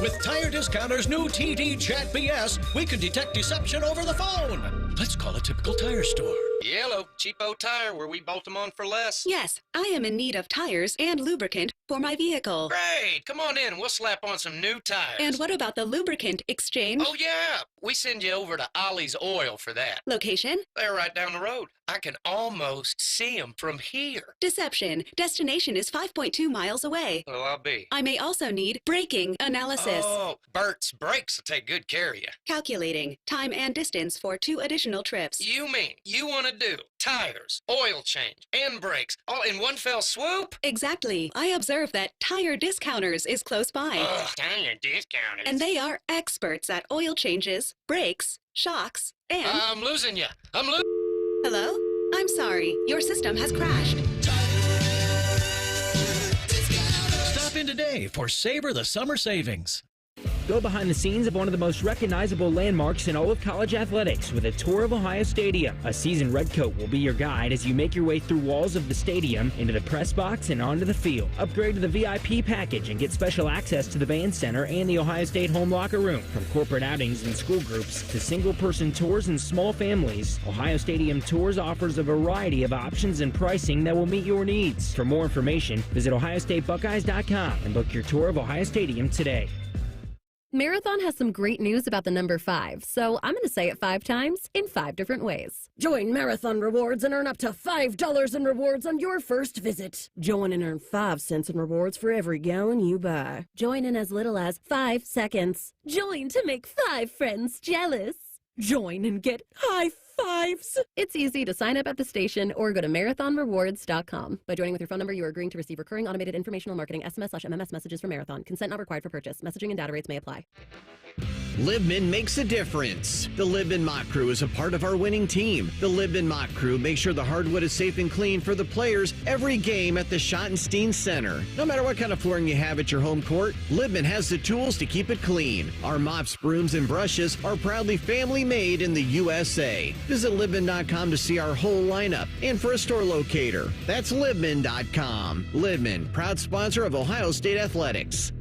With Tire Discounter's new TD Chat BS, we can detect deception over the phone. Let's call a typical tire store. Yellow, cheapo tire where we bolt them on for less. Yes, I am in need of tires and lubricant for my vehicle. Great, come on in. We'll slap on some new tires. And what about the lubricant exchange? Oh, yeah. We send you over to Ollie's Oil for that. Location? They're right down the road. I can almost see them from here. Deception. Destination is 5.2 miles away. Well, I'll be. I may also need braking analysis. Oh, Bert's Brakes will take good care of you. Calculating. Time and distance for 2 additional trips. You mean you want to do tires, oil change, and brakes all in one fell swoop? Exactly. I observe that Tire Discounters is close by. Ugh, Tire Discounters. And they are experts at oil changes, brakes, shocks, and... I'm losing you. Hello? I'm sorry. Your system has crashed. Stop in today for Savor the Summer Savings. Go behind the scenes of one of the most recognizable landmarks in all of college athletics with a tour of Ohio Stadium. A seasoned redcoat will be your guide as you make your way through walls of the stadium, into the press box, and onto the field. Upgrade to the VIP package and get special access to the band center and the Ohio State home locker room. From corporate outings and school groups to single-person tours and small families, Ohio Stadium Tours offers a variety of options and pricing that will meet your needs. For more information, visit ohiostatebuckeyes.com and book your tour of Ohio Stadium today. Marathon has some great news about the number 5, so I'm going to say it 5 times in 5 different ways. Join Marathon Rewards and earn up to $5 in rewards on your first visit. Join and earn 5 cents in rewards for every gallon you buy. Join in as little as 5 seconds. Join to make 5 friends jealous. Join and get high fives. It's easy to sign up at the station or go to marathonrewards.com. By joining with your phone number, you are agreeing to receive recurring automated informational marketing SMS/MMS messages from Marathon. Consent not required for purchase. Messaging and data rates may apply. Libman makes a difference. The Libman Mock Crew is a part of our winning team. The Libman Mock Crew makes sure the hardwood is safe and clean for the players every game at the Schottenstein Center. No matter what kind of flooring you have at your home court, Libman has the tools to keep it clean. Our mops, brooms, and brushes are proudly family made in the USA. Visit Libman.com to see our whole lineup and for a store locator. That's Libman.com. Libman, proud sponsor of Ohio State Athletics.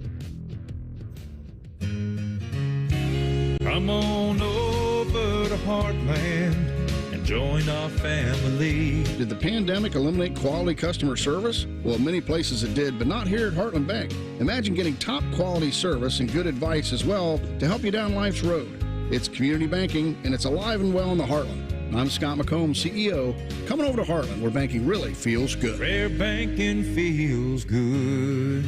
Come on over to Heartland and join our family. Did the pandemic eliminate quality customer service? Well, many places it did, but not here at Heartland Bank. Imagine getting top quality service and good advice as well to help you down life's road. It's community banking, and it's alive and well in the Heartland. I'm Scott McComb, CEO. Coming over to Heartland, where banking really feels good. Where banking feels good.